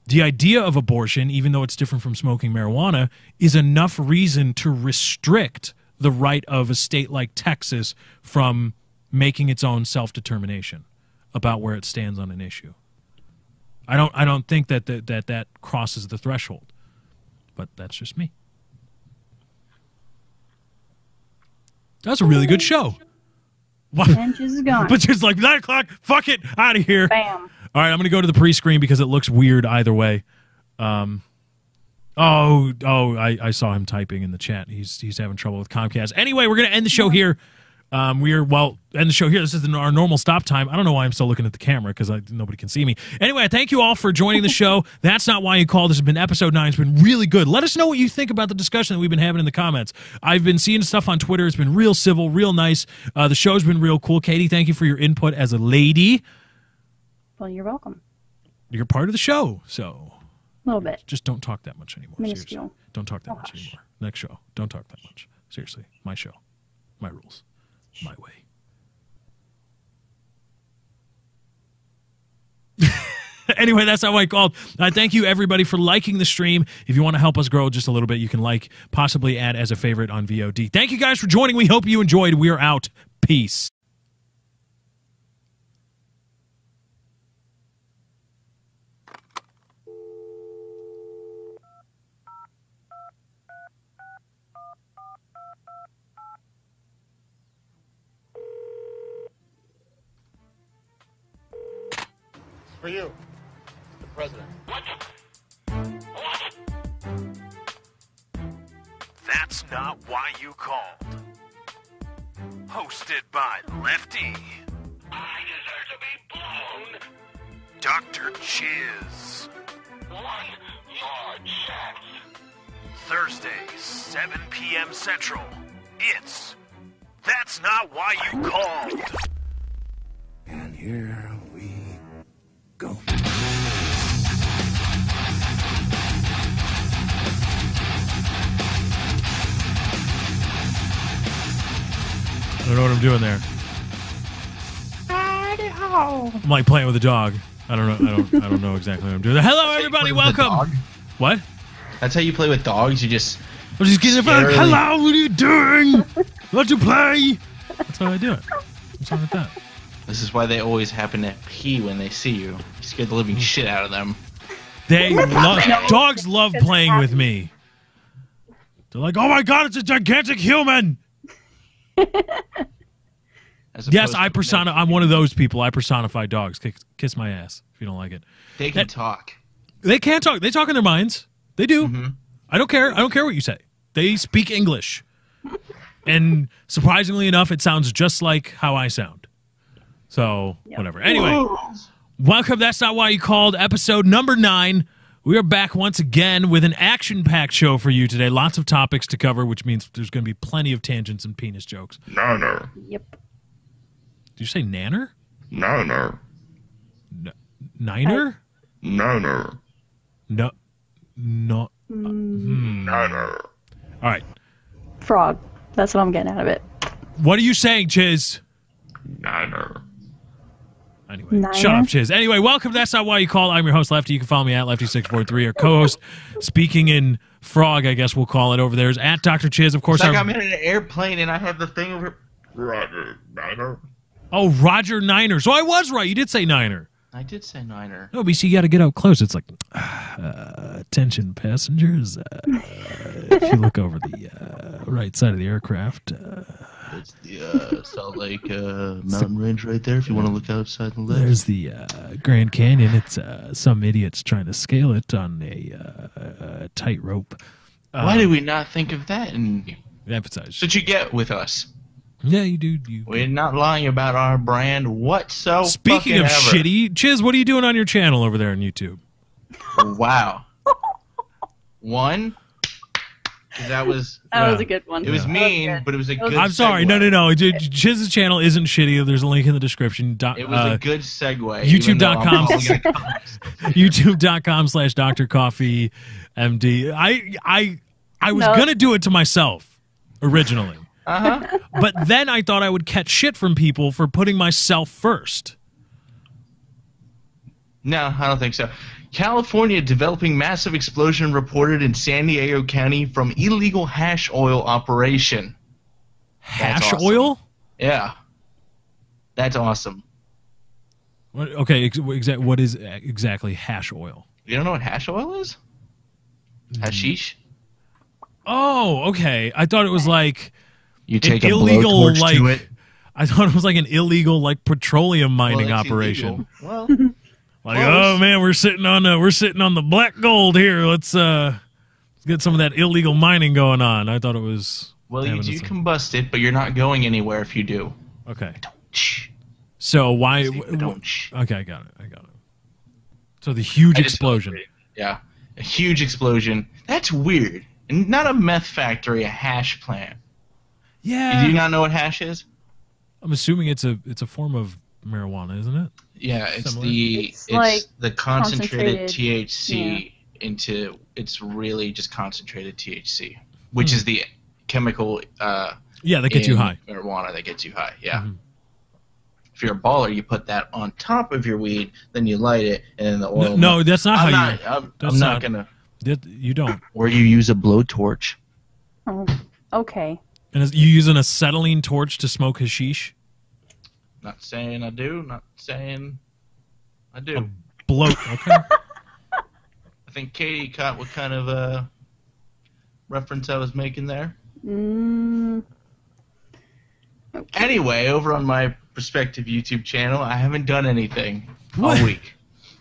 S6: the idea of abortion, even though it's different from smoking marijuana, is enough reason to restrict the right of a state like Texas from making its own self-determination about where it stands on an issue. I don't think that crosses the threshold, but that's just me. That's a really good show.
S7: And she's gone.
S6: But just like 9 o'clock, fuck it, out of here.
S7: Bam.
S6: All right, I'm going to go to the pre-screen because it looks weird either way. I saw him typing in the chat. He's having trouble with Comcast. Anyway, we're going to end the show here. End the show here. This is our normal stop time. I don't know why I'm still looking at the camera because nobody can see me. Anyway, thank you all for joining the show. That's Not Why You Called. This has been episode 9. It's been really good. Let us know what you think about the discussion that we've been having in the comments. I've been seeing stuff on Twitter. It's been real civil, real nice. The show's been real cool. Katie, thank you for your input as a lady.
S7: Well, you're welcome.
S6: You're part of the show, so
S7: A little bit.
S6: just don't talk that much anymore.
S7: Minuscule.
S6: Seriously. Don't talk that
S7: Oh,
S6: much
S7: hush.
S6: anymore. Next show, don't talk that much. Seriously, my show, my rules, my way. Anyway, that's Not Why I Called. Thank you, everybody, for liking the stream. If you want to help us grow just a little bit, you can possibly add as a favorite on VOD. Thank you guys for joining. We hope you enjoyed. We are out. Peace.
S1: For you, the president.
S3: That's Not Why You Called. Hosted by Lefty,
S4: I deserve to be blown.
S3: Dr. Chiz.
S4: One yard shack.
S3: Thursday, 7 p.m. Central. It's That's Not Why You Called.
S5: And here we go.
S6: I don't know what I'm doing there. I'm like playing with a dog. I don't know. I don't know exactly what I'm doing. Hello, everybody.
S2: Play with a
S6: Welcome.
S2: dog?
S6: What?
S2: That's how you play with dogs. You just
S6: I'm just getting like,
S2: Scarily.
S6: hello, what are you doing? Let you play. That's how I do it. What's wrong with that?
S2: This is why they always happen to pee when they see you. You scare the living shit out of them.
S6: Dogs love playing with me. They're like, oh my god, it's a gigantic human.
S2: As
S6: Yes,
S2: opposed to-
S6: I'm one of those people. I personify dogs. Kiss my ass if you don't like it.
S2: They can talk.
S6: They can't talk. They talk in their minds. They do.
S2: Mm-hmm.
S6: I don't care. I don't care what you say. They speak English. And surprisingly enough, it sounds just like how I sound. So, whatever. Anyway, welcome. That's Not Why You Called. Episode number 9. We are back once again with an action-packed show for you today. Lots of topics to cover, which means there's going to be plenty of tangents and penis jokes.
S1: Nanner.
S7: Yep.
S6: Did you say nanner?
S1: Nanner.
S6: Niner?
S1: Nanner.
S6: No. No.
S1: Nanner.
S6: All right.
S7: Frog. That's what I'm getting out of it.
S6: What are you saying, Chiz?
S1: Nanner.
S6: Anyway,
S7: Niner?
S6: shut up, Chiz. Anyway, welcome. That's Not Why You Call. I'm your host, Lefty. You can follow me at Lefty643. Our co-host, speaking in frog, I guess we'll call it over there, is at Dr. Chiz. Of course,
S2: It's like I'm in an airplane and I have the thing over.
S1: Roger Niner.
S6: Oh, Roger Niner. So I was right. You did say Niner.
S2: I did say Niner.
S6: No, but you got to get out close. It's like, attention passengers. If you look over the right side of the aircraft,
S2: It's the Salt Lake mountain range right there if you want to look outside the left.
S6: there's the Grand Canyon. It's some idiots trying to scale it on a tightrope.
S2: Why did we not think of that? And
S6: Emphasize.
S2: that's what you get with us.
S6: Yeah, you do.
S2: We're not lying about our brand whatsoever.
S6: Speaking of shitty, Chiz, what are you doing on your channel over there on YouTube?
S2: Wow. One, 'cause that was
S7: a good one.
S2: it was mean, but it was a good.
S6: I'm sorry.
S2: segue.
S6: No. Chiz's channel isn't shitty. There's a link in the description.
S2: It was a good segue.
S6: YouTube.com.
S2: YouTube.
S6: YouTube.com/Dr. Coffee MD. I was
S7: No.
S6: gonna do it to myself originally,
S2: Uh-huh.
S6: but then I thought I would catch shit from people for putting myself first.
S2: No, I don't think so. California developing massive explosion reported in San Diego County from illegal hash oil operation.
S6: Hash
S2: awesome.
S6: oil?
S2: Yeah. That's awesome.
S6: Okay, what is exactly hash oil?
S2: You don't know what hash oil is? Hashish?
S6: Oh, okay. I thought it was like
S2: You take a
S6: illegal,
S2: blowtorch
S6: like
S2: to it.
S6: I thought it was like an illegal, like petroleum mining
S2: Well, it's
S6: operation.
S2: illegal. Well,
S6: Like,
S2: Well,
S6: oh man, we're sitting on the black gold here. Let's get some of that illegal mining going on. I thought it was.
S2: well, you
S6: having
S2: do
S6: some-
S2: combust it, but you're not going anywhere if you do.
S6: Okay.
S2: Shh.
S6: So why?
S2: Don't shh.
S6: Okay, I got it. So the huge
S2: I just
S6: explosion.
S2: Yeah, a huge explosion. That's weird. And not a meth factory, a hash plant.
S6: Yeah.
S2: Do you not know what hash is?
S6: I'm assuming it's a form of marijuana, isn't it?
S2: Yeah, it's
S6: Similar.
S7: It's like
S2: the concentrated
S7: concentrated,
S2: THC into it's really just concentrated THC, which is the chemical
S6: Yeah, that gets you
S2: in
S6: high.
S2: marijuana that gets you high. Yeah.
S6: Mhm.
S2: If you're a baller, you put that on top of your weed, then you light it, and then the oil.
S6: No, that's not
S2: I'm
S6: how
S2: not. I'm
S6: that's
S2: not
S6: not-
S2: gonna.
S6: you don't.
S2: Or you use a blowtorch.
S7: Oh, okay.
S6: And you using a acetylene torch to smoke hashish?
S2: Not saying I do. Not saying I do.
S6: Bloat. Okay.
S2: I think Katie caught what kind of reference I was making there.
S7: Mm,
S2: Anyway, over on my prospective YouTube channel, I haven't done anything
S6: What?
S2: all week.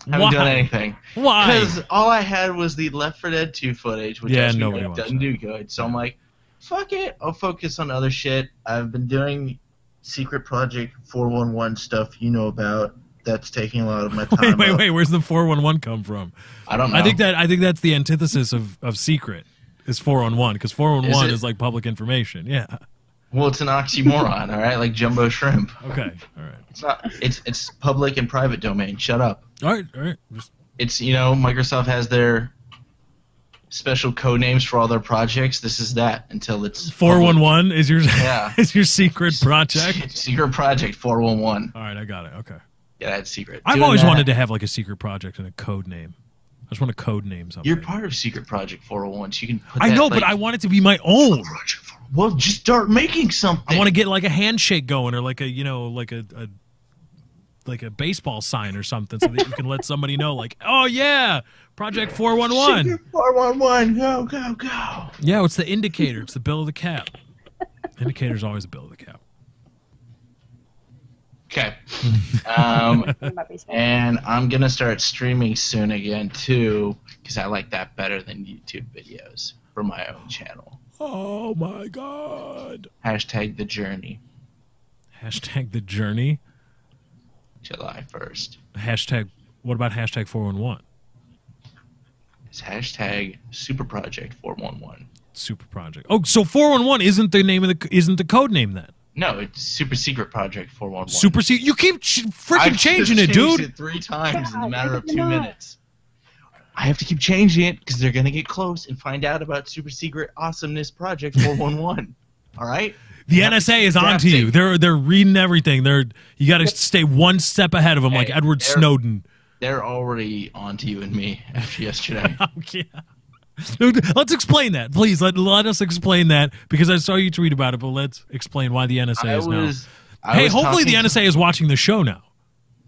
S2: Haven't
S6: Why?
S2: done anything.
S6: Why?
S2: Because all I had was the Left 4 Dead 2 footage, which
S6: Yeah,
S2: as we
S6: nobody
S2: know
S6: watched
S2: doesn't
S6: that.
S2: do good. So I'm like, fuck it. I'll focus on other shit. I've been doing Secret Project 411 stuff you know about. That's taking a lot of my time.
S6: Wait. Where's the 411 come from?
S2: I don't know.
S6: I think that's the antithesis of secret is 411 because 411
S2: Is it?
S6: is like public information. Yeah.
S2: Well, it's an oxymoron, all right? Like jumbo shrimp.
S6: Okay. All right.
S2: It's not. It's public and private domain. Shut up.
S6: All right. Just,
S2: It's Microsoft has their special code names for all their projects. This is that until it's
S6: 411 is your
S2: Yeah.
S6: is your secret project.
S2: public. Secret Project 411.
S6: All right, I got it. Okay.
S2: Yeah, that's secret.
S6: I've
S2: Doing
S6: always
S2: that-
S6: wanted to have like a secret project and a code name. I just want to code name something.
S2: You're part of Secret Project 401, so you can put
S6: I
S2: that,
S6: know,
S2: like,
S6: but I want it to be my own.
S2: Project 401. Well, just start making something.
S6: I want to get like a handshake going or like a like a baseball sign or something so that you can let somebody know like, oh yeah, Project 411.
S2: Secret 411. Go, go, go.
S6: Yeah, it's the indicator. It's the bill of the cap. Indicator's always the bill of the cap.
S2: Okay.
S7: my basement.
S2: And I'm going to start streaming soon again, too, because I like that better than YouTube videos for my own channel.
S6: Oh my god.
S2: Hashtag The Journey,
S6: Hashtag the journey.
S2: July 1st.
S6: Hashtag. What about hashtag 411?
S2: It's hashtag Super Project 411.
S6: Super project. Oh, so 411 isn't the name of isn't the code name then?
S2: No, it's Super Secret Project 411.
S6: Super secret. You keep freaking
S2: I've
S6: changing
S2: just
S6: it,
S2: changed
S6: dude.
S2: it 3 times in a
S7: God,
S2: matter
S7: I
S2: of
S7: didn't
S2: 2
S7: know.
S2: minutes. I have to keep changing it because they're going to get close and find out about Super Secret Awesomeness Project 411. All right?
S6: The
S2: You have to
S6: NSA
S2: keep
S6: is onto you.
S2: adapting.
S6: They're reading everything. You got to stay one step ahead of them, like
S2: Hey,
S6: Edward
S2: they're-
S6: Snowden.
S2: They're already onto you and me after yesterday.
S6: Oh, yeah. Let's explain that, please. Let us explain that because I saw you tweet about it. But let's explain why the NSA is now. Hey, hopefully the NSA is watching the show now.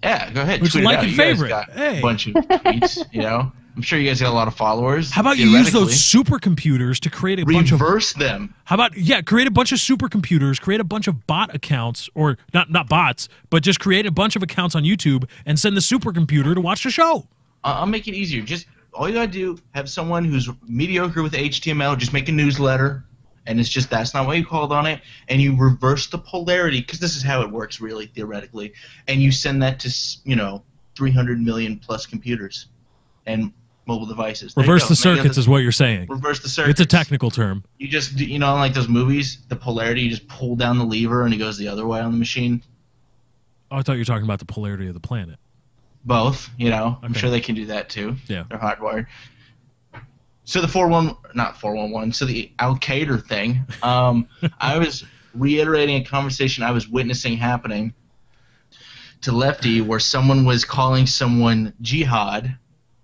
S2: Yeah, go ahead.
S6: Which
S2: tweet it
S6: like
S2: out.
S6: and
S2: You guys
S6: favorite.
S2: got
S6: Hey.
S2: a bunch of tweets. You know, I'm sure you guys got a lot of followers.
S6: How about you use those
S2: theoretically.
S6: supercomputers to create a bunch of
S2: Reverse them.
S6: How about create a bunch of supercomputers, create a bunch of bot accounts, or not bots, but just create a bunch of accounts on YouTube and send the supercomputer to watch the show.
S2: I'll make it easier. Just all you gotta do, have someone who's mediocre with HTML, just make a newsletter, and it's just that's not what you called on it, and you reverse the polarity because this is how it works, really theoretically, and you send that to 300 million plus computers and mobile devices. There you
S6: Reverse
S2: go.
S6: the circuits is what you're saying.
S2: Reverse the circuits.
S6: It's a technical term.
S2: You just like those movies, the polarity. You just pull down the lever and it goes the other way on the machine.
S6: Oh, I thought you were talking about the polarity of the planet.
S2: Both, I'm
S6: Okay.
S2: sure they can do that too.
S6: Yeah.
S2: They're hardwired. So the not 411, so the Al Qaeda thing, I was reiterating a conversation I was witnessing happening to Lefty where someone was calling someone jihad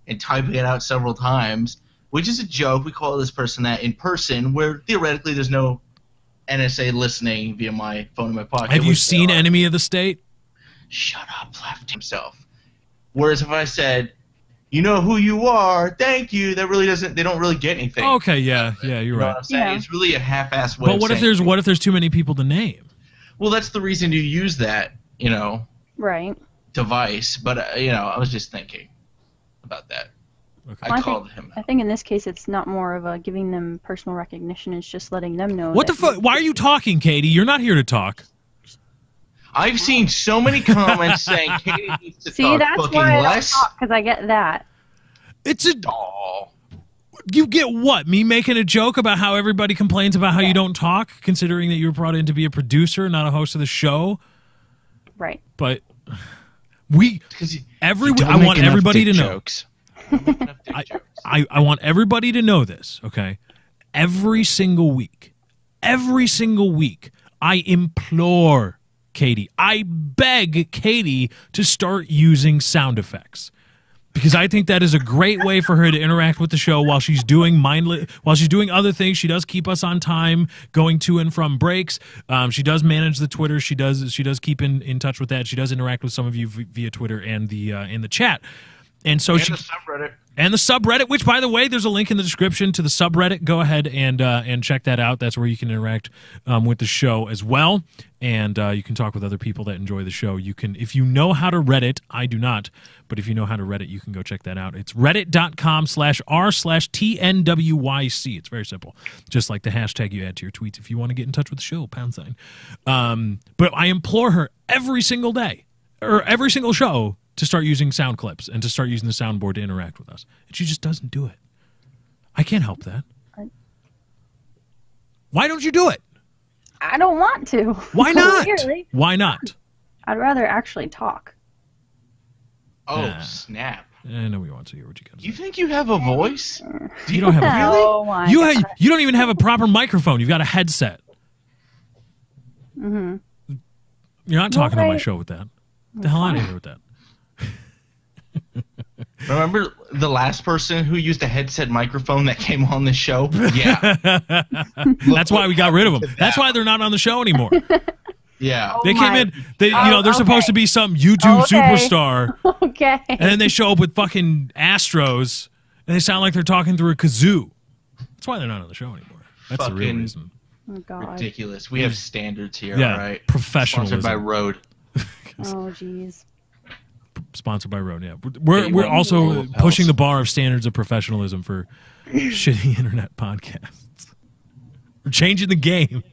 S2: and typing it out several times, which is a joke. We call this person that in person where theoretically there's no NSA listening via my phone in my pocket.
S6: Have you
S2: which
S6: seen
S2: they are.
S6: Enemy of the State?
S2: Shut up, Lefty himself. Whereas if I said, you know who you are, thank you, they don't really get anything.
S6: Okay, yeah, you're
S2: You know
S6: right.
S2: what I'm saying?
S7: Yeah.
S2: It's really a half-assed way
S6: But
S2: of
S6: what if
S2: saying
S6: there's too many people to name?
S2: Well, that's the reason you use that,
S7: Right.
S2: device. But, I was just thinking about that.
S6: Okay.
S2: I
S7: Well,
S2: called him
S7: I
S2: out.
S7: think in this case it's not more of a giving them personal recognition. It's just letting them know.
S6: What the
S7: that
S6: fuck? Why are you talking, Katie? You're not here to talk.
S2: I've seen so many comments saying Katie needs to
S7: See,
S2: talk
S7: that's
S2: fucking
S7: why I don't
S2: less.
S7: talk because I get that.
S6: It's a.
S2: Oh.
S6: You get what? Me making a joke about how everybody complains about how you don't talk, considering that you were brought in to be a producer, not a host of the show.
S7: Right.
S6: But I
S2: Don't
S6: want
S2: make enough
S6: everybody to
S2: dick
S6: know.
S2: jokes. Don't make enough dick jokes.
S6: I want everybody to know this, okay? Every single week, I implore Katie, I beg Katie to start using sound effects. Because I think that is a great way for her to interact with the show while she's doing other things. She does keep us on time, going to and from breaks. She does manage the Twitter. She does keep in touch with that. She does interact with some of you via Twitter and in the chat. And so
S2: And
S6: she
S2: the subreddit.
S6: and the subreddit, which by the way, there's a link in the description to the subreddit. Go ahead and check that out. That's where you can interact with the show as well, and you can talk with other people that enjoy the show. You can, if you know how to Reddit. I do not, but if you know how to Reddit, you can go check that out. It's reddit.com/r/TNWYC. It's very simple, just like the hashtag you add to your tweets if you want to get in touch with the show. #. But I implore her every single day or every single show to start using sound clips and to start using the soundboard to interact with us. And she just doesn't do it. I can't help that. Why don't you do it?
S7: I don't want to.
S6: Why not?
S7: Clearly.
S6: Why not?
S7: I'd rather actually talk.
S2: Oh,
S6: Nah.
S2: snap.
S6: I know we want to hear what you got to
S2: You
S6: say.
S2: think you have a voice?
S6: You don't have a
S7: Oh my
S6: you
S7: God.
S6: you don't even have a proper microphone. You've got a headset.
S7: Mm-hmm.
S6: You're not talking to my
S7: Right.
S6: show with that. Get the hell out of here with that.
S2: Remember the last person who used a headset microphone that came on the show? Yeah.
S6: That's why we got rid of them. That's why they're not on the show anymore.
S2: Yeah.
S6: They came
S7: my-
S6: in. They're supposed to be some YouTube
S7: Okay.
S6: superstar.
S7: Okay.
S6: And then they show up with fucking Astros, and they sound like they're talking through a kazoo. That's why they're not on the show anymore. That's the real
S2: Fucking
S6: reason.
S7: Oh God.
S2: Ridiculous. We have standards here,
S6: Yeah,
S2: all right?
S6: professionalism.
S2: Sponsored by Rode.
S7: Oh jeez.
S6: Sponsored by Rode, yeah. We're
S2: Hey,
S6: also
S2: Rode
S6: pushing
S2: helps.
S6: the bar of standards of professionalism for shitty internet podcasts. We're changing the game.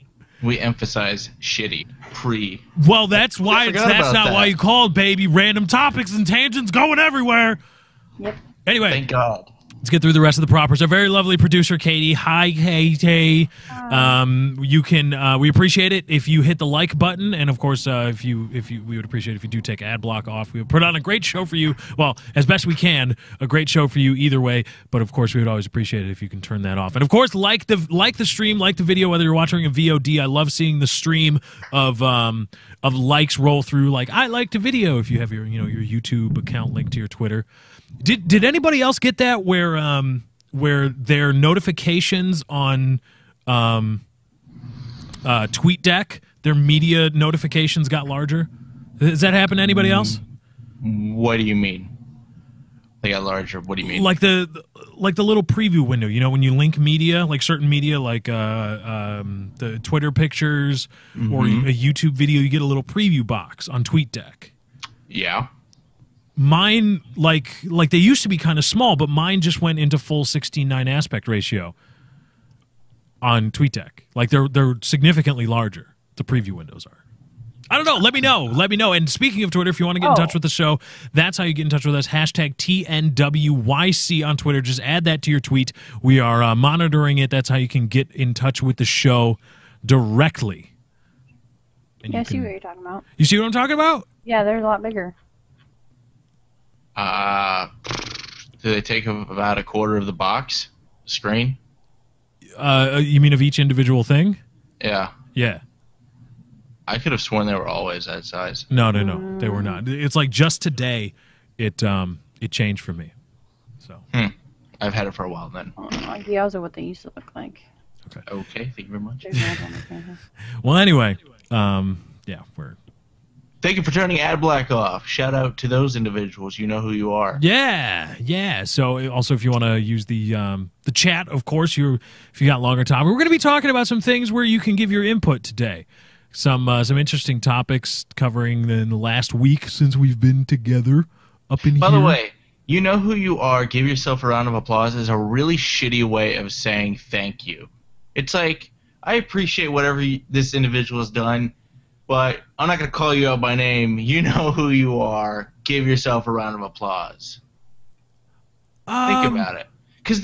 S2: We emphasize shitty, pre.
S6: Well, that's why
S2: forgot
S6: that's
S2: about
S6: not
S2: that.
S6: why you called, baby. Random topics and tangents going everywhere.
S7: Yep.
S6: Anyway,
S2: Thank God.
S6: let's get through the rest of the propers. Our very lovely producer, Katie. Hi, Katie. You can. We appreciate it if you hit the like button, and of course, if you, we would appreciate it if you do take ad block off. We would put on a great show for you. Well, as best we can, a great show for you either way. But of course, we would always appreciate it if you can turn that off. And of course, like the stream, like the video, whether you're watching a VOD. I love seeing the stream of likes roll through. Like I liked a video if you have your your YouTube account linked to your Twitter. Did anybody else get that where where their notifications on TweetDeck, their media notifications got larger? Does that happen to anybody else?
S2: What do you mean? They got larger. What do you mean?
S6: Like the little preview window, you know, when you link media, like certain media, like the Twitter pictures or a YouTube video, you get a little preview box on TweetDeck.
S2: Yeah.
S6: Mine, like they used to be kind of small, but mine just went into full 16:9 aspect ratio on TweetDeck. Like they're significantly larger. The preview windows are. I don't know. Let me know. Let me know. And speaking of Twitter, if you want to get in touch with the show, that's how you get in touch with us. Hashtag TNWYC on Twitter. Just add that to your tweet. We are monitoring it. That's how you can get in touch with the show directly. And
S7: Yeah, I see what you're talking about.
S6: You see what I'm talking about?
S7: Yeah, they're a lot bigger.
S2: Do they take up about a quarter of the box screen?
S6: You mean of each individual thing?
S2: Yeah.
S6: Yeah.
S2: I could have sworn they were always that size.
S6: No, they were not. It's like just today, it changed for me. So.
S2: I've had it for a while then.
S7: Yeah, those are what they used to look like.
S2: Okay, thank you very much.
S6: Well, anyway, yeah, we're.
S2: Thank you for turning Adblock off. Shout out to those individuals. You know who you are.
S6: Yeah. So also, if you want to use the chat, of course, if you got longer time, we're going to be talking about some things where you can give your input today. Some interesting topics covering in the last week since we've been together up in here.
S2: By the way, you know who you are. Give yourself a round of applause is a really shitty way of saying thank you. It's like, I appreciate whatever this individual has done, but I'm not going to call you out by name. You know who you are. Give yourself a round of applause. Think about it. Because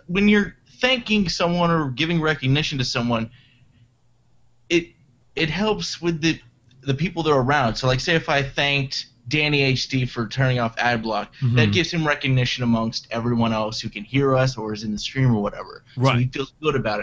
S2: when you're thanking someone or giving recognition to someone, it helps with the people that are around. So, like, say if I thanked Danny HD for turning off Adblock, that gives him recognition amongst everyone else who can hear us or is in the stream or whatever.
S6: Right.
S2: So he feels good about it.